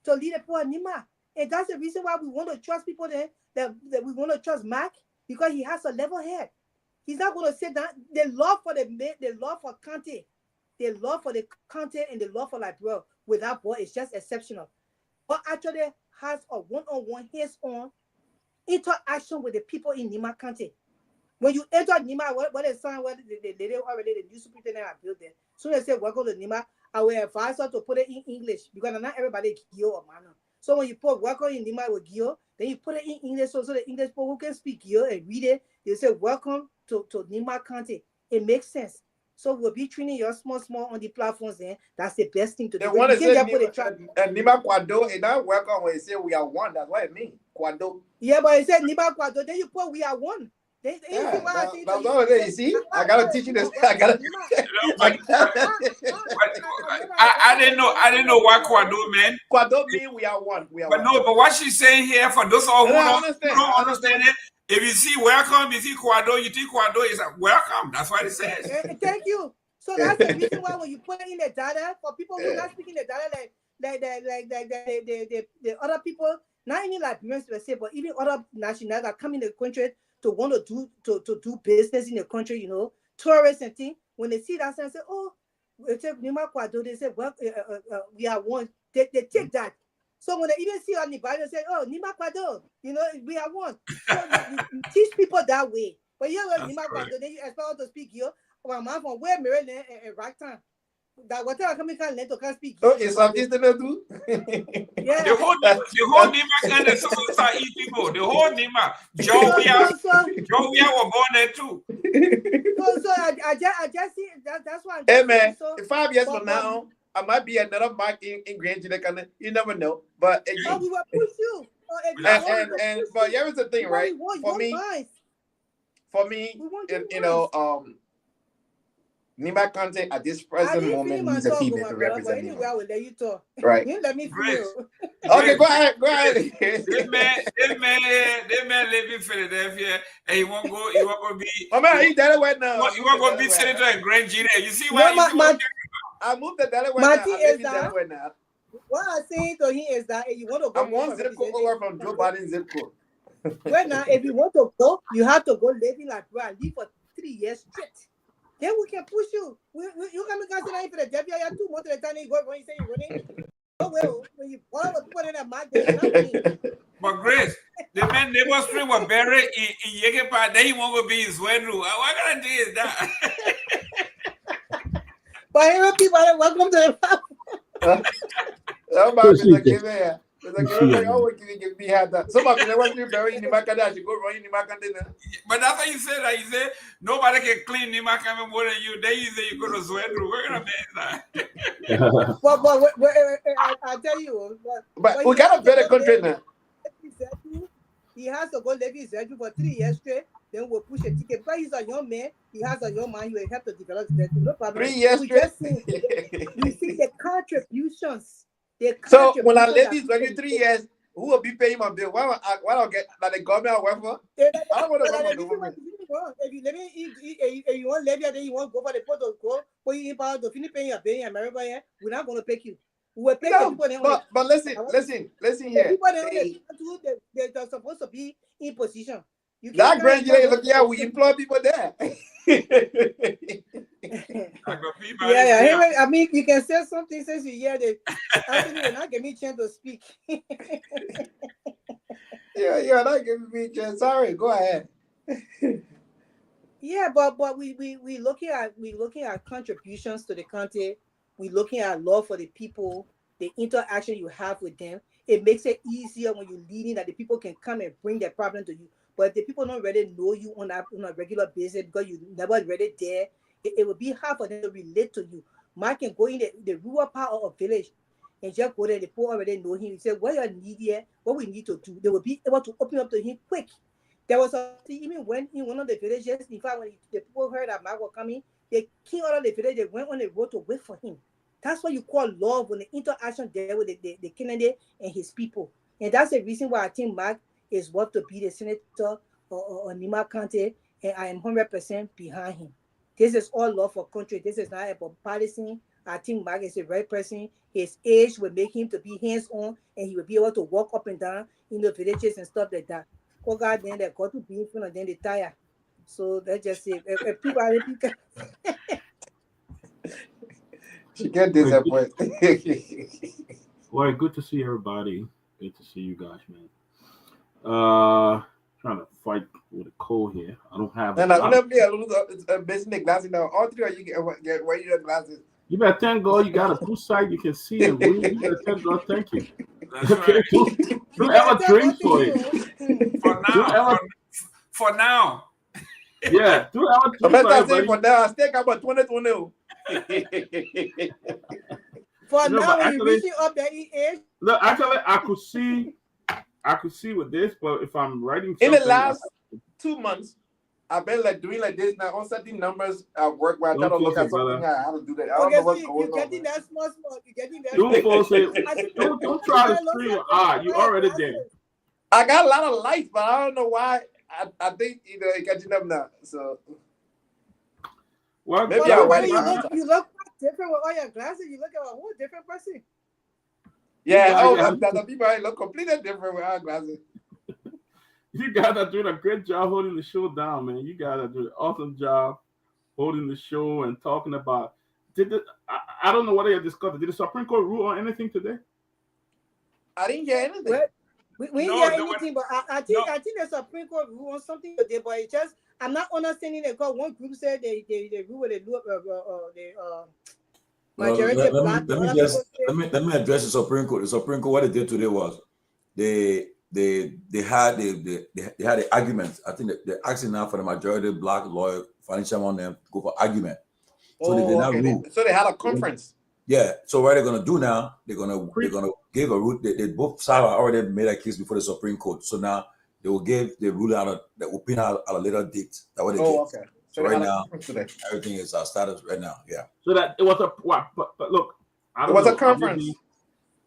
to lead the poor Nima? And that's the reason why we want to trust people that we want to trust Mac, because he has a level head. He's not going to sit down. The law for county, the law for the county and the law for Liberia without boy is just exceptional. But actually has a one-on-one, hands-on interaction with the people in Nima County. When you enter Nima, what is sign what the lady already the new superintendent have built there. So they say welcome to Nima. I will advise her to put it in English because not everybody Gio or Mano. So when you put welcome in Nima with Gio, then you put it in English so the English people who can speak Gio and read it, they say welcome to Nima County. It makes sense. So we'll be training your small on the platforms then. That's the best thing to do. They want to say Nima Kwado, and now welcome when you say we are one. That's what it means. Kwado. Yeah, but it said Nima Kwado, then you put we are one. That's all it is. You see, I gotta teach you this. I didn't know what Kwado meant. Kwado means we are one. But what she's saying here, for those who don't understand it, if you see welcome, you see Kwado, you think Kwado is a welcome. That's what it says. Thank you. So that's the reason why when you put in the data for people who are not speaking the data like the other people, not only Liberians per se, but even other nationalities that come in the country to want to do business in the country, you know, tourists and things. When they see that, they say, "Oh, we take Nima Kwado." They say, "Well, we are one." They take that. So when they even see anybody, they say, "Oh, Nima Kwado," you know, we are one. So you teach people that way. But you know, Nima Kwado, then you expect them to speak here. My mom from where Maryland and Rocktown. That whatever coming can let to can speak. Oh, it's something to do. Yeah. The whole Nima and the South East people, the whole Nima. Joe we were born there too. So I just see that's why. Hey man, 5 years from now, I might be another back in Grand Jamaica. You never know. But we will push you. But here's the thing, right? For me, you know, Nima County at this present moment needs a female to represent anyway, I will let you talk. Right. You let me feel. Okay, go ahead. This man live in Philadelphia and he won't go be. Oh man, he's Delaware now. He won't go be senator in Grand Gina. You see why? I moved to Delaware now. I live in Delaware now. What I'm saying to him is that if you want to go, I'm one zip code over from Joe Biden's zip code. Well, now if you want to go, you have to go live in Liberia and live for 3 years straight. Then we can push you. You can make us for the debut. You have 2 months at the time you go when you say you're running. Oh well, when you put in a mark, but Grace, the man demonstrate was buried in Yegepa. Then he won't go be his way through. What kind of thing is that? But every people, welcome to the family. Somebody never be buried in Nima County. I should go run in Nima County now. But that's what you said. That you said nobody can clean Nima County more than you. Then you say you go to Zwedru. We're gonna be that. But I tell you, but we got a better country now. He has to go live in Zwedru for 3 years straight. Then we'll push a ticket. But he's a young man. He has a young mind. He will have to develop that. No problem. 3 years straight. We see the contributions. So when I live this 23 years, who will be paying my bill? Why don't get that the government will work for? I don't want to work for the government. If you want Libya, then you want to go for the port of go, but you power the Philippines, you're America, we're not going to pick you. We'll pick the people. But listen here. The people they're supposed to be in position. You that grand jury, look, yeah, we employ people there. Yeah. I mean, you can say something since you hear that. Actually, you're not giving me a chance to speak. You're not giving me a chance. Sorry, go ahead. Yeah, but we looking at contributions to the country. We looking at law for the people, the interaction you have with them. It makes it easier when you're leading that the people can come and bring their problem to you. But if the people don't really know you on a regular basis because you never really there, it would be hard for them to relate to you. Mark can go in the rural part of a village and just go there. The people already know him. He said, "What you need here? What we need to do?" They will be able to open up to him quick. There was even when in one of the villages, in fact, when the people heard that Mark was coming, they came out of the village. They went on the road to wait for him. That's what you call love, when the interaction there with the Kennedy and his people. And that's the reason why I think Mark is worth to be the senator or Nima County, and I am 100% behind him. This is all love for country. This is not about partisan. I think Mark is the right person. His age will make him to be hands-on, and he will be able to walk up and down in the villages and stuff like that. Oh God, then they got to be in front of them, they tire. So that's just it. If people are she get disappointed. Well, good to see everybody. Good to see you guys, man. Trying to fight with a cold here. I don't have. And I want to lose a business glasses now. All three of you get wear your glasses. You better thank God you got a blue side you can see and read. You better thank God, thank you. That's right. Don't ever drink for it. For now. Yeah, don't ever drink for it. For now, I still got about 2020. For now, when you're reaching up that age. No, actually, I could see with this, but if I'm writing in the last 2 months, I've been like doing like this now on certain numbers at work where I try to look at something. I have to do that. I don't know what's going on. You're getting that small. You're getting that. Don't force it. Don't try to scream your eye. You already there. I got a lot of lights, but I don't know why. I think it's catching up now. So well, maybe you look different with all your glasses. You look at a whole different person. Yeah, the people look completely different with our glasses. You guys are doing a great job holding the show down, man. You guys are doing an awesome job holding the show and talking about. I don't know what they discussed. Did the Supreme Court rule on anything today? I didn't hear anything. Well, we didn't hear anything, but I think the Supreme Court rule on something today. But it just I'm not understanding it because one group said they rule the majority of black. Let me address the Supreme Court. The Supreme Court, what they did today was they had the argument. I think they're asking now for the majority black lawyer, financial on them to go for argument. So they did not rule. So they had a conference. Yeah. So what they're gonna do now? They're gonna give a root. They both sides already made a case before the Supreme Court. So now they will give the ruling out the opinion at a later date. That what they get. Okay. So right now, everything is status right now. Yeah. So that it was a what? But look, I don't know. It was a conference.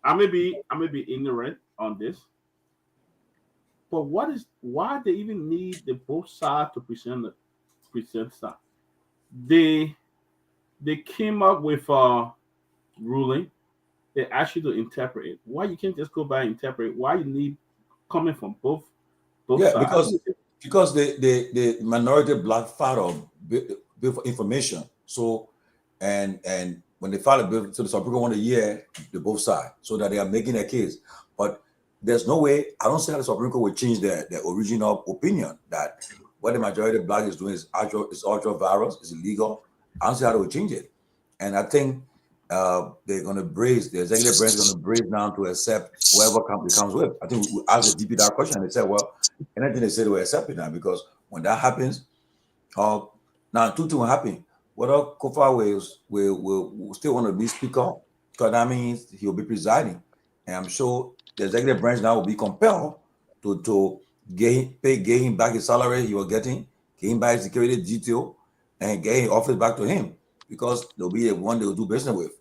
I may be ignorant on this, but why they even need the both sides to present stuff? They came up with a ruling. They asked you to interpret it. Why you can't just go by and interpret it? Why you need coming from both sides? Because the minority black filed bill for information. So and when they filed a bill, so the Supreme Court want to hear the both sides so that they are making a case. But there's no way, I don't see how the Supreme Court will change their original opinion that what the majority of black is doing is ultra virus, is illegal. I don't see how they will change it. And I think they're going to the executive branch is going to brace now to accept whatever it comes with. I think we asked the DP that question and they said, well, anything they said they will accept it now because when that happens, now two things will happen. Whether Kofa will still want to be speaker, because that means he'll be presiding. And I'm sure the executive branch now will be compelled to get him back his salary he was getting, get him back his security detail, and get his office back to him because they'll be the one they will do business with.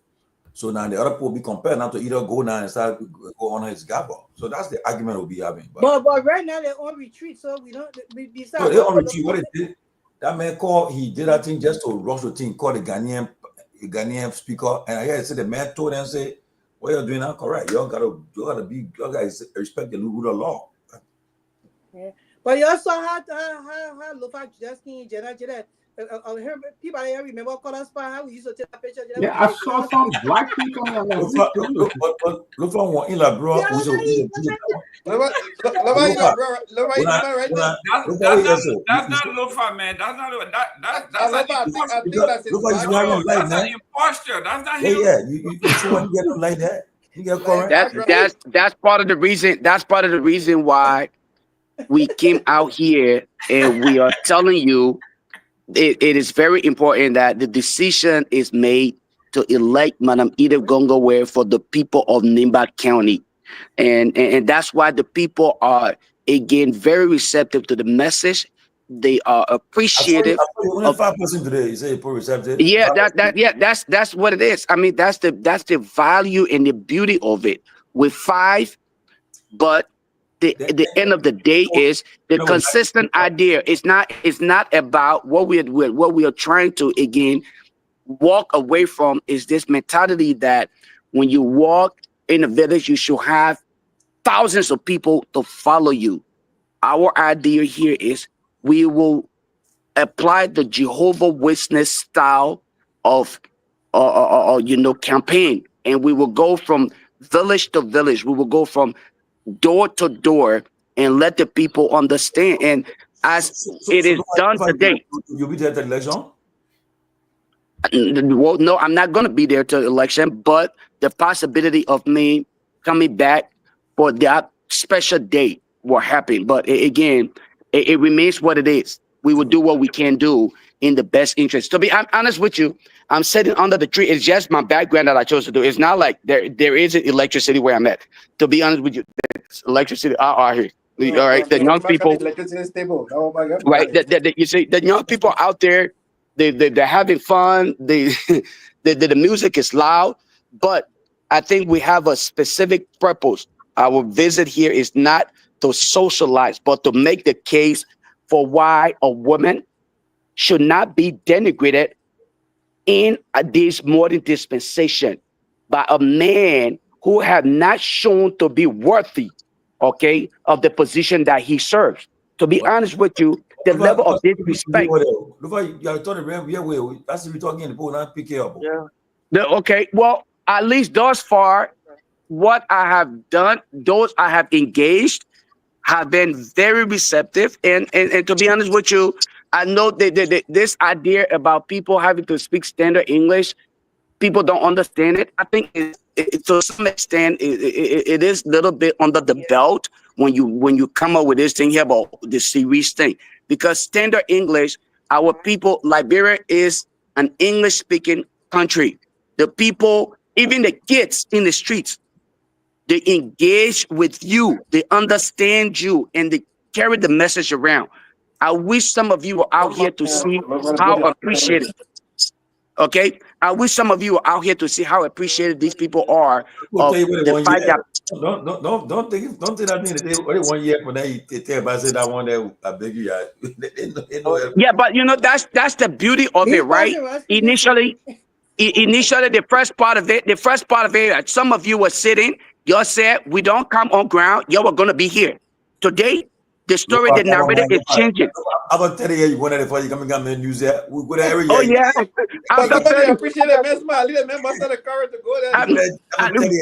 So now the other people will be compelled now to either go now and start go on his Garguah. So that's the argument we'll be having. But right now they're on retreat, so we don't. Besides, they're on retreat. What they did? That man called, he did that thing just to rush the thing, called the Ghanaian speaker. And I heard say the man told them, say, what you're doing now correct. Y'all gotta respect the rule of law. Yeah. But you also had Lofa Julius people I remember color spot how we used to take a picture. Yeah, I saw some black people on that. Lofa want in la bro. That's not Lofa, man. That's not that's an imposture. That's not him. Yeah, you get them like that. You get correct. That's part of the reason. That's part of the reason why we came out here and we are telling you it is very important that the decision is made to elect Madam Edith Gongloe for the people of Nimba County. And that's why the people are, again, very receptive to the message. They are appreciative. Only 5% today. You say receptive. Yeah, that's what it is. I mean, that's the value and the beauty of it. With 5, but the end of the day is the consistent idea. It's not about what we are trying to again walk away from. Is this mentality that when you walk in a village, you should have thousands of people to follow you. Our idea here is we will apply the Jehovah Witness style of campaign, and we will go from village to village. We will go from door to door and let the people understand. And as it is done today, you'll be there at the election. Well, no, I'm not going to be there to the election, but the possibility of me coming back for that special date will happen. But again, it remains what it is. We will do what we can do in the best interest. To be honest with you, I'm sitting under the tree. It's just my background that I chose to do. It's not like there isn't electricity where I'm at. To be honest with you, there's electricity out here. All right, the young people, right? You see, the young people out there, they're having fun. The music is loud, but I think we have a specific purpose. Our visit here is not to socialize, but to make the case for why a woman should not be denigrated in this modern dispensation by a man who have not shown to be worthy, okay, of the position that he serves. To be honest with you, the level of disrespect. Okay, well, at least thus far, what I have done, those I have engaged, have been very receptive. And to be honest with you, I know that this idea about people having to speak standard English, people don't understand it. I think to some extent it is a little bit under the belt when you come up with this thing here about the serious thing, because standard English, our people, Liberia is an English speaking country. The people, even the kids in the streets, they engage with you, they understand you, and they carry the message around. I wish some of you were out here to see how appreciated. Okay, I wish some of you were out here to see how appreciated these people are. Of the fact that don't think that means they only 1 year from now they tell about say that one that I beg you. Yeah, but you know that's the beauty of it, right? Initially, the first part of it, some of you were sitting. Y'all said we don't come on ground. Y'all were gonna be here today. The story, the narrative is changing. I'm gonna tell you, one of the first coming on the news there. We go there every year. Oh yeah, I appreciate that, man. Smile. Leave that man must have the courage to go there.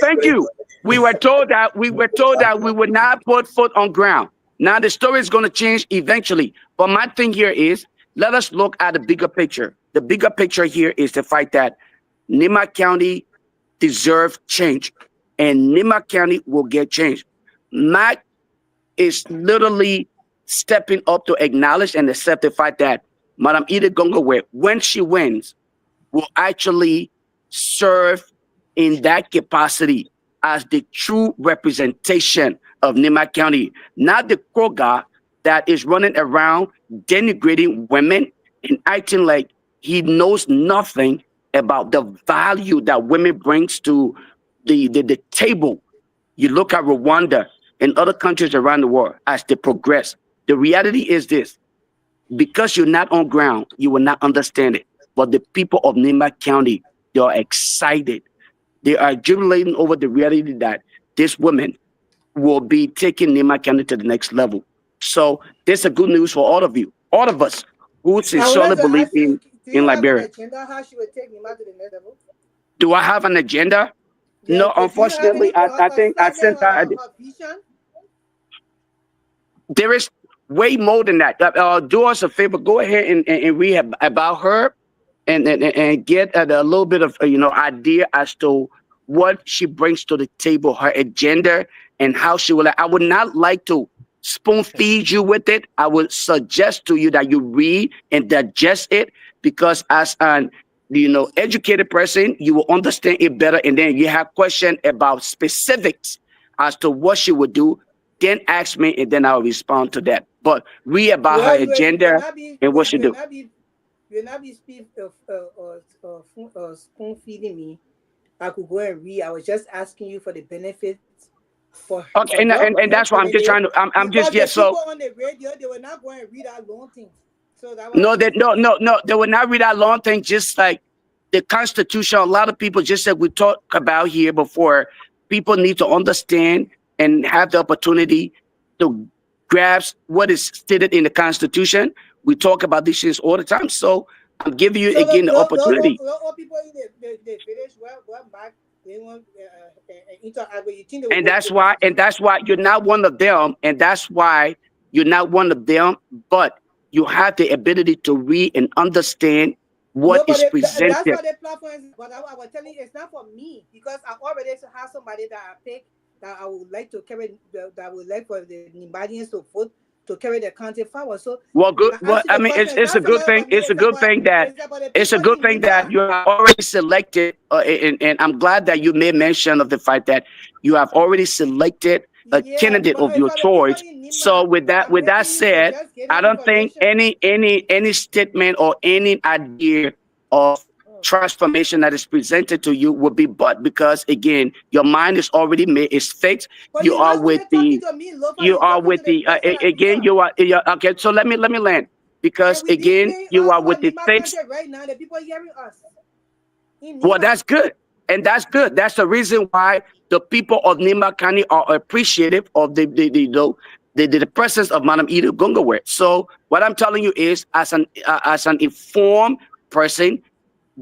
Thank you. We were told that we would not put foot on ground. Now the story is going to change eventually. But my thing here is, let us look at the bigger picture. The bigger picture here is the fact that Nimba County deserves change, and Nimba County will get change. Mac is literally stepping up to acknowledge and accept the fact that Madam Edith Gongloe, when she wins, will actually serve in that capacity as the true representation of Nimba County, not the Kroga that is running around denigrating women and acting like he knows nothing about the value that women brings to the table. You look at Rwanda and other countries around the world as they progress. The reality is this: because you're not on ground, you will not understand it. But the people of Nema County, they are excited. They are jubilating over the reality that this woman will be taking Nema County to the next level. So there's a good news for all of you, all of us who sincerely believe in Liberia. Do you have an agenda how she would take Nema to the next level? Do I have an agenda? Yeah, No, unfortunately, I think I sent her. There is way more than that. Do us a favor. Go ahead and read about her, and get a little bit of idea as to what she brings to the table, her agenda, and how she will. I would not like to spoon feed you with it. I would suggest to you that you read and digest it, because as an educated person, you will understand it better, and then you have questions about specifics as to what she would do. Then ask me, and then I'll respond to that. But read about her agenda and what she do. You'll not be spoon feeding me. I could go and read. I was just asking you for the benefits. Okay, and that's why I'm just trying to. I'm just so people on the radio, they were not going to read our long things. So that no, they will not read our long thing. Just like the Constitution, a lot of people, just like we talked about here before, people need to understand and have the opportunity to grasp what is stated in the Constitution. We talk about these things all the time, so I'm giving you again the opportunity. And that's why you're not one of them, and that's why you're not one of them. But you have the ability to read and understand what is presented. That's what the platform is. But I was telling you, it's not for me, because I already have somebody that I pick that I would like to carry, that I would like for the Nibadians to vote to carry the country forward. So well, good. Well, I mean, it's a good thing. It's a good thing that you have already selected, and I'm glad that you made mention of the fact that you have already selected a candidate of your choice. So with that said, I don't think any statement or any idea of transformation that is presented to you would be because again, your mind is already made, it's fixed. You are with the again, you are okay. So let me land, because again, you are with the fixed right now. The people hearing us. Well, that's good. And that's good. That's the reason why the people of Nema County are appreciative of the presence of Madam Ida Gongloe. So what I'm telling you is, as an informed person,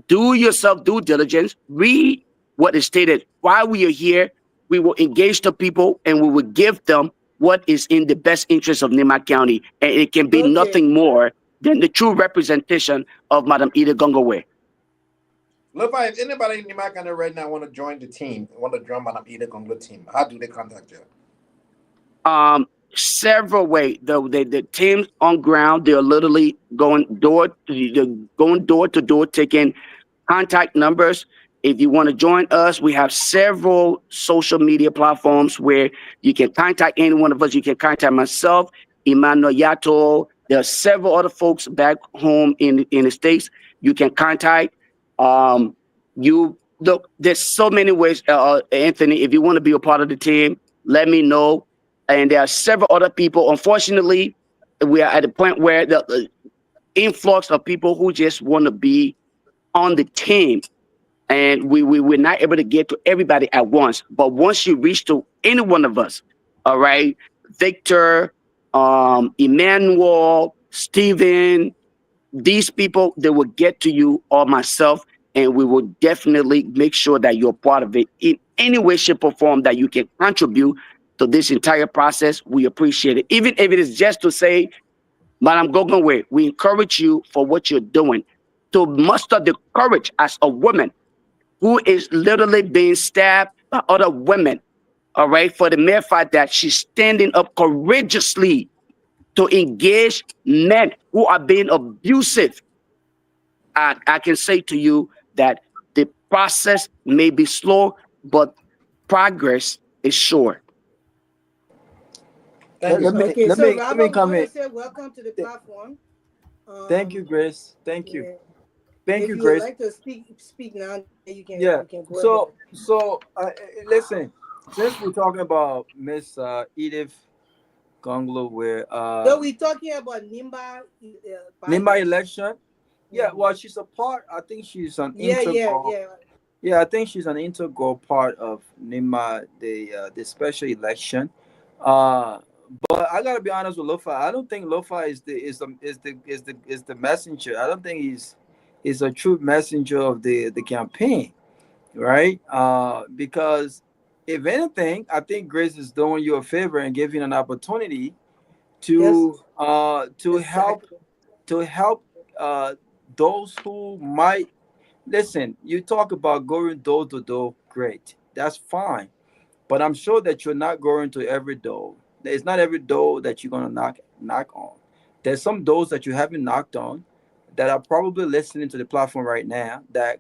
do yourself due diligence, read what is stated. While we are here, we will engage the people and we will give them what is in the best interest of Nema County. And it can be nothing more than the true representation of Madam Ida Gongloe. Lofa, if anybody in Nema County right now want to join the team, want to join Madam Ida Gongloe team, how do they contact you? Several ways. The teams on ground, they're literally going door to door, taking contact numbers. If you want to join us, we have several social media platforms where you can contact any one of us. You can contact myself, Emmanuel Yato. There are several other folks back home in the States you can contact. There's so many ways, Anthony. If you want to be a part of the team, let me know. And there are several other people. Unfortunately, we are at a point where the influx of people who just want to be on the team, and we're not able to get to everybody at once. But once you reach to any one of us, all right, Victor, Emmanuel, Stephen, these people, they will get to you or myself, and we will definitely make sure that you're part of it in any way, shape, or form that you can contribute to this entire process. We appreciate it. Even if it is just to say, Madam Gongloe, we encourage you for what you're doing, to muster the courage as a woman who is literally being stabbed by other women, all right, for the mere fact that she's standing up courageously to engage men who are being abusive. I can say to you that the process may be slow, but progress is sure. Let me come in. Welcome to the platform. Thank you, Grace. Thank you. Yeah. Thank if you, Grace. If you would like to speak now, you can. Yeah. You can go so listen. Since we're talking about Miss Edith Gongloe where So we're talking about Nimba. Nimba election. Yeah, well, she's a part. I think she's an integral. Yeah. Yeah, I think she's an integral part of Nimba, the special election. But I gotta be honest with Lofa. I don't think Lofa is the messenger. I don't think he's a true messenger of the campaign, right? Because if anything, I think Grace is doing you a favor and giving an opportunity to help those who might listen. You talk about going door to door, great, that's fine, but I'm sure that you're not going to every door. It's not every door that you're gonna knock on. There's some doors that you haven't knocked on that are probably listening to the platform right now, that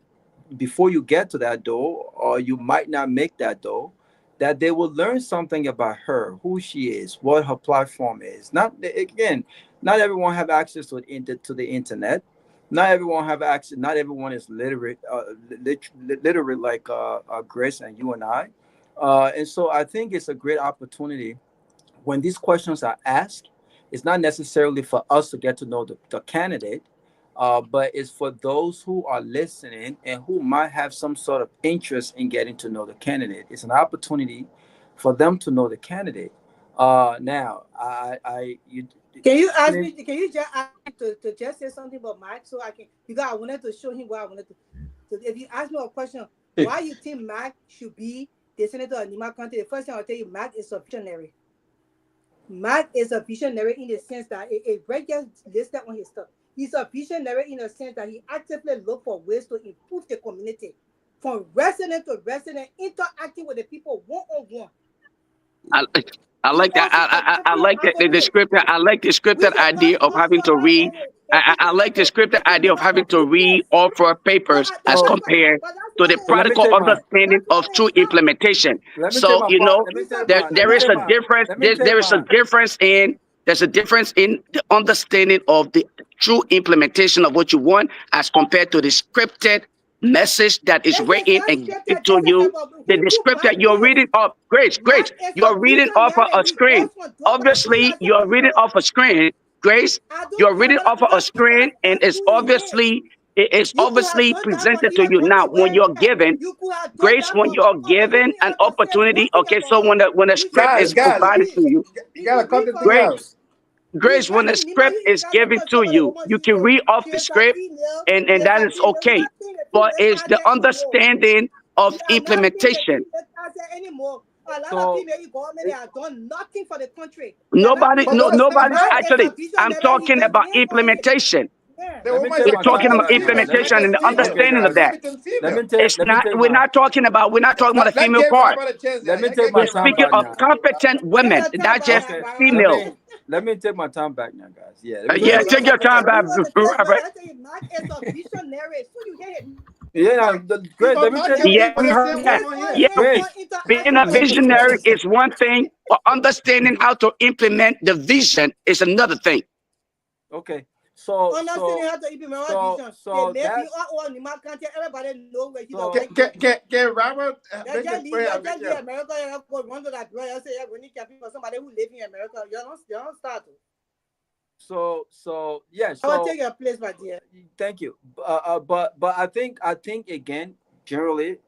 before you get to that door, or you might not make that door, that they will learn something about her, who she is, what her platform is. Not again, not everyone have access to the internet. Not everyone have access. Not everyone is literate, literate like Grace and you and I. And so I think it's a great opportunity when these questions are asked. It's not necessarily for us to get to know the candidate, but it's for those who are listening and who might have some sort of interest in getting to know the candidate. It's an opportunity for them to know the candidate. Now, Can you ask me? Can you just ask me to just say something about Mac so I can? Because I wanted to show him what I wanted to. If you ask me a question, why you think Mac should be the senator of Nima County, the first thing I'll tell you, Mac is a visionary. Mac is a visionary in the sense that a Greg just listed on his stuff. He's a visionary in the sense that he actively look for ways to improve the community, from resident to resident, interacting with the people one-on-one. I like that. I like the scripted. I like the scripted idea of having to read. I like the scripted idea of having to read all 4 papers as compared to the practical understanding of true implementation. So there is a difference. There's a difference in the understanding of the true implementation of what you want as compared to the scripted message that is written and given to you. The script that you're reading off, Grace, you're reading off of a screen. Obviously, you're reading off a screen, Grace. You're reading off of a screen, and it's obviously presented to you. Now, when you're given, Grace, when you're given an opportunity, okay, so when the script is provided to you, Grace, when the script is given to you, you can read off the script, and that is okay. But it's the understanding of implementation. Nobody's actually. I'm talking about implementation. We're talking about implementation and the understanding of that. It's not. We're not talking about the female part. We're speaking of competent women, not just female. Let me take my time back now, guys. Yeah. Take your time back. Yeah, great. Let me tell you. Being a visionary is one thing, but understanding how to implement the vision is another thing. Okay. So understanding how to implement vision. So that's everybody know where can Robert America go run to that girl and say when you can for somebody who live in America, you don't start to. So yeah. So I'll take your place, my dear. Thank you. But I think again, generally,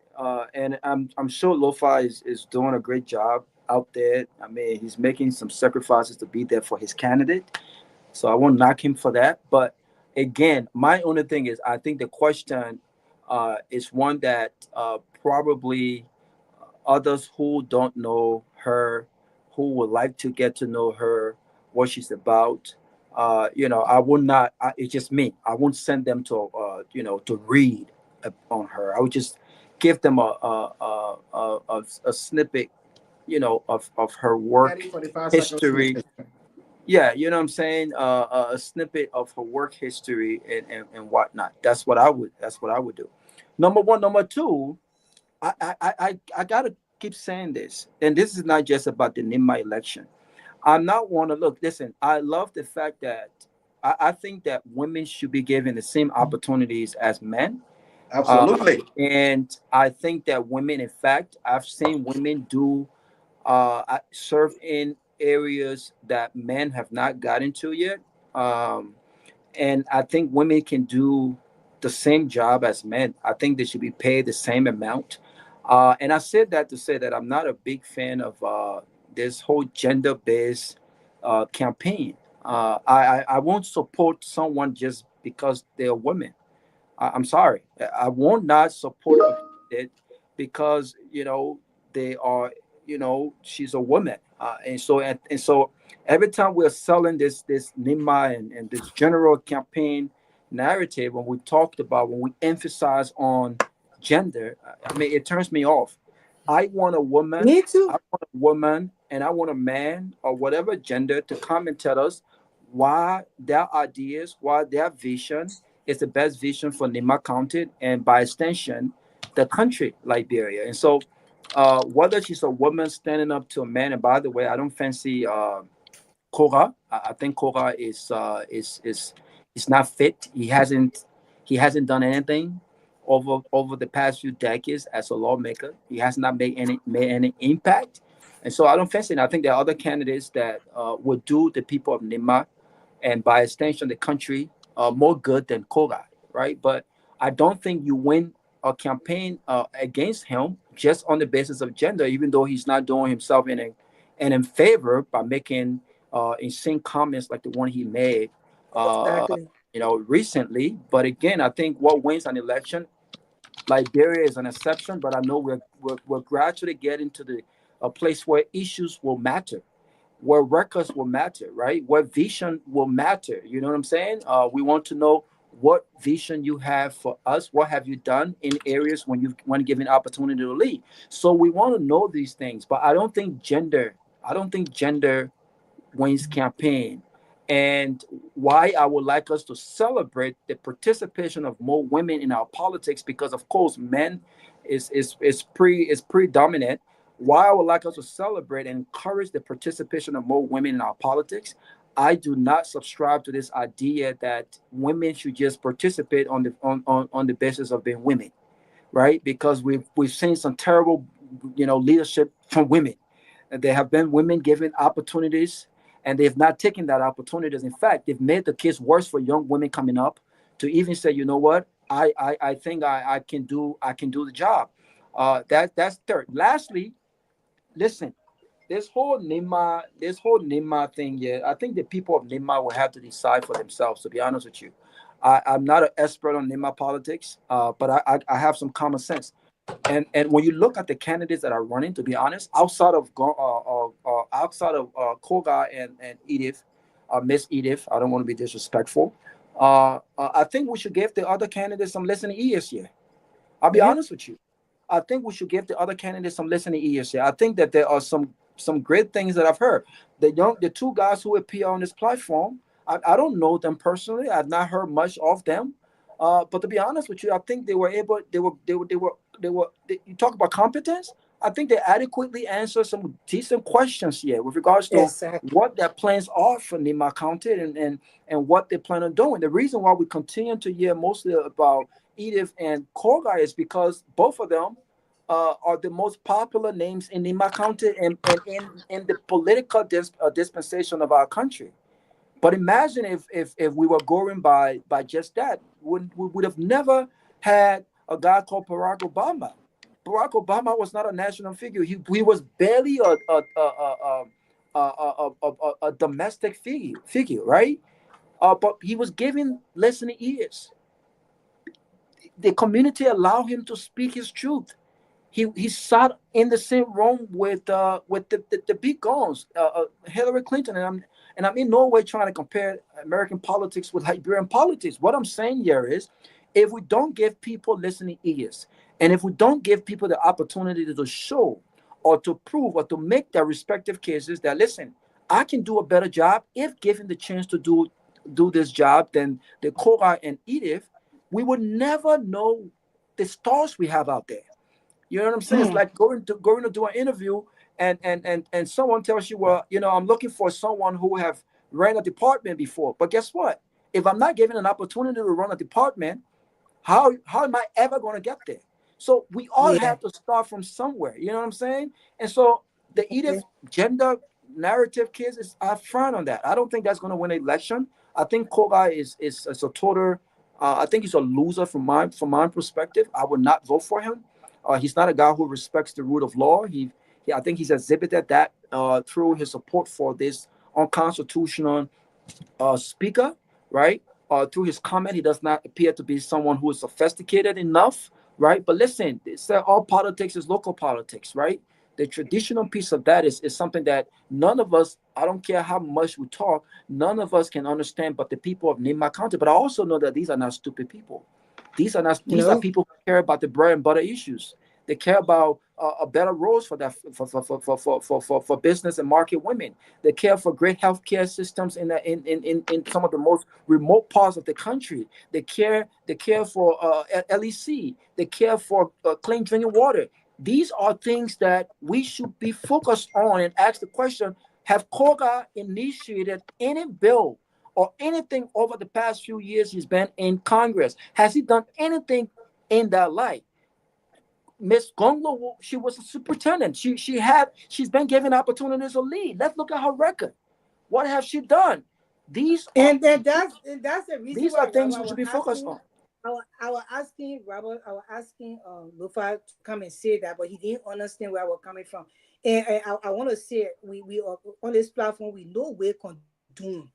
and I'm sure Lofa is doing a great job out there. I mean, he's making some sacrifices to be there for his candidate. So I won't knock him for that. But again, my only thing is I think the question is one that probably others who don't know her, who would like to get to know her, what she's about. I would not. It's just me. I won't send them to to read on her. I would just give them a snippet, of her work history. Yeah, you know what I'm saying? A snippet of her work history and whatnot. That's what I would do. Number one. Number two, I gotta keep saying this, and this is not just about the Nima election. I'm not want to look. Listen, I love the fact that I think that women should be given the same opportunities as men. Absolutely. And I think that women, in fact, I've seen women do serve in areas that men have not gotten to yet. And I think women can do the same job as men. I think they should be paid the same amount. And I said that to say that I'm not a big fan of this whole gender-based campaign. I won't support someone just because they're a woman. I'm sorry. I won't not support it because they are she's a woman, and so every time we're selling this Nima and this general campaign narrative, when we emphasize on gender, I mean it turns me off. I want a woman. Me too. I want a woman, and I want a man or whatever gender to come and tell us why their ideas, why their vision is the best vision for Nima County and by extension, the country, Liberia. And so, whether she's a woman standing up to a man, and by the way, I don't fancy Kora. I think Kora is not fit. He hasn't done anything over the past few decades as a lawmaker. He has not made any impact, and so I don't fancy it. I think there are other candidates that would do the people of Nima and by extension the country more good than Kora, right? But I don't think you win a campaign against him just on the basis of gender, even though he's not doing himself in favor by making insane comments like the one he made Exactly. recently. But again, I think what wins an election, Liberia is an exception, but I know we're gradually getting to a place where issues will matter, where records will matter, right? Where vision will matter. You know what I'm saying? We want to know what vision you have for us. What have you done in areas when given opportunity to lead? So we want to know these things, but I don't think gender wins campaign. And why I would like us to celebrate the participation of more women in our politics, because of course men is predominant. Why I would like us to celebrate and encourage the participation of more women in our politics. I do not subscribe to this idea that women should just participate on the basis of being women, right? Because we've seen some terrible leadership from women. And there have been women given opportunities and they've not taken that opportunities. In fact, they've made the case worse for young women coming up to even say, you know what, I think I can do the job. That's third. Lastly, listen, this whole Nima thing, yeah, I think the people of Nima will have to decide for themselves, to be honest with you. I'm not an expert on Nima politics, but I have some common sense. And when you look at the candidates that are running, to be honest, outside of Koga and Edith, Miss Edith, I don't want to be disrespectful. I think we should give the other candidates some listening ears here. I'll be honest with you. I think we should give the other candidates some listening ears here. I think that there are some great things that I've heard. The two guys who appear on this platform, I don't know them personally. I've not heard much of them. But to be honest with you, I think they were. You talk about competence. I think they adequately answered some decent questions here with regards to what their plans are for Nima County and what they plan on doing. The reason why we continue to hear mostly about Edith and Koga is because both of them are the most popular names in Nima County and in the political dispensation of our country. But imagine if we were going by just that, we would have never had a guy called Barack Obama. Barack Obama was not a national figure. He was barely a domestic figure, right? But he was given listening ears. The community allowed him to speak his truth. He sat in the same room with the big guns, Hillary Clinton, and I'm in no way trying to compare American politics with Liberian politics. What I'm saying here is, if we don't give people listening ears, and if we don't give people the opportunity to show or to prove or to make their respective cases that, listen, I can do a better job if given the chance to do this job than the Koga and Edith, we would never know the stars we have out there. You know what I'm saying? It's like going to do an interview and someone tells you, well, I'm looking for someone who have ran a department before. But guess what? If I'm not given an opportunity to run a department, how am I ever going to get there? So we all have to start from somewhere. You know what I'm saying? And so the Edith gender narrative kids, I frown on that. I don't think that's going to win an election. I think Koga is a total. I think he's a loser from my perspective. I would not vote for him. He's not a guy who respects the rule of law. I think he's exhibited that through his support for this unconstitutional speaker, right? Through his comment, he does not appear to be someone who is sophisticated enough, right? But listen, all politics is local politics, right? The traditional piece of that is something that none of us, I don't care how much we talk, none of us can understand but the people of Nema County. But I also know that these are not stupid people. These are people who care about the bread and butter issues. They care about a better roles for that for business and market women. They care for great healthcare systems in some of the most remote parts of the country. They care for LEC. They care for clean drinking water. These are things that we should be focused on and ask the question: have Koga initiated any bill or anything over the past few years he's been in Congress? Has he done anything in that light? Miss Gongloe, she was a superintendent. She's been given opportunities to lead. Let's look at her record. What has she done? That's the reason. These are things we should be focused on. I was asking Robert. I was asking Lofa to come and say that, but he didn't understand where I was coming from. And I want to say we are on this platform. We know we condone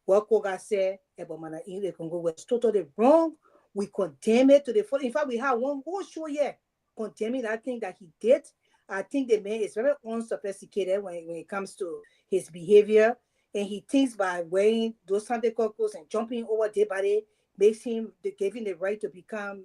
what Koga said about Manaile Congo was totally wrong. We condemn it to the full. In fact, we have one whole show here condemning that thing that he did. I think the man is very unsophisticated when it comes to his behavior, and he thinks by wearing those Sunday cockles and jumping over their body makes him giving the right to become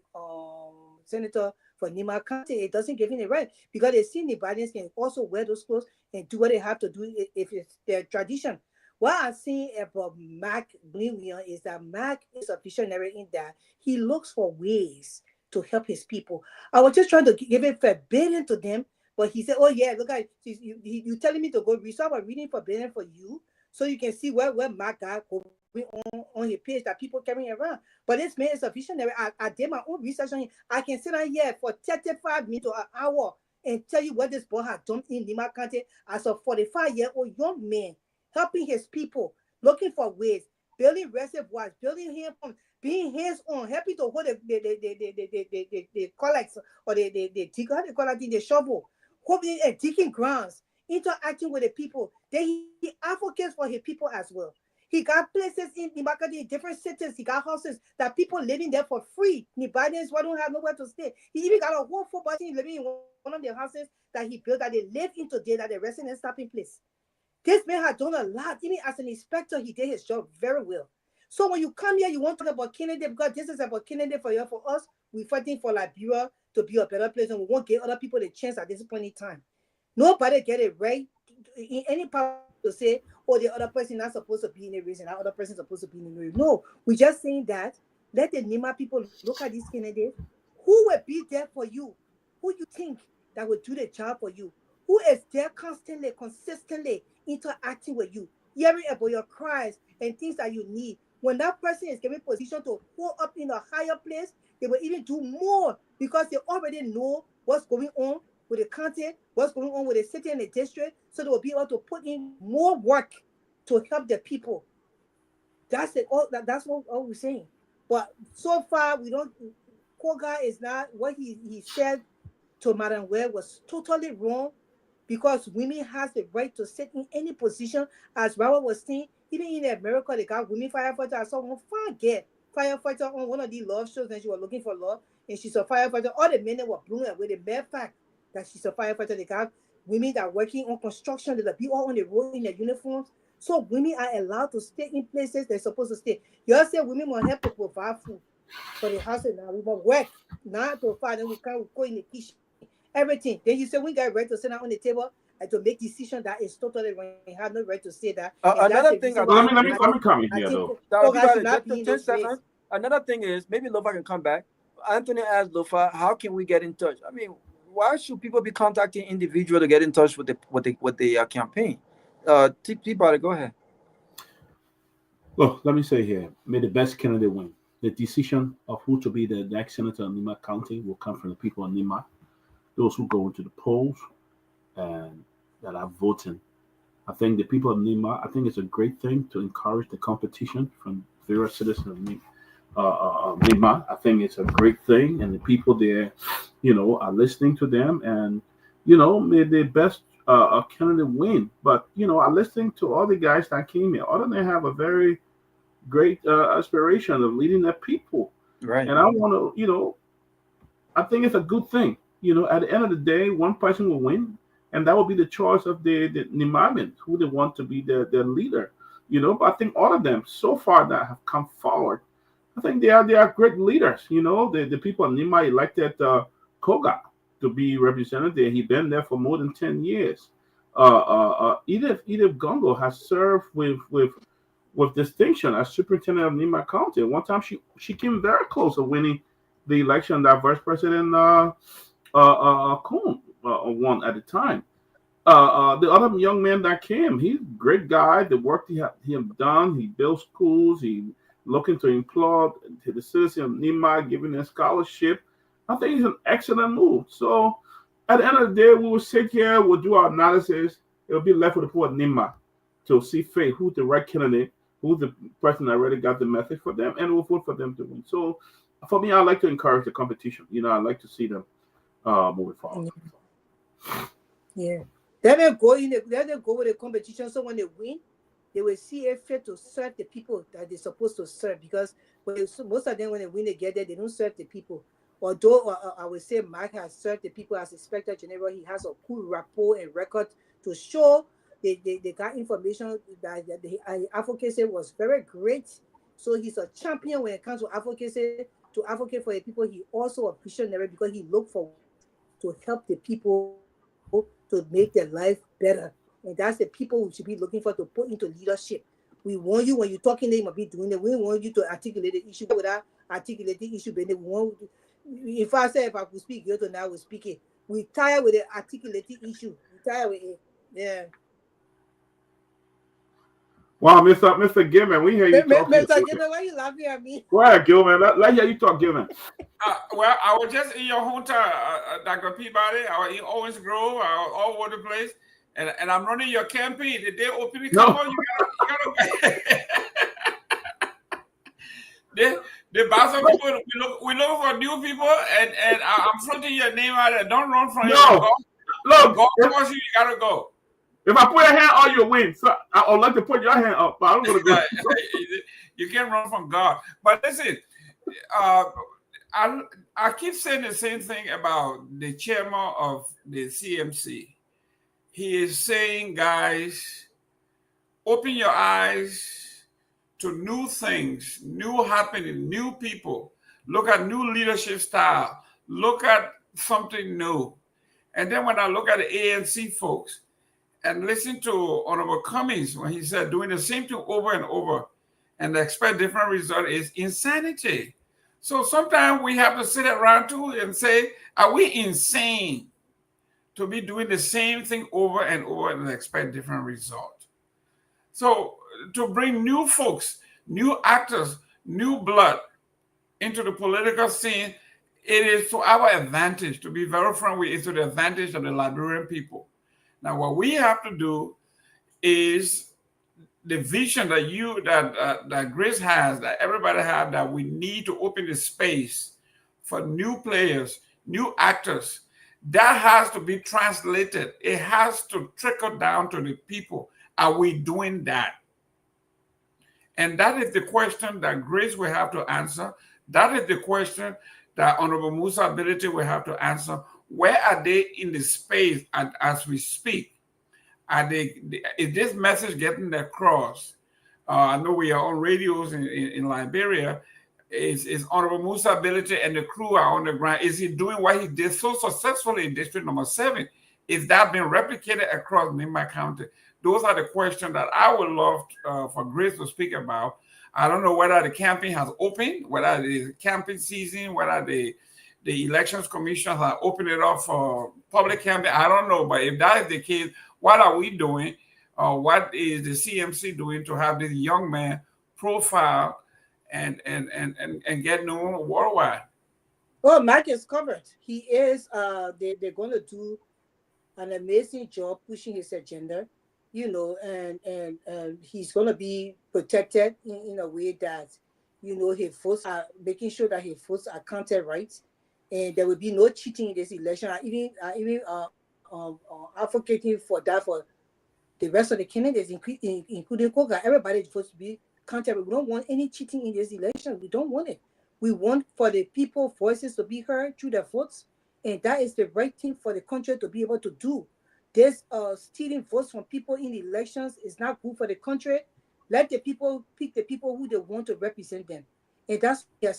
senator for Nema County. It doesn't give him the right because they see the Bidens can also wear those clothes and do what they have to do if it's their tradition. What I'm saying about Mac Myean is that Mac is a visionary in that he looks for ways to help his people. I was just trying to give it forbidden to them, but he said, "Oh yeah, look at you telling me to go read." So I was reading forbidden for you, so you can see where Mac got on his page that people carrying around. But this man is a visionary. I did my own research on him. I can sit down here for 35 minutes to an hour and tell you what this boy has done in Nema County as a 45-year-old young man, helping his people, looking for ways, building reservoirs, building him from being hands-on, happy to hold the collects or the shovel, hoping and digging grounds, interacting with the people. Then he advocates for his people as well. He got places in Nimakati, in different cities. He got houses that people living there for free. Nibidens don't have nowhere to stay. He even got a whole football team living in one of the houses that he built that they live in today, that the resident stopping place. This man had done a lot. Even as an inspector, he did his job very well. So when you come here, you want to talk about Canada because this is about Canada for you. For us, we're fighting for Liberia to be a better place, and we won't give other people the chance at this point in time. Nobody get it right in any part to say, "Oh, the other person not supposed to be in the reason, that other person is supposed to be in the reason." No, we're just saying that let the Nema people look at these candidates. Who will be there for you? Who you think that will do the job for you? Who is there constantly, consistently interacting with you, hearing about your cries and things that you need? When that person is given position to go up in a higher place, they will even do more because they already know what's going on with the county, what's going on with the city and the district, so they will be able to put in more work to help the people. That's it. That's all we're saying. But so far, we don't. Koga is not what he said to Madam Ware was totally wrong, because women has the right to sit in any position. As Robert was saying, even in America, they got women firefighters. I saw one firefighter on one of these love shows, and she was looking for love, and she's a firefighter. All the men that were blown away, the mere fact that she's a firefighter. They got women that are working on construction, they'll be all on the road in their uniforms. So women are allowed to stay in places they're supposed to stay. You all say women will help to provide food for the house, and now we will work, not provide, and we can't go in the kitchen. Everything. Then you say we got right to sit down on the table and to make decisions that is totally wrong. We have no right to say that. Another thing. Let me come in here though. Another thing is, maybe Lofa can come back. Anthony asked Lofa, how can we get in touch? I mean, why should people be contacting individuals to get in touch with the campaign? Peabody, go ahead. Look, let me say here, may the best candidate win. The decision of who to be the next senator of Nema County will come from the people of Nema, those who go into the polls and that are voting I think the people of Nima, I think it's a great thing to encourage the competition from various citizens of Nima. I think it's a great thing, and the people there, are listening to them, and may the best candidate win. But I'm listening to all the guys that came here. All of them have a very great aspiration of leading their people, Right. and I want to, I think it's a good thing. At the end of the day, one person will win, and that will be the choice of the Nimamians, who they want to be their leader. But I think all of them so far that have come forward, I think they are great leaders. The people of Nima elected Koga to be represented there. He's been there for more than 10 years. Edith Gongloe has served with distinction as superintendent of Nima County. One time she came very close to winning the election that Vice President Kuhn won at the time. The other young man that came, he's a great guy. The work he have done, he built schools, he looking to employ to the citizens of Nima, giving them scholarship. I think it's an excellent move. So at the end of the day, we will sit here, we'll do our analysis. It'll be left with the poor Nima to see fit who's the right candidate, who's the person that already got the message for them, and we'll vote for them to win. So for me, I like to encourage the competition. I like to see them moving forward. Yeah. Let them go with the competition. So when they win, they will see it fit to serve the people that they're supposed to serve. Because most of them, when they win, they get there, they don't serve the people. Although I would say Mark has served the people as Inspector General, he has a cool rapport and record to show they got information that the advocacy was very great. So he's a champion when it comes to advocacy, to advocate for the people. He also a visionary because he looked for to help the people to make their life better. And that's the people we should be looking for to put into leadership. We want you, when you're talking, they must be doing it. We want you to articulate the issue without articulating the issue. If I could speak, you now will speak it. We tired with the articulating issue. We tired with it. Yeah. Wow, Mr. Gilman, we hear you talking. Mr. Gilman, why are you laughing at me? Go ahead, Gilman. Let hear you talk, Gilman. Well, I was just in your hometown, Dr. Peabody. I was in Owens Grove. I was all over the place. And I'm running your campaign. The day opening come on, you gotta the Basel people, we look for new people, and I'm fronting your name out there. Don't run from your look, you gotta go. If I put a hand on you, win. So I would like to put your hand up, but I don't want to go. You can't run from God. But listen, I keep saying the same thing about the chairman of the CMC. He is saying, guys, open your eyes to new things, new happening, new people. Look at new leadership style. Look at something new. And then when I look at the ANC folks and listen to Honorable Cummings when he said doing the same thing over and over and expect different results is insanity. So sometimes we have to sit around too and say, are we insane to be doing the same thing over and over and expect different results? So to bring new folks, new actors, new blood into the political scene, it is to our advantage. To be very frank with you, it's to the advantage of the Liberian people. Now, what we have to do is the vision that Grace has, that everybody has, that we need to open the space for new players, new actors. That has to be translated. It has to trickle down to the people. Are we doing that? And that is the question that Grace will have to answer. That is the question that Honorable Musa Ability will have to answer. Where are they in the space as we speak? Is this message getting across? I know we are on radios in Liberia. Is Honorable Musa Ability and the crew are on the ground? Is he doing what he did so successfully in District Number 7? Is that being replicated across Nima County? Those are the questions that I would love for Grace to speak about. I don't know whether the campaign has opened, whether the campaign season, whether the elections commission has opened it up for public campaign. I don't know, but if that is the case, what are we doing? What is the CMC doing to have this young man profile and get known worldwide? Well, Mike is covered. He is. They're going to do an amazing job pushing his agenda. you know, and he's gonna be protected in a way that, you know, his votes are making sure that his votes are counted right, and there will be no cheating in this election. Advocating for that for the rest of the candidates, including Koga. Everybody is supposed to be counted. We don't want any cheating in this election. We don't want it. We want for the people voices to be heard through their votes, and that is the right thing for the country to be able to do. This stealing votes from people in elections is not good for the country. Let the people pick the people who they want to represent them, and that's what they're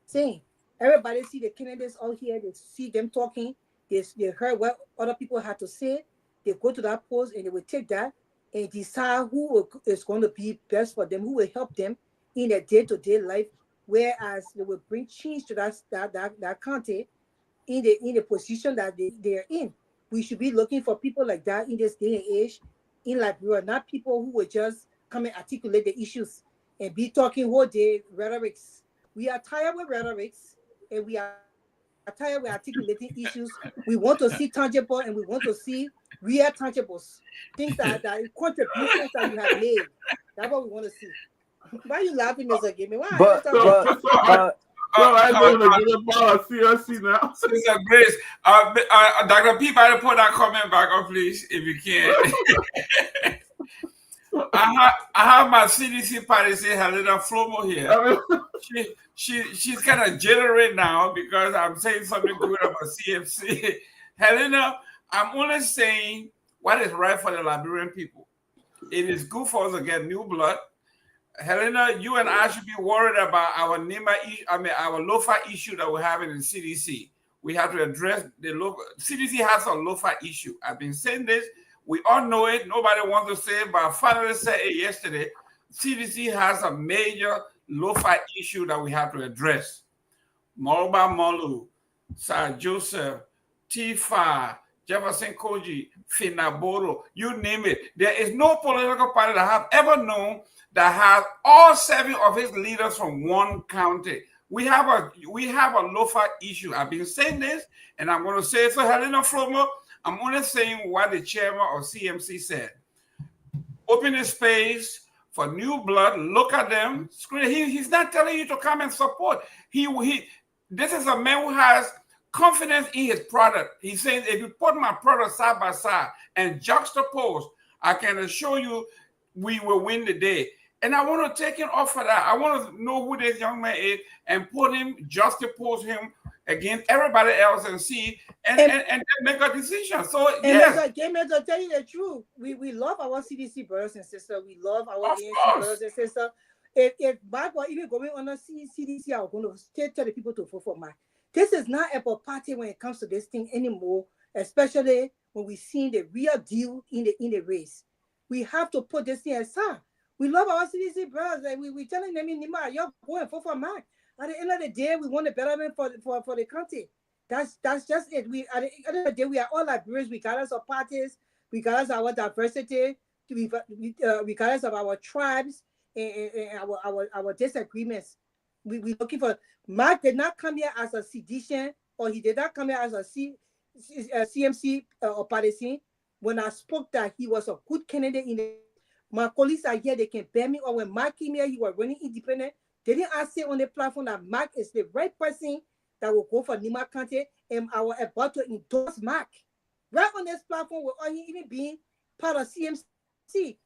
saying. Everybody see the candidates out here. They see them talking. They heard what other people had to say. They go to that post and they will take that and decide is going to be best for them, who will help them in their day-to-day life. Whereas they will bring change to that county in the position that they're in. We should be looking for people like that in this day and age in Liberia, not people who will just come and articulate the issues and be talking whole day rhetorics. We are tired with rhetorics and we are tired with articulating issues. We want to see tangible and we want to see real tangibles, things that contributions that you have made. That's what we want to see. Why are you laughing, Mr. Gimme? Why? I know the good part of CRC now. Sister Grace, Dr. Peabody, put that comment back up, please, if you can. I have my CDC party say Helena Flomo here. She's kind of jittery now because I'm saying something good about CFC. Helena, I'm only saying what is right for the Liberian people. It is good for us to get new blood. Helena, you and I should be worried about our our Lofa issue that we're having in CDC. We have to address the local. CDC has a Lofa issue. I've been saying this. We all know it. Nobody wants to say it, but I finally said it yesterday. CDC has a major Lofa issue that we have to address. Moroba Molu, Sir Joseph, Tifa, Jefferson Koji, Finaboro, you name it. There is no political party that I have ever known that has all 7 of its leaders from one county. We have a Lofa issue. I've been saying this, and I'm going to say it. So Helena Flomo, I'm only saying what the chairman of CMC said. Open a space for new blood. Look at them. He's not telling you to come and support. This is a man who has confidence in his product. He's saying, if you put my product side by side and juxtapose, I can assure you we will win the day. And I want to take him off of that. I want to know who this young man is and put him, juxtapose him against everybody else and see and then make a decision. So yes. To tell you the truth, we love our CDC brothers and sisters. We love our ANC brothers and sisters. If Mark were even going on a CDC, I'm going to still tell the people to vote for Mark. This is not a party when it comes to this thing anymore, especially when we see the real deal in the race. We have to put this thing aside. We love our CDC brothers. Like we telling them in Nima, you're going for Mark. At the end of the day, we want a betterment for the country. That's just it. At the end of the day, we are all Liberians, regardless of parties, regardless of our diversity, regardless of our tribes and our disagreements. We looking for. Mark did not come here as a sedition, or he did not come here as a CMC or partisan. When I spoke that he was a good candidate my colleagues are here, they can bear me. Or when Mark came here, he was running independent. Didn't I say on the platform that Mark is the right person that will go for Nima County, and I was about to endorse Mark right on this platform without him even being part of CMC.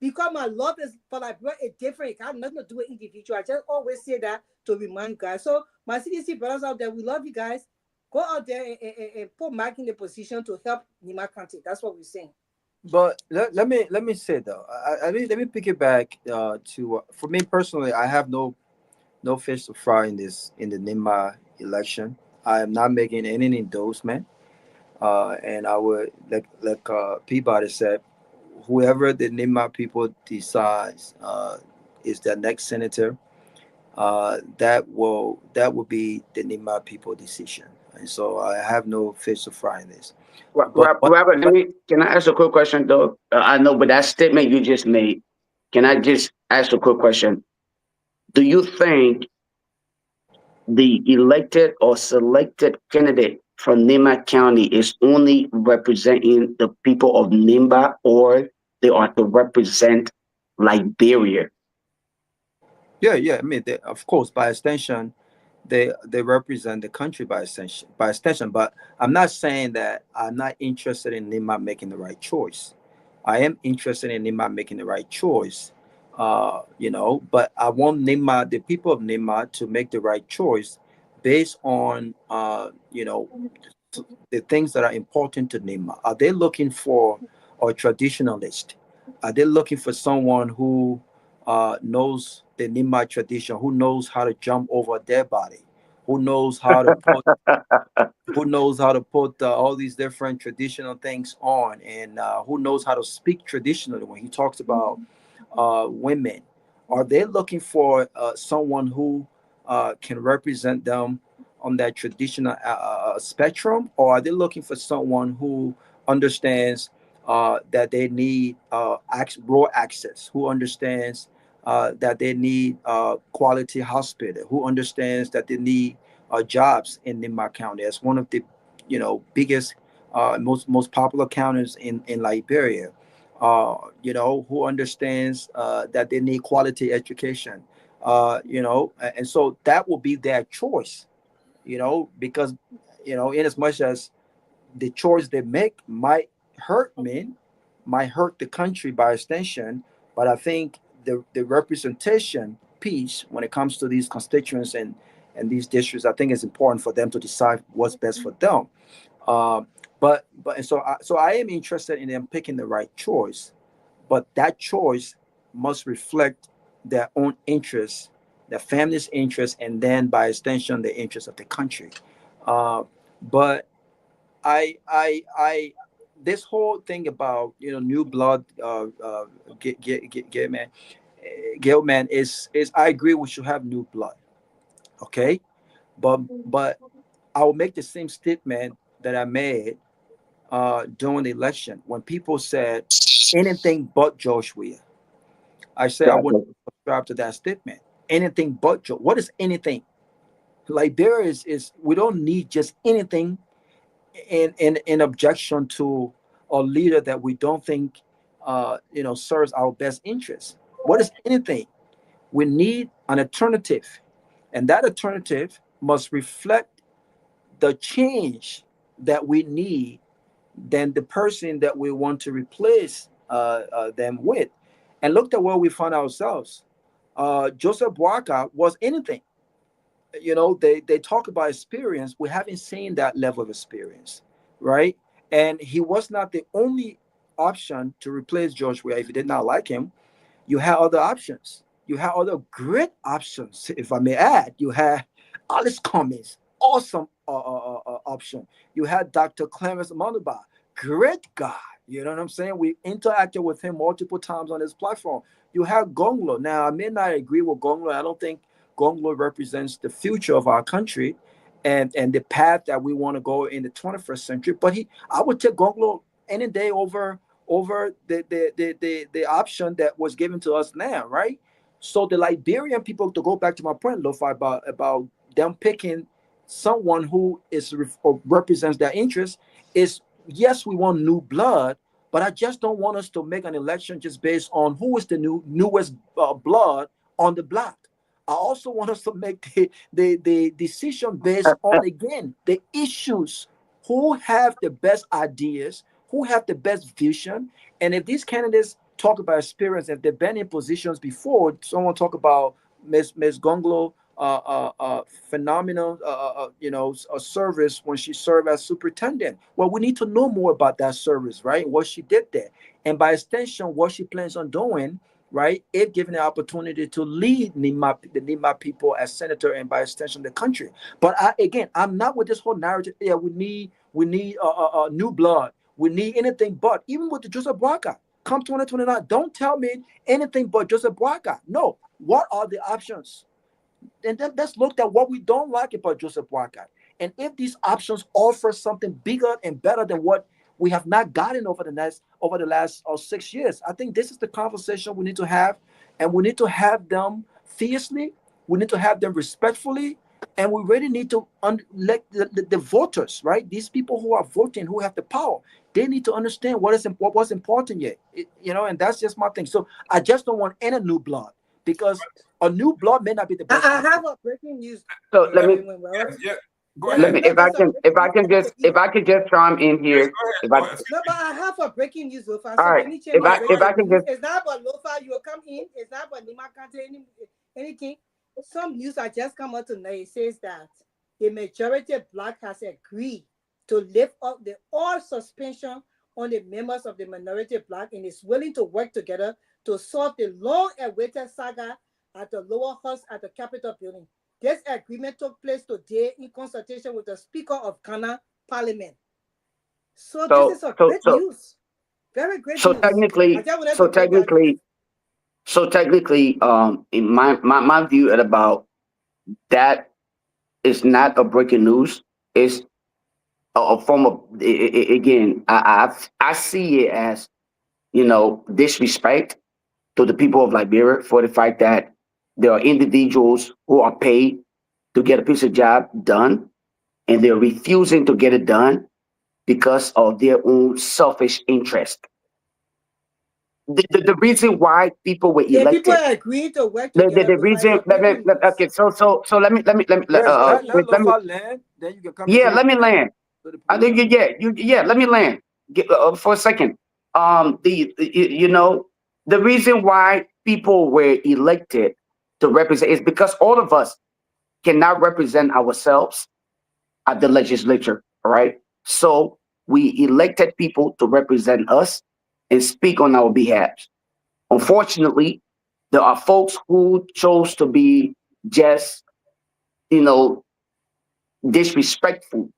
Because my love is for Liberia is different. It has nothing to do with individual. I just always say that to remind you guys. So my CDC brothers out there, we love you guys. Go out there and put Mark in the position to help Nima County. That's what we're saying. But let me say though, let me pick it back to for me personally, I have no fish to fry in the Nima election. I am not making any endorsement, and I would like Peabody said, whoever the Nima people decides is the next senator, that will be the Nima people decision, and so I have no fish to fry in this. Robert, can I ask a quick question, though? I know, but that statement you just made, can I just ask a quick question? Do you think the elected or selected candidate from Nima County is only representing the people of Nimba, or They are to represent Liberia. Yeah. I mean, of course, by extension, they represent the country by extension. But I'm not saying that I'm not interested in Nima making the right choice. I am interested in Nima making the right choice. But I want Nima, the people of Nima, to make the right choice based on the things that are important to Nima. Are they looking for a traditionalist? Are they looking for someone who knows the Nima tradition, who knows how to jump over their body, who knows how to put all these different traditional things on, and who knows how to speak traditionally when he talks about women? Are they looking for someone who can represent them on that traditional spectrum, or are they looking for someone who understands that they need raw access, who understands that they need quality hospital, who understands that they need jobs in Nima County as one of the biggest most popular counties in Liberia, who understands that they need quality education, and so that will be their choice, because, in as much as the choice they make might hurt me, might hurt the country by extension, but I think the representation piece when it comes to these constituents and these districts, I think it's important for them to decide what's best for them. So I am interested in them picking the right choice, but that choice must reflect their own interests, their family's interests, and then by extension the interests of the country. But I this whole thing about new blood, Gail man, is I agree we should have new blood, okay, but I will make the same statement that I made during the election when people said anything but George Weah. I said I wouldn't subscribe to that statement. Anything but George. What is anything? Liberia is we don't need just anything in objection to a leader that we don't think serves our best interests. What is anything? We need an alternative, and that alternative must reflect the change that we need than the person that we want to replace them with. And look at where we found ourselves. Joseph Boakai was anything. They talk about experience. We haven't seen that level of experience, right? And he was not the only option to replace George Weah. If you did not like him, you had other options. You had other great options, if I may add. You had Alice Cummings, awesome option. You had Dr. Clarence Manuba, great guy. You know what I'm saying? We interacted with him multiple times on his platform. You had Gongloe. Now, I may not agree with Gongloe. I don't think Gongloe represents the future of our country and the path that we want to go in the 21st century. But I would take Gongloe any day over the option that was given to us now, right? So the Liberian people, to go back to my point, Lofa, about them picking someone who represents their interests, is yes, we want new blood, but I just don't want us to make an election just based on who is the newest blood on the block. I also want us to make the decision based on, again, the issues, who have the best ideas, who have the best vision. And if these candidates talk about experience, if they've been in positions before, someone talk about Ms. Gongloe, phenomenal, a service when she served as superintendent. Well, we need to know more about that service, right? What she did there. And by extension, what she plans on doing, right? If given the opportunity to lead the Nima people as senator and by extension the country. But I'm not with this whole narrative. Yeah, we need new blood. We need anything but, even with the Joseph Boakai, come 2029, don't tell me anything but Joseph Boakai. No, what are the options? And then let's look at what we don't like about Joseph Boakai. And if these options offer something bigger and better than what we have not gotten over the last 6 years, I think this is the conversation we need to have, and we need to have them fiercely. We need to have them respectfully, And we really need to let the voters, right? These people who are voting, who have the power, they need to understand what was important yet. And that's just my thing. So I just don't want any new blood, because a new blood may not be the best. I have a breaking news. So let me. Go ahead. If I can just chime in here. No, but I have a breaking news, Lofa. All right. If I can just. It's not about Lofa. You will come in. It's not about Nima Kante, anything. Some news I just come out tonight. It says that the majority of Black has agreed to lift up the all suspension on the members of the minority Black, and is willing to work together to solve the long-awaited saga at the lower house at the Capitol building. This agreement took place today in consultation with the Speaker of Ghana Parliament. So this is a great news. Very great news. Technically, in my view at about that is not a breaking news. It's a form of, again, I see it as, disrespect to the people of Liberia for the fact that there are individuals who are paid to get a piece of job done, and they're refusing to get it done because of their own selfish interest. The reason why people were elected. People agreed to work together. The reason. Let me land. I think let me land for a second. The reason why people were elected to represent is because all of us cannot represent ourselves at the legislature. All right. So we elected people to represent us and speak on our behalf. Unfortunately, there are folks who chose to be just, disrespectful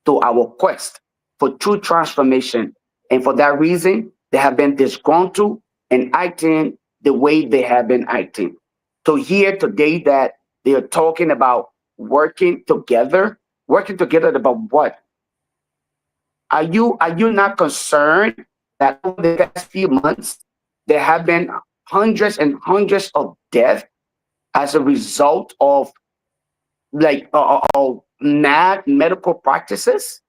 to our quest for true transformation. And for that reason, they have been disgruntled and acting the way they have been acting. To hear today that they are talking about working together about what? Are you not concerned that over the past few months, there have been hundreds and hundreds of deaths as a result of mad medical practices?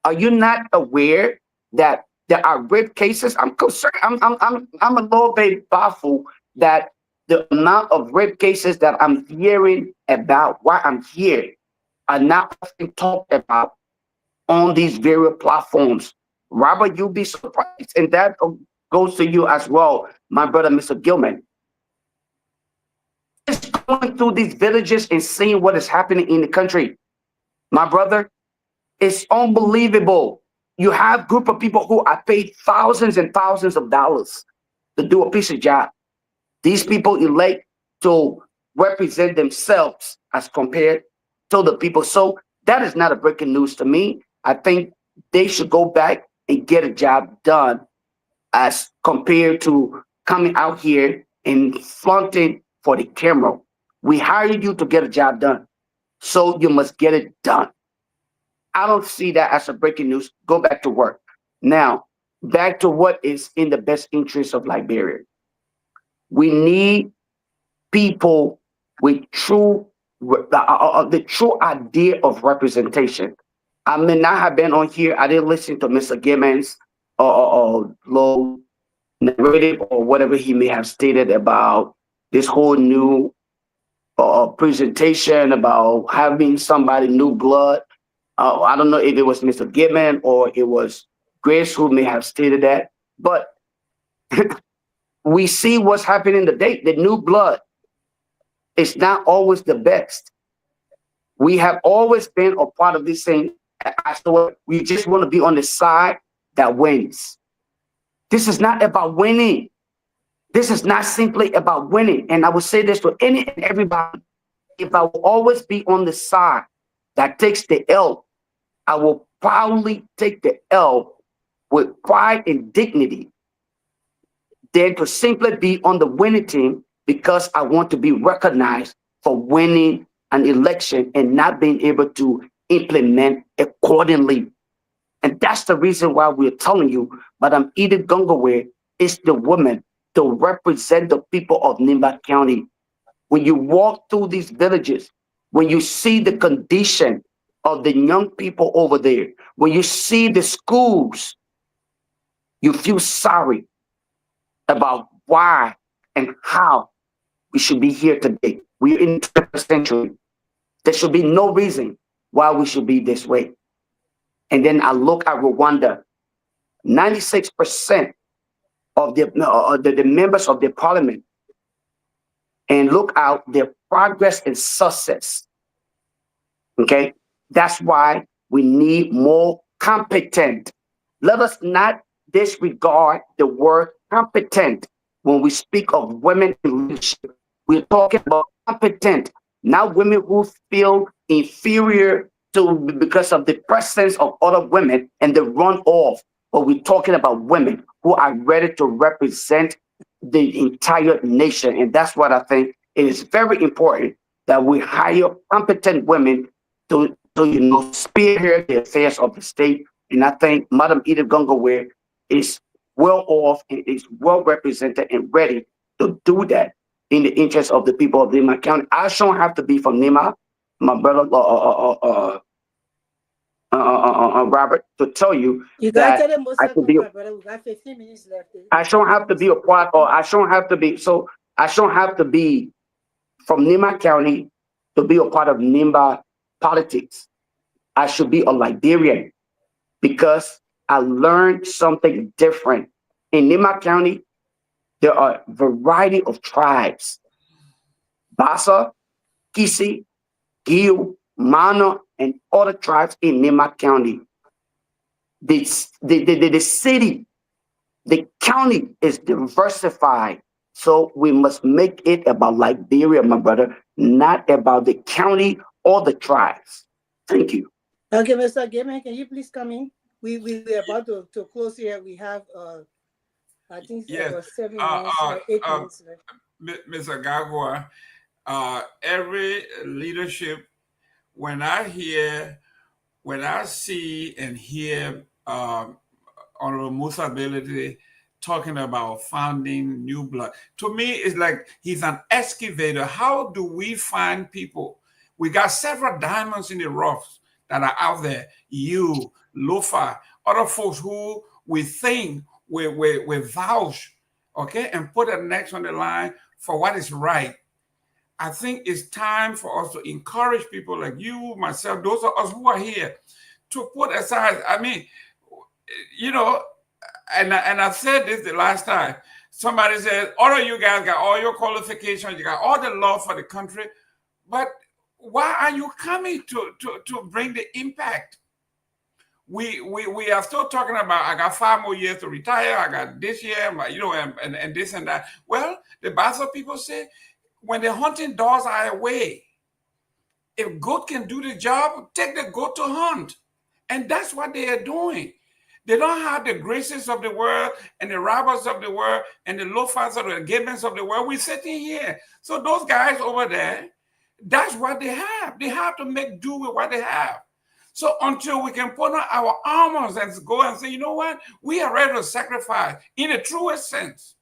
Are you not aware that there are rape cases? I'm concerned. I'm a little bit baffled that the amount of rape cases that I'm hearing about while I'm here are not often talked about on these various platforms. Robert, you'll be surprised, and that goes to you as well, my brother, Mr. Gilman. Just going through these villages and seeing what is happening in the country, my brother, it's unbelievable. You have a group of people who are paid thousands and thousands of dollars to do a piece of job. These people elect to represent themselves as compared to the people. So that is not a breaking news to me. I think they should go back and get a job done as compared to coming out here and flaunting for the camera. We hired you to get a job done, so you must get it done. I don't see that as a breaking news. Go back to work. Now, back to what is in the best interest of Liberia. We need people with the true idea of representation. I may not have been on here. I didn't listen to Mr. Gibbons or low narrative or whatever he may have stated about this whole new presentation about having somebody new blood. I don't know if it was Mr. Gibbon or it was Grace who may have stated that, but we see what's happening today. The new blood is not always the best. We have always been a part of this thing. We just want to be on the side that wins. This is not about winning. This is not simply about winning. And I will say this to any and everybody. If I will always be on the side that takes the L, I will proudly take the L with pride and dignity than to simply be on the winning team because I want to be recognized for winning an election and not being able to implement accordingly. And that's the reason why we're telling you, Madam Edith Gongloe is the woman to represent the people of Nimba County. When you walk through these villages, when you see the condition of the young people over there, when you see the schools, you feel sorry about why and how we should be here today. We're in the 21st century. There should be no reason why we should be this way. And then I look at Rwanda, 96% of the members of the parliament, and look out their progress and success. Okay, that's why we need more competent. Let us not disregard the word competent when we speak of women in leadership. We're talking about competent, not women who feel inferior to because of the presence of other women and they run off. But we're talking about women who are ready to represent the entire nation. And that's what I think it is very important that we hire competent women to spearhead the affairs of the state. And I think Madam Edith Gongloe is well off and is well represented and ready to do that in the interest of the people of Nima County. I don't have to be from Nima, my brother Robert, to tell you that I could be. My brother, we got 15 minutes left. I don't have to be a part, or I don't have to be. So I don't have to be from Nima County to be a part of Nimba politics. I should be a Liberian because I learned something different. In Nima County, there are a variety of tribes. Bassa, Kisi, Gil, Mana, and other tribes in Nima County. The city, the county is diversified. So we must make it about Liberia, my brother, not about the county or the tribes. Thank you. Okay, Mr. Gaiman, can you please come in? We're about to close here. We have, I think, about 7 minutes or 8 minutes left. Mr. Garguah, every leadership, when I see and hear Honorable Musa Belete talking about founding new blood, to me, it's like he's an excavator. How do we find people? We got several diamonds in the rough that are out there. You, Lofa, other folks who we think we vouch, okay, and put a next on the line for what is right. I think it's time for us to encourage people like you, myself, those of us who are here, to put aside. I mean, you know, and I said this the last time. Somebody said, all of you guys got all your qualifications, you got all the love for the country, but why are you coming to bring the impact? We are still talking about, I got 5 more years to retire, I got this year, you know, and this and that. Well, the Bassa people say, when the hunting dogs are away, if goat can do the job, take the goat to hunt. And that's what they are doing. They don't have the graces of the world and the robbers of the world and the Lofas of the Gibbons of the world. We're sitting here. So those guys over there, that's what they have. They have to make do with what they have. So until we can put on our armors and go and say, you know what? We are ready to sacrifice in the truest sense.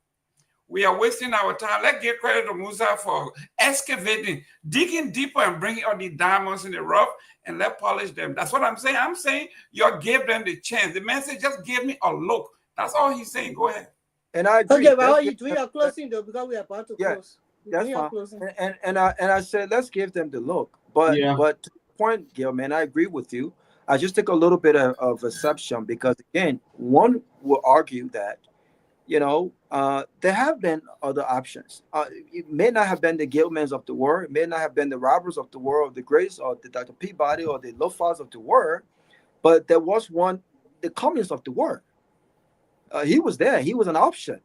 We are wasting our time. Let's give credit to Musa for excavating, digging deeper and bringing all the diamonds in the rough and let's polish them. That's what I'm saying. I'm saying you give them the chance. The man said, just give me a look. That's all he's saying. Go ahead. And I agree. Okay, well, we are closing though because we are about to close. That's fine. And I said, let's give them the look. But to the point, Gil, man, I agree with you. I just take a little bit of exception because, again, one will argue that, you know, there have been other options. It may not have been the Gilmans of the world. It may not have been the robbers of the world, the Grace or the Dr. Peabody or the Lofas of the world. But there was one, the Cummins of the world. He was there. He was an option.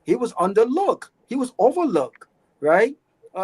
He was underlooked. He was overlooked, right?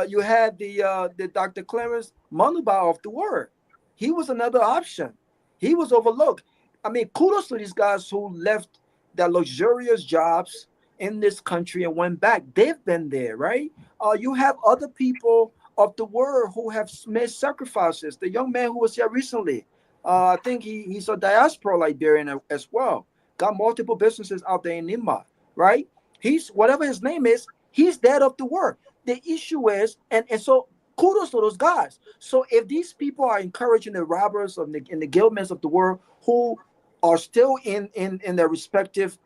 You had the Dr. Clarence Manuba of the world. He was another option. He was overlooked. I mean, kudos to these guys who left their luxurious jobs in this country and went back. They've been there, right? You have other people of the world who have made sacrifices. The young man who was here recently, I think he's a diaspora Liberian as well. Got multiple businesses out there in Nima, right? He's, whatever his name is, he's that of the world. The issue is, and so kudos to those guys. So if these people are encouraging the robbers of the in the guildmen of the world who are still in their respective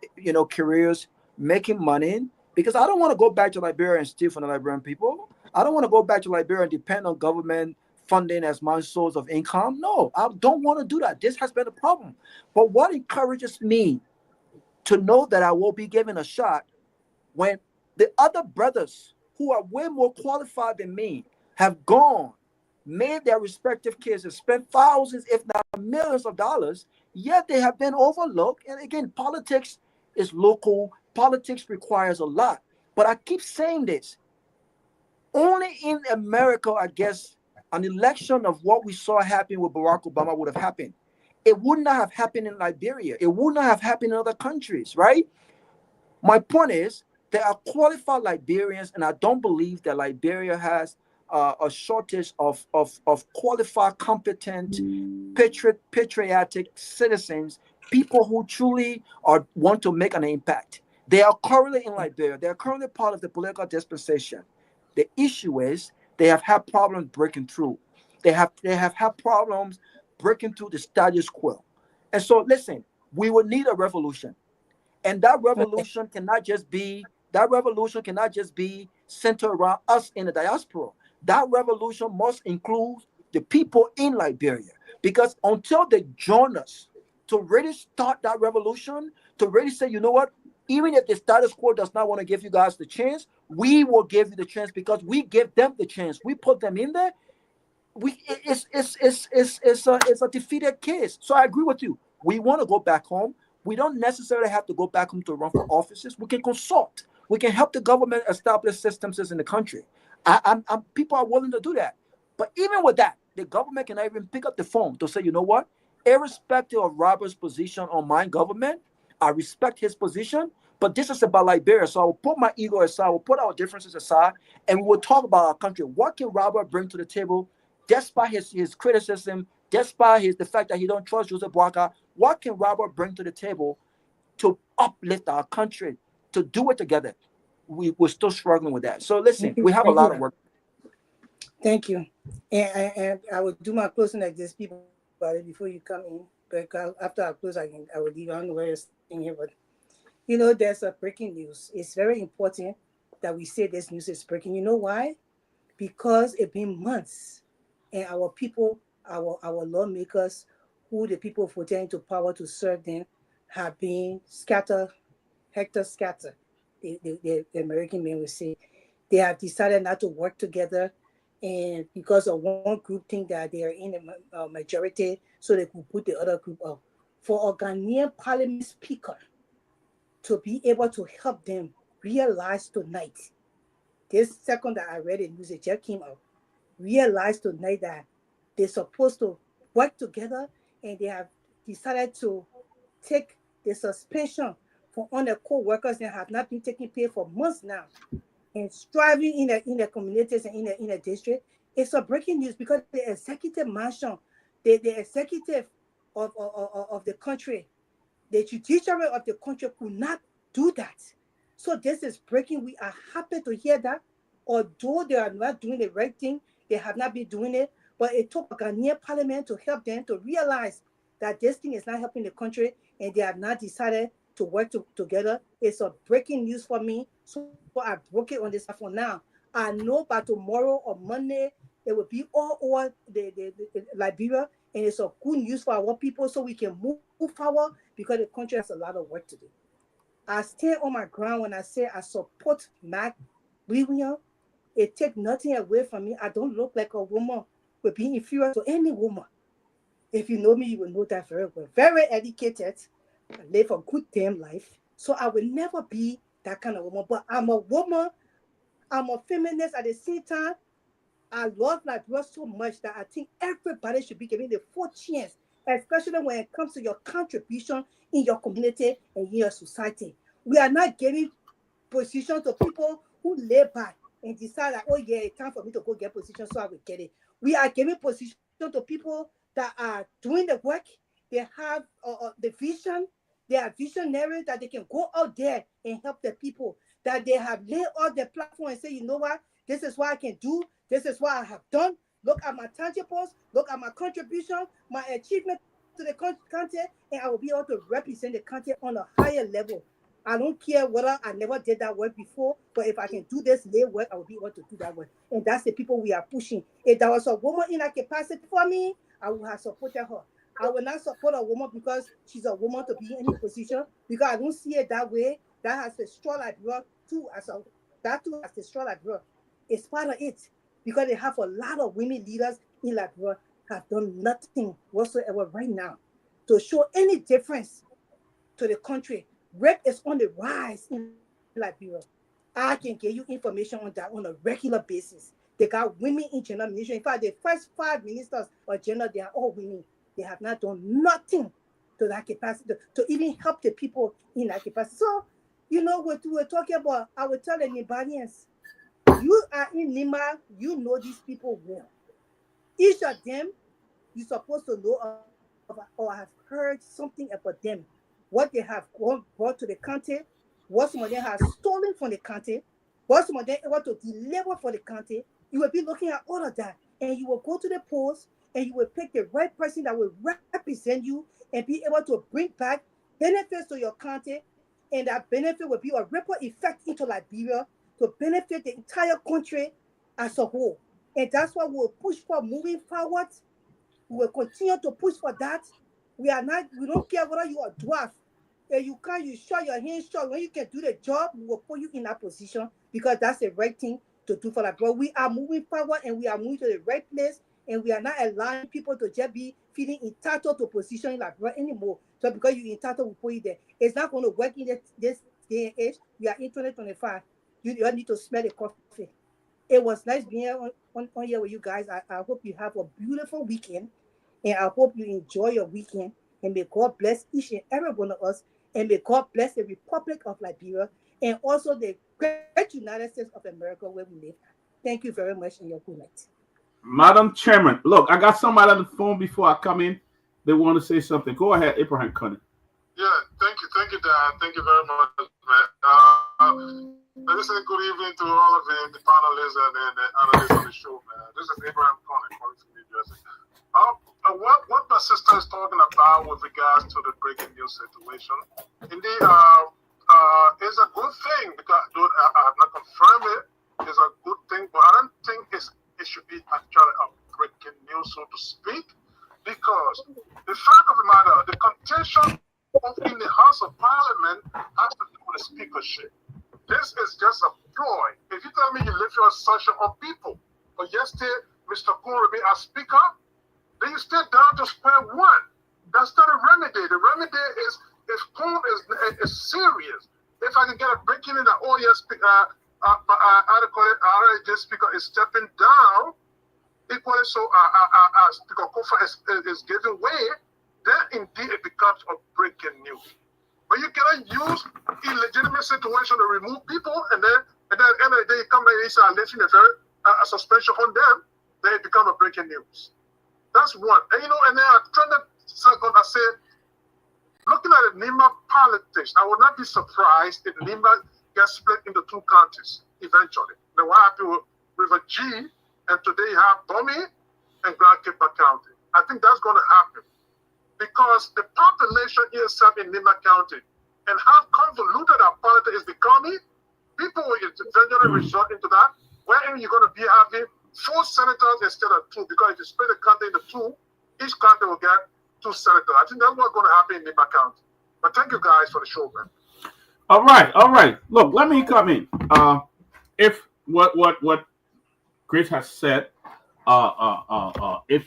careers making money, because I don't want to go back to Liberia and steal from the Liberian people. I don't want to go back to Liberia and depend on government funding as my source of income. No, I don't want to do that. This has been a problem. But what encourages me to know that I will be given a shot when the other brothers who are way more qualified than me have gone, made their respective cases, spent thousands, if not millions of dollars, yet they have been overlooked. And again, politics is local. Politics requires a lot. But I keep saying this. Only in America, I guess, an election of what we saw happen with Barack Obama would have happened. It would not have happened in Liberia. It would not have happened in other countries, right? My point is, there are qualified Liberians, and I don't believe that Liberia has a shortage of qualified, competent, patriotic citizens, people who truly want to make an impact. They are currently in Liberia. They are currently part of the political dispensation. The issue is they have had problems breaking through. They have had problems breaking through the status quo. And so, listen, we will need a revolution. And that revolution cannot just be centered around us in the diaspora. That revolution must include the people in Liberia. Because until they join us to really start that revolution, to really say, you know what, even if the status quo does not want to give you guys the chance, we will give you the chance because we give them the chance. We put them in there. It's a defeated case. So I agree with you. We want to go back home. We don't necessarily have to go back home to run for offices. We can consult. We can help the government establish systems in the country. People are willing to do that. But even with that, the government cannot even pick up the phone to say, you know what? Irrespective of Robert's position on my government, I respect his position, but this is about Liberia. So I will put my ego aside, we'll put our differences aside, and we will talk about our country. What can Robert bring to the table, despite his criticism, despite the fact that he don't trust Joseph Boakai? What can Robert bring to the table to uplift our country, to do it together? We're still struggling with that. So listen, we have a lot of work. Thank you. And I will do my closing like this, people, before you come in. Because after I close, I will leave. I don't know where you're sitting here, but there's a breaking news. It's very important that we say this news is breaking. You know why? Because it's been months, and our people, our lawmakers, who the people voted into power to serve them, have been scattered. The American men will say. They have decided not to work together, and because of one group think that they are in the majority, so they could put the other group up. For a Ghanaian parliament speaker to be able to help them realize tonight, this second that I read the news, it just came out, realize tonight that they're supposed to work together, and they have decided to take the suspension for all the co-workers that have not been taking pay for months now, and striving in the communities and in the district. It's a breaking news because the executive mansion, the executive of the country, the judiciary of the country could not do that. So this is breaking. We are happy to hear that. Although they are not doing the right thing, they have not been doing it. But it took a Ghanaian parliament to help them to realize that this thing is not helping the country, and they have not decided to work together. It's a breaking news for me. So I broke it on this for now. I know by tomorrow or Monday, it will be all over the Liberia, and it's a good news for our people so we can move forward because the country has a lot of work to do. I stand on my ground when I say I support Mac William. It takes nothing away from me. I don't look like a woman with being inferior to any woman. If you know me, you will know that very well. Very educated. I live a good damn life. So I will never be that kind of woman. But I'm a woman. I'm a feminist at the same time. I love Liberia so much that I think everybody should be given the full chance, especially when it comes to your contribution in your community and in your society. We are not giving position to people who lay back and decide that, oh yeah, it's time for me to go get position, so I will get it. We are giving position to people that are doing the work. They have the vision. They are visionaries that they can go out there and help the people. That they have laid out the platform and say, you know what, this is what I can do. This is what I have done. Look at my tangibles, look at my contribution, my achievement to the country, and I will be able to represent the country on a higher level. I don't care whether I never did that work before, but if I can do this lay work, I will be able to do that work. And that's the people we are pushing. If there was a woman in that capacity for me, I would have supported her. I will not support a woman because she's a woman to be in any position, because I don't see it that way. That has destroyed Liberia too, that too has destroyed Liberia. It's part of it, because they have a lot of women leaders in Liberia have done nothing whatsoever right now to show any difference to the country. Rape is on the rise in Liberia. I can give you information on that on a regular basis. They got women in general ministry. In fact, the first 5 ministers of general, they are all women. They have not done nothing to that capacity, to even help the people in that capacity. So, what we were talking about, I would tell the Libanians, you are in Lima, you know these people well. Each of them, you're supposed to know or have heard something about them, what they have brought to the country, what some of them have stolen from the country, what some of them able to deliver for the country. You will be looking at all of that, and you will go to the polls, and you will pick the right person that will represent you and be able to bring back benefits to your country, and that benefit will be a ripple effect into Liberia to benefit the entire country as a whole. And that's what we'll push for moving forward. We will continue to push for that. We don't care whether you are dwarf. If you can't, you shut your hands short. When you can do the job, we will put you in that position, because that's the right thing to do for that. But we are moving forward, and we are moving to the right place, and we are not allowing people to just be feeling entitled to position like that anymore. So because you're entitled, we put you there. It's not going to work in this day and age. We are in 2025. You need to smell the coffee. It was nice being on here with you guys. I hope you have a beautiful weekend, and I hope you enjoy your weekend. And may God bless each and every one of us, and may God bless the Republic of Liberia, and also the great United States of America where we live. Thank you very much, and your good night. Madam Chairman, look, I got somebody on the phone before I come in. They want to say something. Go ahead, Abraham Cunning. Yeah, thank you, Dan. Thank you very much, man. Listen, good evening to all of the panelists and the analysts on the show, man. This is Abraham Cunning calling from New Jersey. What my sister is talking about with regards to the breaking news situation, indeed, is a good thing, because I have not confirmed it. It's a good thing, but I don't think it should be actually a breaking news, so to speak, because the fact of the matter, the contention in the House of Parliament has to do with the speakership. This is just a ploy. If you tell me you lift your assertion on people, but yesterday, Mr. Torgbean as speaker, then you stay down to square one. That's not a remedy. The remedy is if Paul is serious. If I can get a breaking in that, oh yes, RJ speaker is stepping down, equally so Speaker Kofa is giving way, then indeed it becomes a breaking news. But you cannot use illegitimate situation to remove people, and then at the end of the day, you come and you say, lifting a suspension on them, then it becomes a breaking news. That's one. And and then I turned it second, I said, looking at the Nima politics, I would not be surprised if Nima gets split into 2 counties eventually. Now, what happened with River G, and today you have Bomi and Grand Cape County. I think that's going to happen, because the population itself in Nima County and how convoluted our politics is becoming, people will eventually resort into that, wherein you're going to be having 4 senators instead of 2, because if you split the county into 2, each county will get 2 senators. I think that's what's going to happen in Nima County. But thank you guys for the show, man. All right. Look, let me come in. If what Grace has said, if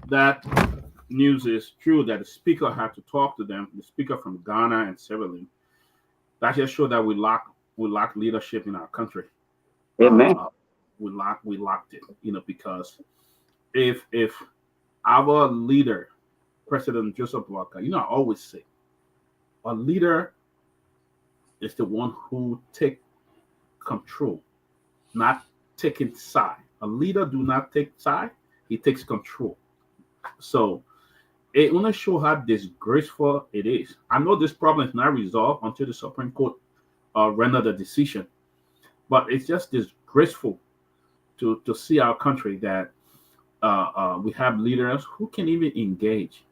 that news is true, that the speaker had to talk to them, the speaker from Ghana and Sierra Leone, that just shows that we lack leadership in our country. Amen. We locked it, because if our leader, President Joseph Walker, I always say, a leader is the one who take control, not taking side. A leader do not take side; he takes control. So it only shows how disgraceful it is. I know this problem is not resolved until the Supreme Court render the decision, but it's just disgraceful to see our country that we have leaders who can even engage.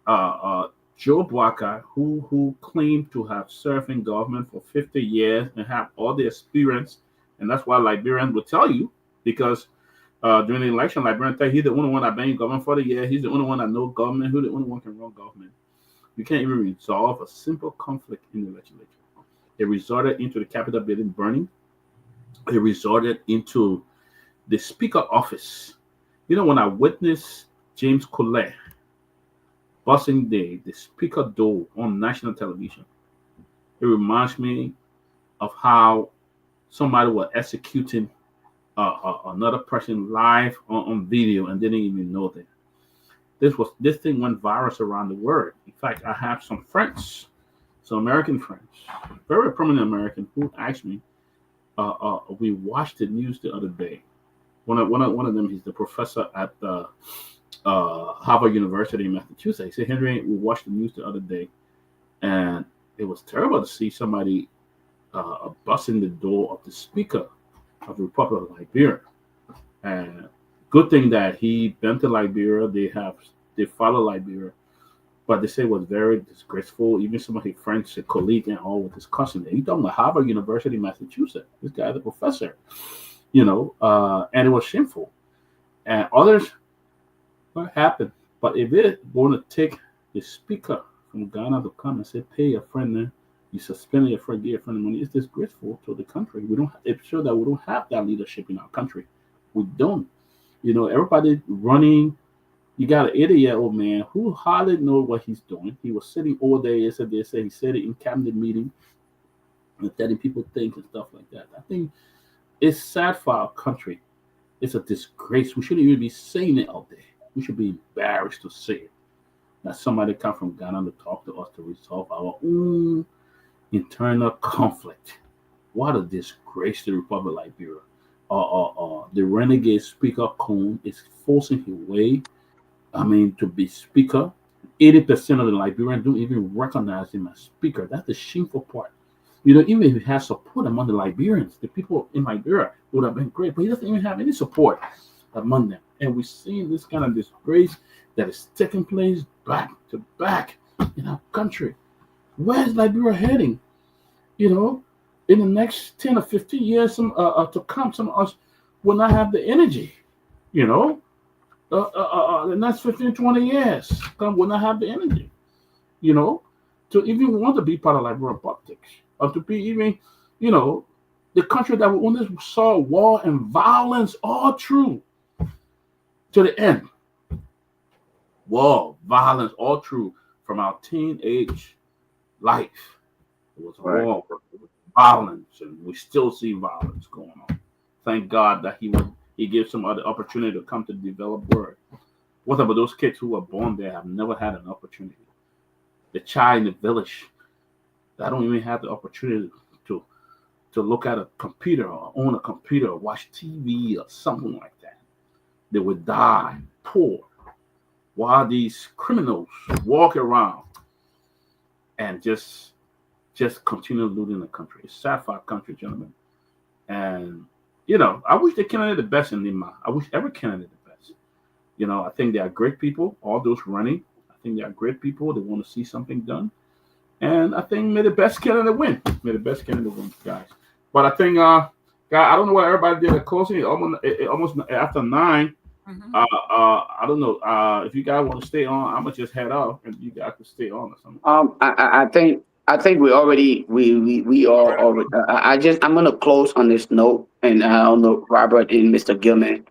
Joe Bwaka, who claimed to have served in government for 50 years and have all the experience, and that's why Liberians will tell you, because during the election, Liberians tell you he's the only one that been in government for the year. He's the only one that knows government. Who's the only one can run government? You can't even resolve a simple conflict in the legislature. It resulted into the Capitol building burning. It resulted into the Speaker office. You know, when I witnessed James Colette busting the Speaker door on national television, it reminds me of how somebody was executing another person live on video and didn't even know that. This thing went viral around the world. In fact, I have some friends, some American friends, very prominent American, who asked me. We watched the news the other day. One of them is the professor at Harvard University in Massachusetts. He said, Henry, we watched the news the other day, and it was terrible to see somebody busting the door of the Speaker of the Republic of Liberia. And good thing that he went to Liberia. They follow Liberia, but they say it was very disgraceful. Even some of his friends, a colleague, and all with his cousin. He talking about Harvard University, Massachusetts. This guy is a professor, and it was shameful. And others, what happened? But if it going to take the Speaker from Ghana to come and say, pay your friend there, you suspend your friend, give your friend money, it's disgraceful to the country. It's sure that we don't have that leadership in our country. We don't. Everybody running. You got an 80-year-old man who hardly knows what he's doing. He was sitting all day yesterday. He said it in cabinet meeting and telling people things and stuff like that. I think it's sad for our country. It's a disgrace. We shouldn't even be saying it out there. We should be embarrassed to say it. That somebody come from Ghana to talk to us to resolve our own internal conflict. What a disgrace to the Republic of Liberia. The renegade Speaker Cone is forcing his way. To be Speaker. 80% of the Liberians don't even recognize him as Speaker. That's the shameful part. Even if he has support among the Liberians, the people in Liberia would have been great, but he doesn't even have any support among them. And we're seeing this kind of disgrace that is taking place back to back in our country. Where is Liberia heading? In the next 10 or 15 years to come, some of us will not have the energy, the next 15, 20 years, will not have the energy, to even want to be part of Liberian politics, or to be even, the country that we only saw war and violence all through to the end. War, violence, all through from our teenage life. It was war, it was violence, and we still see violence going on. Thank God that he gives some other opportunity to come to the developed world. What about those kids who were born there have never had an opportunity? The child in the village that don't even have the opportunity to look at a computer or own a computer or watch TV or something like that. They would die poor while these criminals walk around and just continue looting the country. It's sad for our country, gentlemen. And I wish the candidate the best in Lima. I wish every candidate the best. I think they are great people. All those running, I think they are great people. They want to see something done. And I think may the best candidate win. May the best candidate win, guys. But I think, guys, I don't know what everybody did at closing. Almost after 9. Mm-hmm. I don't know. If you guys want to stay on, I'm gonna just head off, and you guys can stay on or something. I think we are already. I'm gonna close on this note, and I don't know, Robert and Mr. Gilman,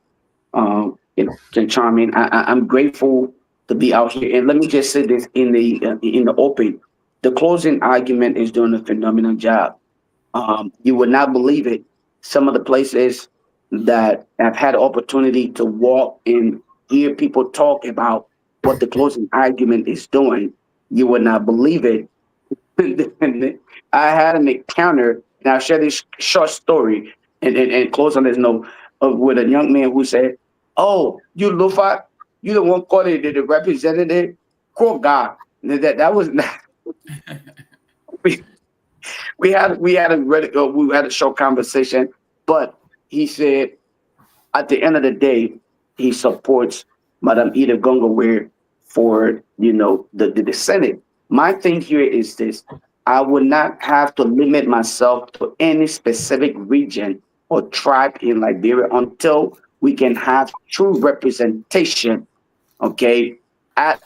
Charming. I'm grateful to be out here, and let me just say this in the open. The closing argument is doing a phenomenal job. You would not believe it. Some of the places that I've had the opportunity to walk and hear people talk about what the closing argument is doing, you would not believe it. I had an encounter, and I'll share this short story and close on this note with a young man who said, "Oh, you Lofa, you the one called it the representative, cool guy." That was not. we had a short conversation, but he said, at the end of the day, he supports Madam Ida Gongloe for the Senate. My thing here is this: I would not have to limit myself to any specific region or tribe in Liberia until we can have true representation, okay, at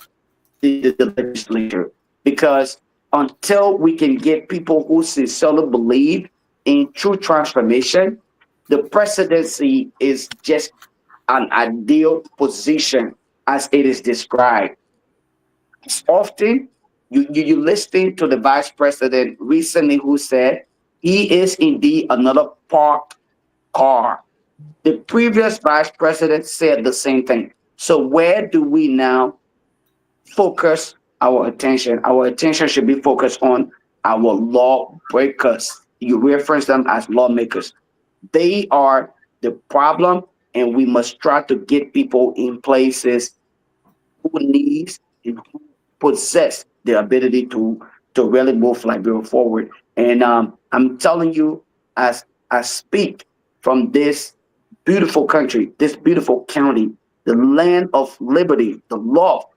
the legislature. Because until we can get people who sincerely believe in true transformation, the presidency is just an ideal position as it is described. It's often you listen to the vice president recently who said he is indeed another parked car. The previous vice president said the same thing. So where do we now focus our attention? Our attention should be focused on our lawbreakers. You reference them as lawmakers. They are the problem, and we must try to get people in places who needs and who possess the ability to really move Liberia forward. And I'm telling you, as I speak from this beautiful country, this beautiful county, the land of liberty, the law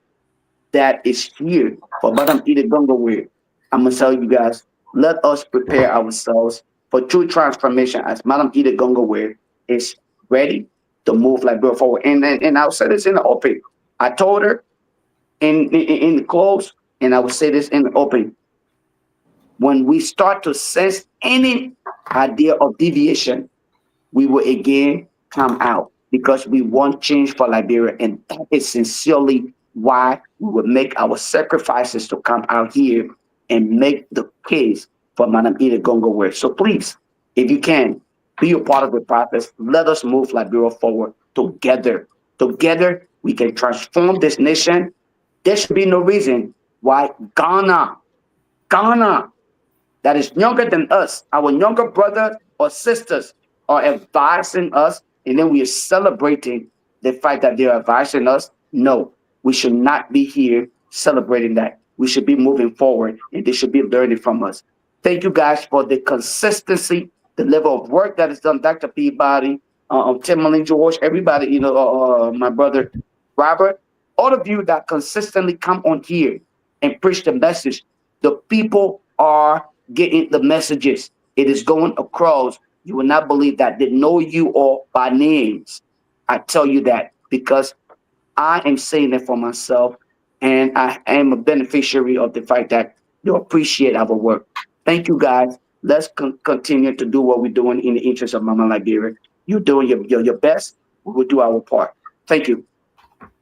that is here for Madam Ida Gongloe, I'm gonna tell you guys, let us prepare ourselves for true transformation as Madam Ida Gongloe is ready to move Liberia forward. And I'll say this in the open. I told her in the close, and I will say this in the open. When we start to sense any idea of deviation, we will again come out because we want change for Liberia, and that is sincerely why we will make our sacrifices to come out here and make the case for Madam Ida Gongloe. So please, if you can, be a part of the process. Let us move Liberia forward together. Together, we can transform this nation. There should be no reason why Ghana, that is younger than us, our younger brothers or sisters are advising us, and then we are celebrating the fact that they are advising us. No, we should not be here celebrating that. We should be moving forward, and they should be learning from us. Thank you guys for the consistency, the level of work that is done. Dr. Peabody, Tomalin, George, everybody, my brother Robert, all of you that consistently come on here and preach the message. The people are getting the messages. It is going across. You will not believe that. They know you all by names. I tell you that because I am saying it for myself, and I am a beneficiary of the fact that you appreciate our work. Thank you, guys. Let's continue to do what we're doing in the interest of Mama Liberia. You're doing your best. We will do our part. Thank you.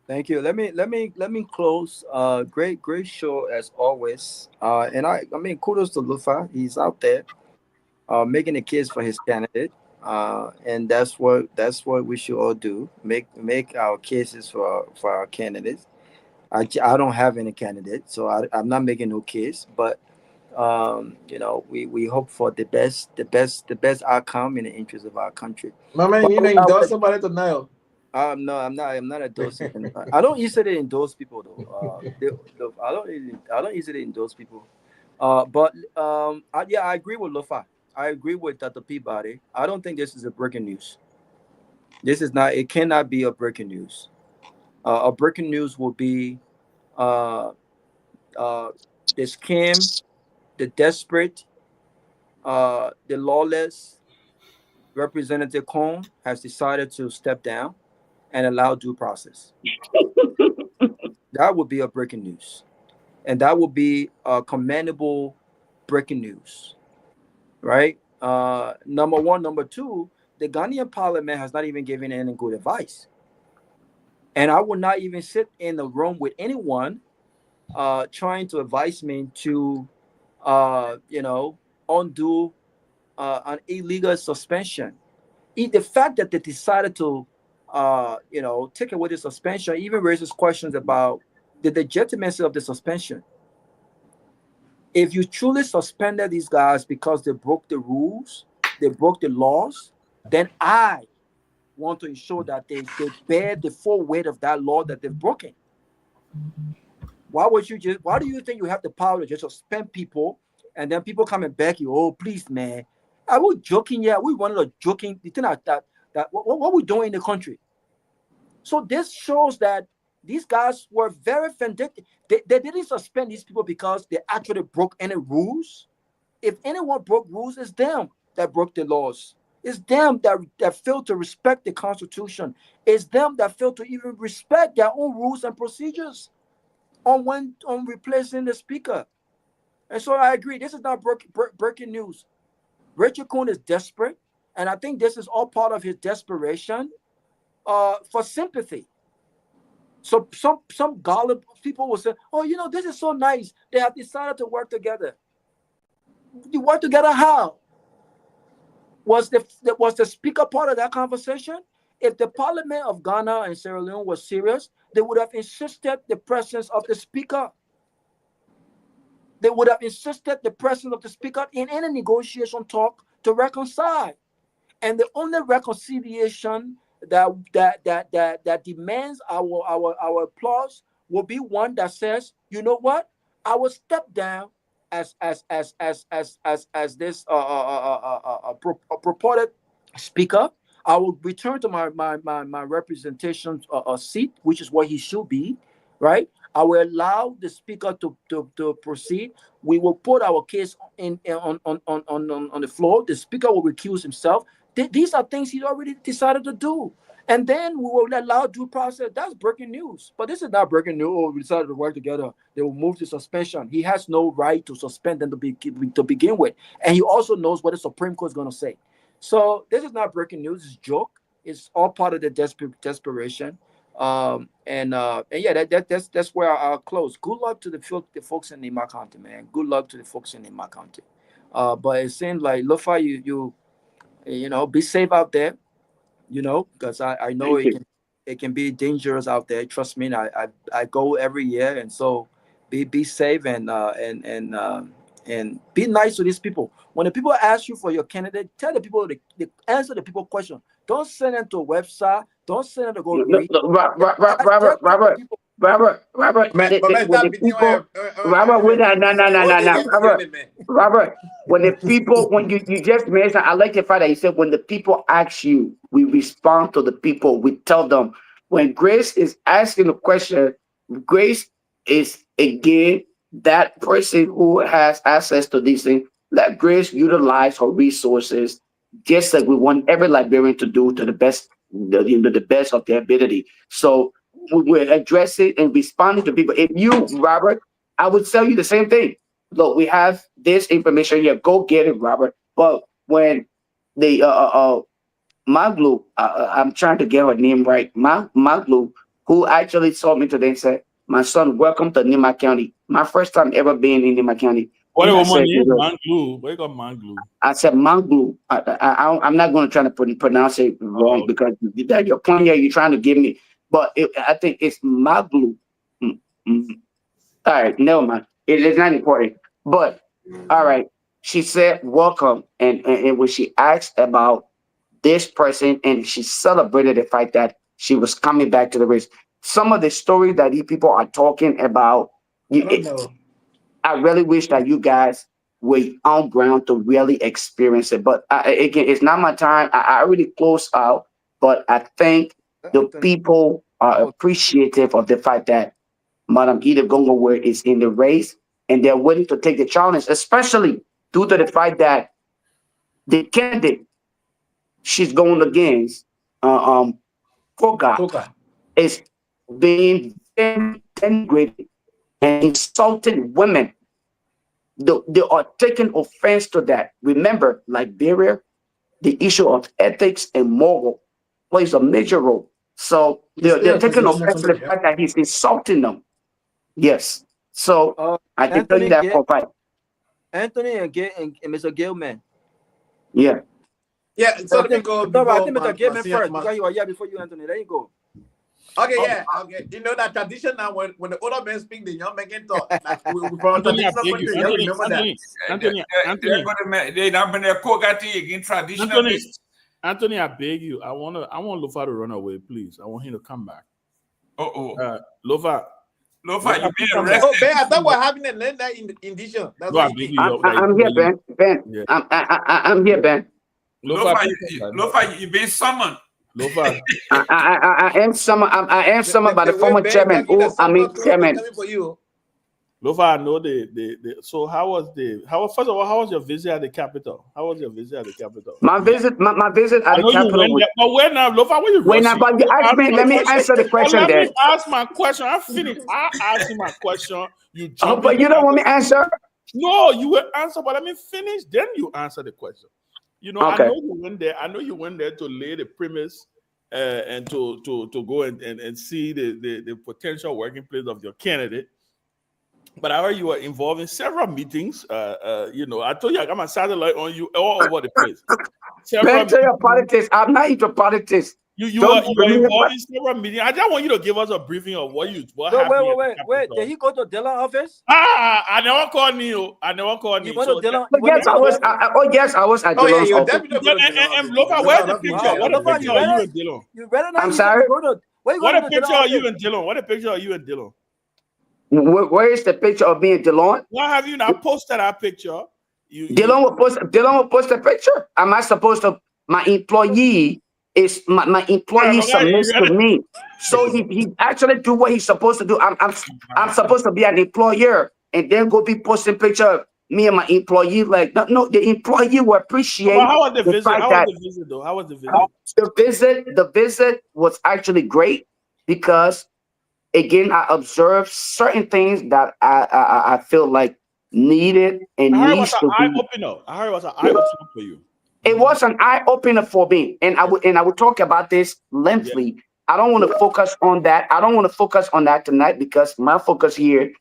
Thank you. Let me close. Great show as always. And I mean, kudos to Lofa. He's out there, making the case for his candidate. And that's what we should all do. Make our cases for our candidates. I don't have any candidate, so I'm not making no case. But we hope for the best outcome in the interest of our country. My man, But you know, endorse somebody tonight. No, I'm not endorsing. I don't easily endorse people though. I don't easily endorse people. I agree with Lofa. I agree with Dr. Peabody. I don't think this is a breaking news. This is not. It cannot be a breaking news. A breaking news will be the scam, the desperate, the lawless. Representative Cohn has decided to step down and allow due process. That would be a breaking news. And that would be a commendable breaking news. Right? Number one. Number two, the Ghanaian parliament has not even given any good advice. And I would not even sit in the room with anyone trying to advise me to undo an illegal suspension. The fact that they decided to take away the suspension even raises questions about the legitimacy of the suspension. If you truly suspended these guys because they broke the rules, they broke the laws, then I want to ensure that they bear the full weight of that law that they've broken. Why do you think you have the power to just suspend people and then people come and beg you, oh, please, man? I was joking, yeah. We wanted a joking. The thing that that what we're doing in the country. So this shows that these guys were very vindictive. They didn't suspend these people because they actually broke any rules. If anyone broke rules, it's them that broke the laws. It's them that failed to respect the Constitution. It's them that failed to even respect their own rules and procedures on replacing the speaker. And so I agree. This is not breaking news. Richard Coon is desperate, and I think this is all part of his desperation for sympathy. So some gullible people will say, "Oh, you know, this is so nice. They have decided to work together." You work together how? Was the speaker part of that conversation? If the Parliament of Ghana and Sierra Leone was serious, they would have insisted the presence of the speaker. They would have insisted the presence of the speaker in any negotiation talk to reconcile. And the only reconciliation that demands our applause will be one that says, you know what, I will step down as this purported speaker. I will return to my representation seat, which is what he should be, right? I will allow the speaker to proceed. We will put our case on the floor. The speaker will recuse himself. These are things he already decided to do. And then we will allow due process. That's breaking news. But this is not breaking news. Oh, we decided to work together. They will move to suspension. He has no right to suspend them to begin with. And he also knows what the Supreme Court is going to say. So this is not breaking news. It's a joke. It's all part of the desperation. And yeah, that's where I'll close. Good luck to the folks in Nima County, man. Good luck to the folks in Nima County. But it seems like Lofa, you know, be safe out there. You know, because I know it can be dangerous out there. Trust me, I go every year, and so be safe and be nice to these people. When the people ask you for your candidate, tell the people the answer the people question. Don't send them to a website. Don't send them to go read. Robert, when the people, when you just mentioned, I like the fact that you said when the people ask you, we respond to the people, we tell them. When Grace is asking a question, Grace is again that person who has access to these things. Let Grace utilize her resources, just like we want every Liberian to do to the best, the best of their ability. So we're addressing and responding to people. If you, Robert, I would tell you the same thing. Look, we have this information here. Go get it, Robert. But when the Maglu, I'm trying to get her name right, Maglu, who actually saw me today and said, "My son, welcome to Nima County. My first time ever being in Nima County." What about my name? Manglu. What you got Manglu? I said Manglu. I'm not going to try to pronounce it wrong because that your point here you're trying to give me. But I think it's Maglu. All right, never mind. It's not important. But all right, she said welcome, and when she asked about this person, and she celebrated the fact that she was coming back to the race. Some of the stories that these people are talking about, I really wish that you guys were on ground to really experience it. But again, it's not my time. I already close out, but I think the people are appreciative of the fact that Madam Kehleboe Gongloe is in the race and they're willing to take the challenge, especially due to the fact that the candidate she's going against, Koga, is being very denigrated and insulting women. They are taking offense to that. Remember, Liberia, the issue of ethics and moral plays a major role. So they're taking offense to the fact that he's insulting them. Yes. So I can tell you that for a fact. Anthony and Mr. Gilman. Yeah. Yeah, so let me go. I think Mr. Gilman first because you are here before you, Anthony. There you go. Okay, yeah, okay. You know that tradition now when the older men speak, the young men can talk. They're not going to Kogati again, traditionalists. Anthony, I beg you. I want Lofa to run away, please. I want him to come back. Lofa, you're being arrested. Oh, Ben, I thought we're having a lender in addition. That's I'm here, Ben. Ben, yeah. I'm here, Ben. Lofa, you've been summoned. Lofa. I am summoned by the former chairman. Chairman. Lofa, I know so first of all, how was your visit at the Capitol? My visit at the Capitol. But when now, Lofa, when you let me answer the question then. Let me ask my question. I finished. I asked you my question. You jump but you don't want me to answer? No, you will answer, but let me finish. Then you answer the question. You know, okay. I know you went there to lay the premise and to go and see the potential working place of your candidate. But I heard you were involved in several meetings. You know, I told you I got my satellite on you all over the place. Man, tell your politics. I'm not into politics. You are involved in several meetings. I just want you to give us a briefing of what happened. Wait. Did he go to Dylan's office? I never called Neil. You went to Dylan? Yes, I was. Yes, I was at Dylan's office. And Lofa, where's the picture? What a picture of you and Dylan? You better not. I'm sorry. What a picture of you and Dylan? What a picture of you and Dylan? Where is the picture of me and Dylan? Why have you not posted that picture? Dylan will post a picture. Am I supposed to? My employee submits to me, so he actually do what he's supposed to do. I'm supposed to be an employer and then go be posting picture of me and my employee. Like no, the employee will appreciate. Well, how was the visit? How was the visit? The visit was actually great because, again, I observed certain things that I feel like needed and needs to be. I heard it was an eye opener for you. It was an eye opener for me, and I would talk about this lengthily. Yeah. I don't want to focus on that. I don't want to focus on that tonight because my focus here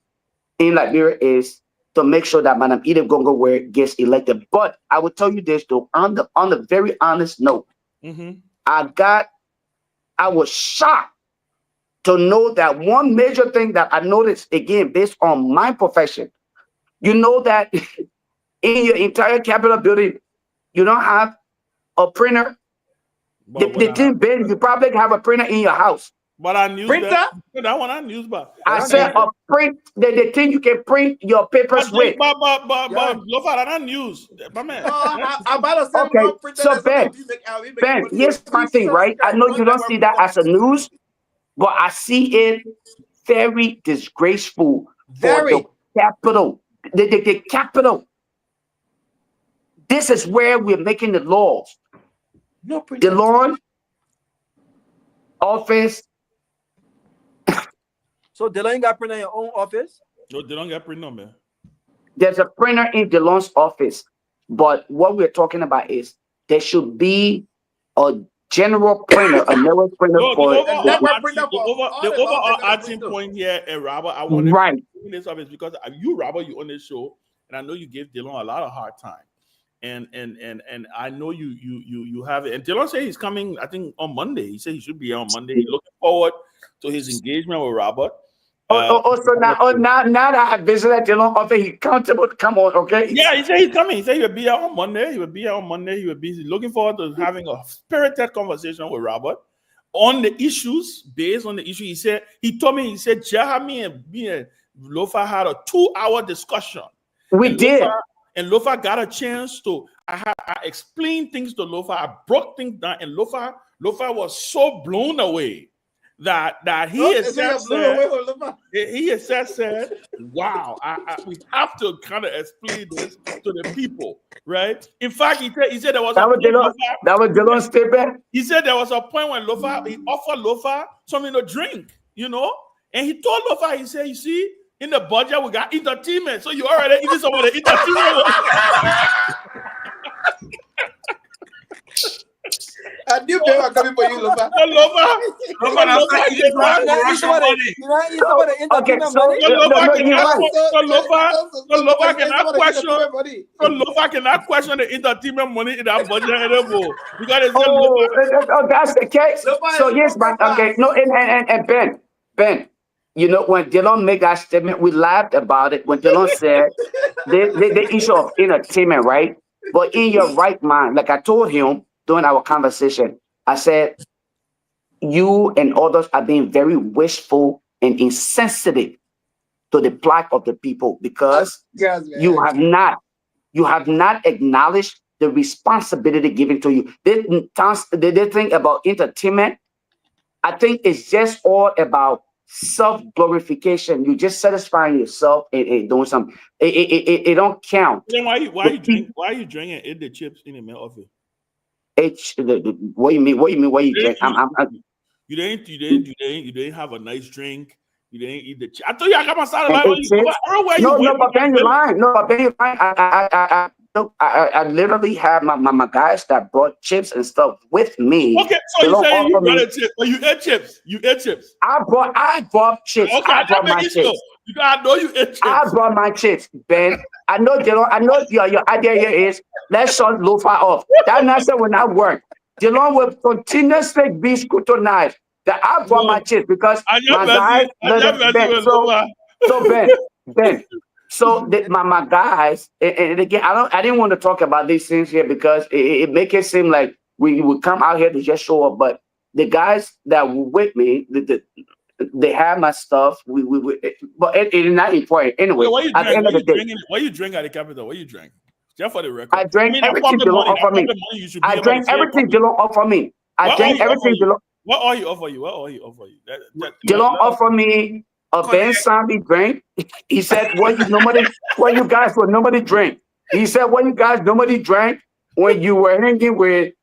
in Liberia is to make sure that Madam Kehleboe Gongloe gets elected. But I will tell you this though, on the very honest note, I was shocked to know that one major thing that I noticed, again, based on my profession, you know that in your entire Capitol building, you don't have a printer. The team, Ben, you probably have a printer in your house. But I knew that one I knew about. I said a print, the thing you can print your papers with. But Lofa, that's news. My man. Okay, so Ben, here's my thing, right? I know you don't see that as a news, but I see it very disgraceful for the Capitol. The Capitol. This is where we're making the laws. The lawn office. So Dylan ain't got printer in your own office? No, they don't got printer, man. There's a printer in Dylan's office, but what we're talking about is there should be a general printer, a network printer for the overall acting point here, and Robert, I want to bring this up is because you, Robert, you on this show, and I know you gave Dylan a lot of hard time. And I know you have it. And Dylan said he's coming, I think, on Monday. He said he should be here on Monday. He's looking forward to his engagement with Robert. So now that I visited Dylan office, he's comfortable to come on, okay? Yeah, he said he's coming. He said he will be here on Monday. He will be looking forward to having a spirited conversation with Robert on the issues, based on the issue. He said Jahami and me and Lofa had a 2-hour discussion. We did. And Lofa got a chance to, I explained things to Lofa. I broke things down, and Lofa was so blown away that he has said, wow, we have to kind of explain this to the people, right? In fact, he said there was that was Dylan's statement. He said there was a point when he offered Lofa something to drink, you know, and he told Lofa, he said, you see, in the budget, we got entertainment. So you already eating some of the entertainment. I knew they were coming for you, Lofa. Lofa cannot question the entertainment money in that budget anymore. That's the case. So yes, but okay, no, and Ben. You know, when Dylan made that statement, we laughed about it. When Dylan said the issue of entertainment, right? But in your right mind, like I told him during our conversation, I said, you and others are being very wishful and insensitive to the plight of the people because you have not acknowledged the responsibility given to you. They think about entertainment. I think it's just all about self-glorification. You just satisfying yourself and doing something. It don't count. Then why you drinking eat the chips in the middle of it? What you mean? What you mean? What you drink? You didn't have a nice drink. You didn't eat the. I told you I got my side of No, but Ben, you're lying. No, but Ben, you're lying. I literally have my guys that brought chips and stuff with me. Okay, so you saying you brought a chip, but you ate chips. You ate chips. I brought chips. Okay, I brought my chips. I know you ate chips. I brought my chips, Ben. I know your idea here is let's shut Lofa off. That answer will not work. Dylan will continuously be scrutinized. That I brought my chips because my guys. Ben. So my guys, and again, I didn't want to talk about these things here because it make it seem like we would come out here to just show up. But the guys that were with me, they have my stuff. But it is not important anyway. At the end of the day, what you drink at the Capitol? What you drink? Just for the record, I drank everything Dylan offered me. I drank everything Dylan offered me. I drank everything Dylan. What all he offer you? Dylan offered me a Ben Sanvee drink. He said, what you guys would normally drink. He said, what you guys normally drank when you were hanging with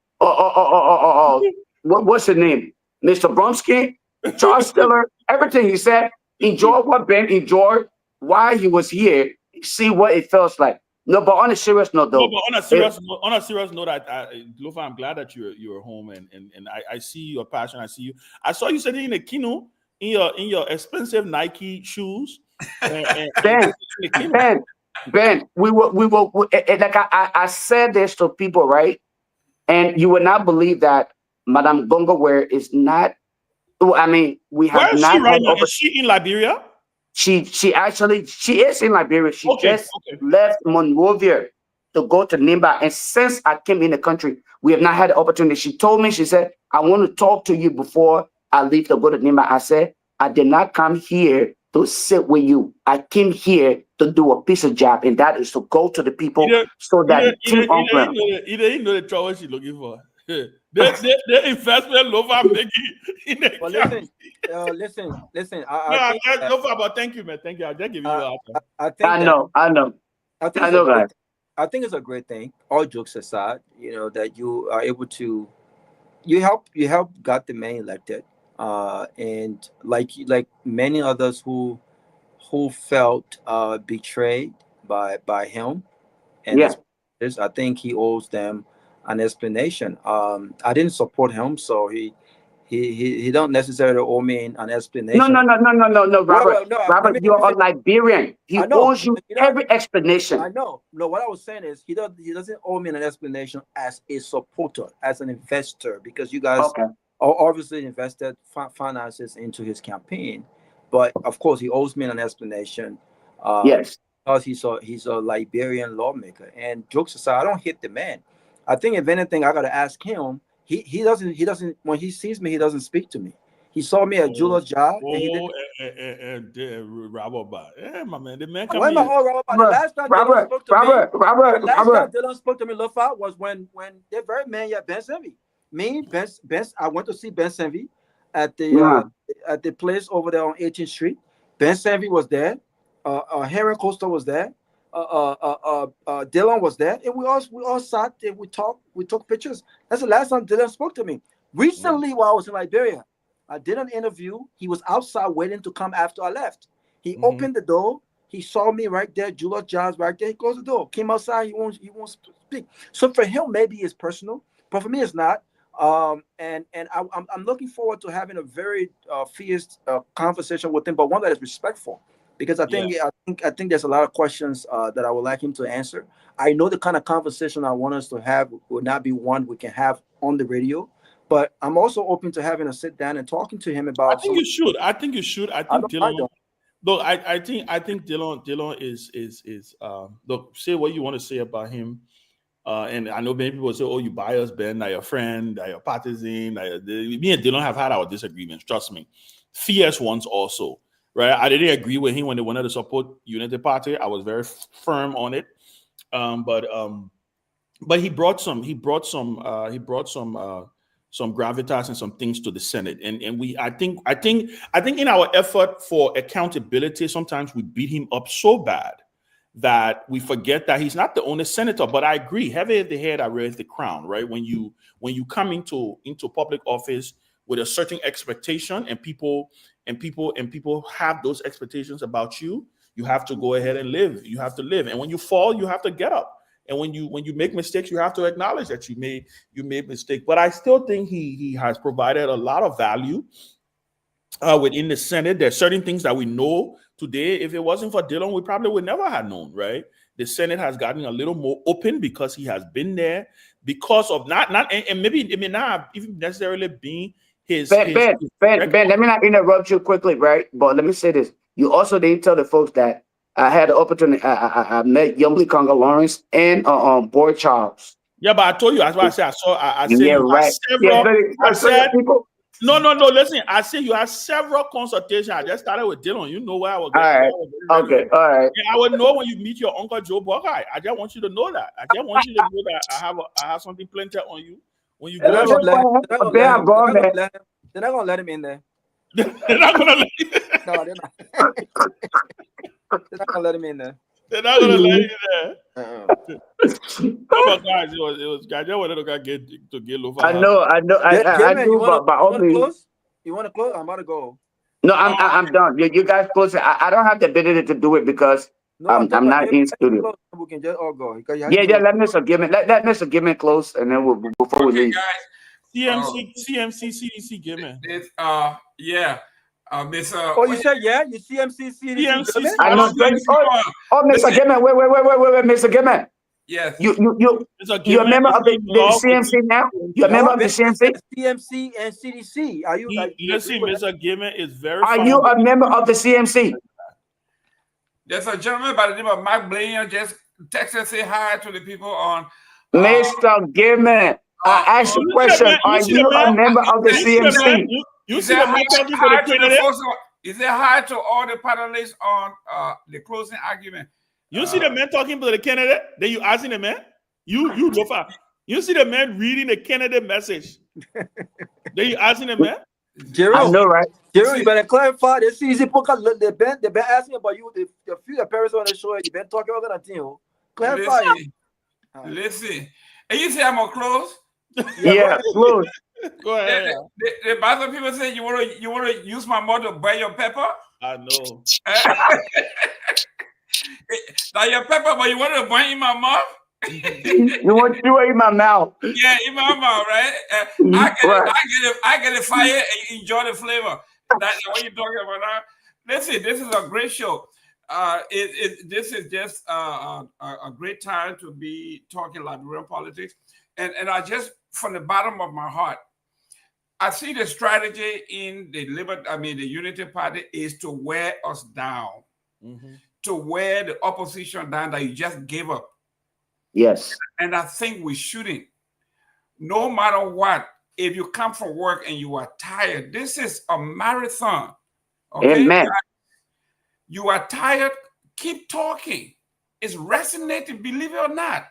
what's his name? Mr. Bromsky, Charles Stiller, everything. He said, enjoy what Ben enjoyed while he was here. See what it feels like. No, but on a serious note, though. No, but on a serious note, Lofa, I'm glad that you're home and I see your passion. I see you. I saw you sitting in a kino in your expensive Nike shoes. Ben, we will like I said this to people, right? And you would not believe that Madame Gongloe is not. I mean, we have Where is not. She right now? Is she in Liberia? She is in Liberia. She just left Monrovia to go to Nimba. And since I came in the country, we have not had the opportunity. She told me, she said, I want to talk to you before I leave to go to Nimba. I said, I did not come here to sit with you. I came here to do a piece of job, and that is to go to the people so that you didn't know the trouble she's looking for. The investment Lofa making in the listen. Lofa, but thank you, man. Thank you. I'll just give you an answer. I know. I think it's a great thing. All jokes aside, that you are able to, you help got the man elected, and like many others who felt betrayed by him, and I think he owes them an explanation. I didn't support him, so he don't necessarily owe me an explanation. No, Robert, you're a Liberian. He owes you every explanation. I know. No, what I was saying is he doesn't owe me an explanation as a supporter, as an investor, because you guys obviously invested finances into his campaign. But of course, he owes me an explanation. Yes, because he's a Liberian lawmaker. And jokes aside, I don't hate the man. I think if anything, I gotta ask him. He doesn't when he sees me, he doesn't speak to me. He saw me at Julia's job. Robert, my man, the man. The last time Dylan spoke to me, Lofa, was when the very man, Ben Sanvee. I went to see Ben Sanvee at the place over there on 18th Street. Ben Sanvee was there. Henry Costa was there. Dylan was there, and we all sat and we talked. We took pictures. That's the last time Dylan spoke to me. Recently, while I was in Liberia, I did an interview. He was outside waiting to come after I left. He opened the door. He saw me right there. Julia Jobs right there. He closed the door. Came outside. He won't speak. So for him, maybe it's personal, but for me, it's not. And I'm looking forward to having a very fierce conversation with him, but one that is respectful. Because I think there's a lot of questions that I would like him to answer. I know the kind of conversation I want us to have will not be one we can have on the radio, but I'm also open to having a sit down and talking to him about. I think you should. I think Dylan. Look, I think Dylan is look. Say what you want to say about him. And I know many people say, "Oh, you bias, Ben, that your friend, that your partisan." Me and Dylan have had our disagreements. Trust me, fierce ones also. Right, I didn't agree with him when they wanted to support Unity Party. I was very firm on it, but but he brought some gravitas and some things to the Senate, and I think in our effort for accountability, sometimes we beat him up so bad that we forget that he's not the only senator. But I agree, heavy is the head, I raise the crown, right? When you come into public office with a certain expectation, and people have those expectations about you, you have to go ahead and live. You have to live, and when you fall, you have to get up. And when you make mistakes, you have to acknowledge that you made mistakes. But I still think he has provided a lot of value within the Senate. There's certain things that we know today. If it wasn't for Dillon, we probably would never have known, right? The Senate has gotten a little more open because he has been there, because of not and maybe it may not have even necessarily been his. Ben, let me not interrupt you quickly, right? But let me say this: you also didn't tell the folks that I had the opportunity. I met Youngly Conga Lawrence and Boy Charles. Yeah, but I told you, that's what I said. I said yeah, you right. several. No. Listen, I said you had several consultations. I just started with Dillon. You know where I was going. All right. Okay. All right. Yeah, I would know when you meet your Uncle Joe Buckeye. I just want you to know that. I just want you to know that I have something planted on you when you go. They're not gonna let him in there. They're not gonna let him. No, they're not. They're not gonna let him in there. They're not gonna let him in there. Oh my gosh, it was guys. I wanted to get Lofa. I know. I do. You want to close? I'm about to go. No, I'm done. You guys close it. I don't have the ability to do it because I'm not in studio. We can just all go. Yeah. Let Mr. Gibbon. Let Mr. Gibbon close, and then before we leave. Guys. CMC, CDC, Gibbon. Yeah. Miss. You said yeah? You CMC, CDC. I know. Mr. Gibbon. Wait, Mr. Gibbon. Yes. You're a member of the CMC now? You're a member of the CMC? CMC and CDC. Are you? Listen, Mr. Gibbon is very. Are you a member of the CMC? There's a gentleman by the name of Mark Blaine just text and say hi to the people on. Mr. Gibbon, I asked you a question. Are you a member of the CMC? You see the man talking to the candidate? Is it hard to all the panelists on the closing argument? You see the man talking to the candidate? Then you asking the man? You Lofa. You see the man reading the candidate message? Then you asking the man? Jerry, I know, right? Jerry, you better clarify. This easy because they've been asking about you. The few appearances on the show, you've been talking about that thing. Clarify. Listen. And you say I'm gonna close? Yeah, close. Go ahead. The other people say you want to use my mouth to burn your pepper. I know. Like your pepper, but you want to burn in my mouth. You want to in my mouth? Yeah, in my mouth, right? I get the fire and you enjoy the flavor. That's what you're talking about now. Listen, this is a great show. This is just a great time to be talking Liberian politics, and I just from the bottom of my heart, I see the strategy in the Unity Party is to wear us down, to wear the opposition down that you just gave up. Yes. And I think we shouldn't. No matter what, if you come from work and you are tired, this is a marathon. Okay? Amen. You are tired, keep talking. It's resonating, believe it or not.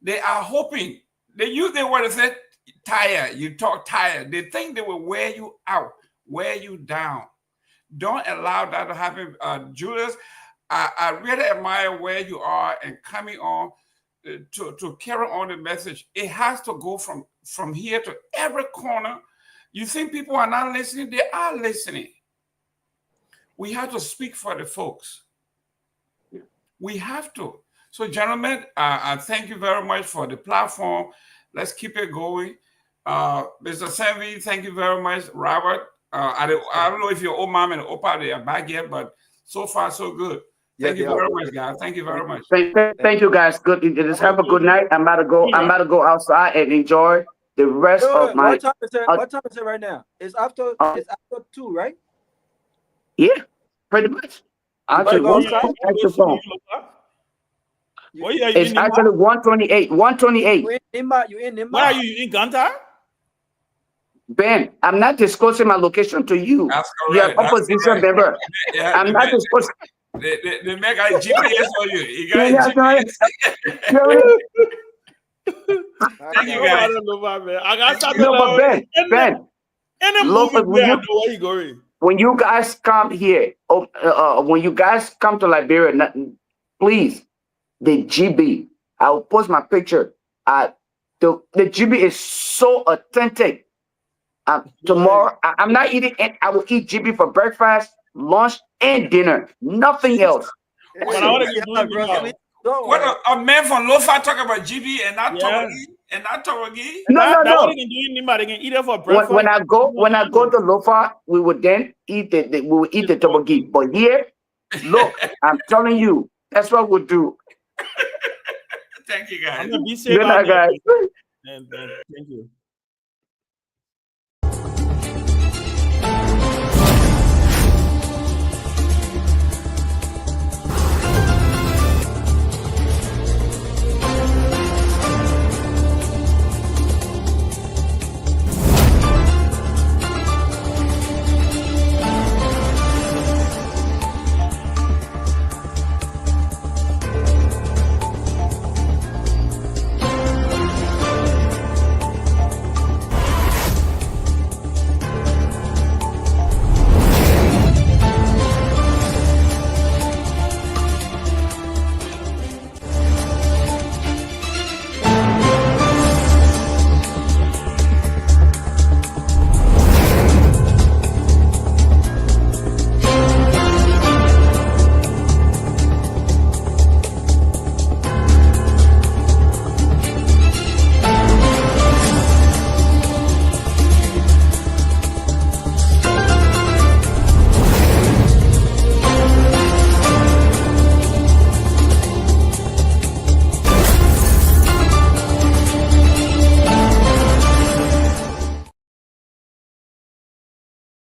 They are hoping. They use the word that said tired. You talk tired. They think they will wear you out, wear you down. Don't allow that to happen. Julius, I really admire where you are and coming on to carry on the message. It has to go from here to every corner. You think people are not listening? They are listening. We have to speak for the folks. We have to. So, gentlemen, I thank you very much for the platform. Let's keep it going. Mr. Sanvee, thank you very much. Robert, I don't know if your old mom and opa they are back yet, but so far so good. Thank you very much, guys. Thank you very much. Thank you, guys. Good. Just have a good night. I'm about to go. I'm about to go outside and enjoy the rest of my. What time is it right now? It's after 2, right? Yeah, pretty much. Actually, it's actually 128. 128. You in Nimba? Where are you? You in Ganta? Ben, I'm not disclosing my location to you. That's You're correct. opposition member. I'm not disclosing. They make a GPS for you. You got a GPS. Thank you, guys. I got something. No, but Ben, Lofa, where you going? When you guys come here, when you guys come to Liberia, please, the GB. I'll post my picture. The GB is so authentic. Tomorrow, I'm not eating. I will eat GB for breakfast, lunch, and dinner. Nothing else. What a man from Lofa talk about GB and not Torgbean? No. They can eat it for breakfast. When I go to Lofa, we would then eat we will eat the Torgbean. But here, look, I'm telling you, that's what we'll do. Thank you, guys. I'm gonna be safe. Good night, guys. And thank you.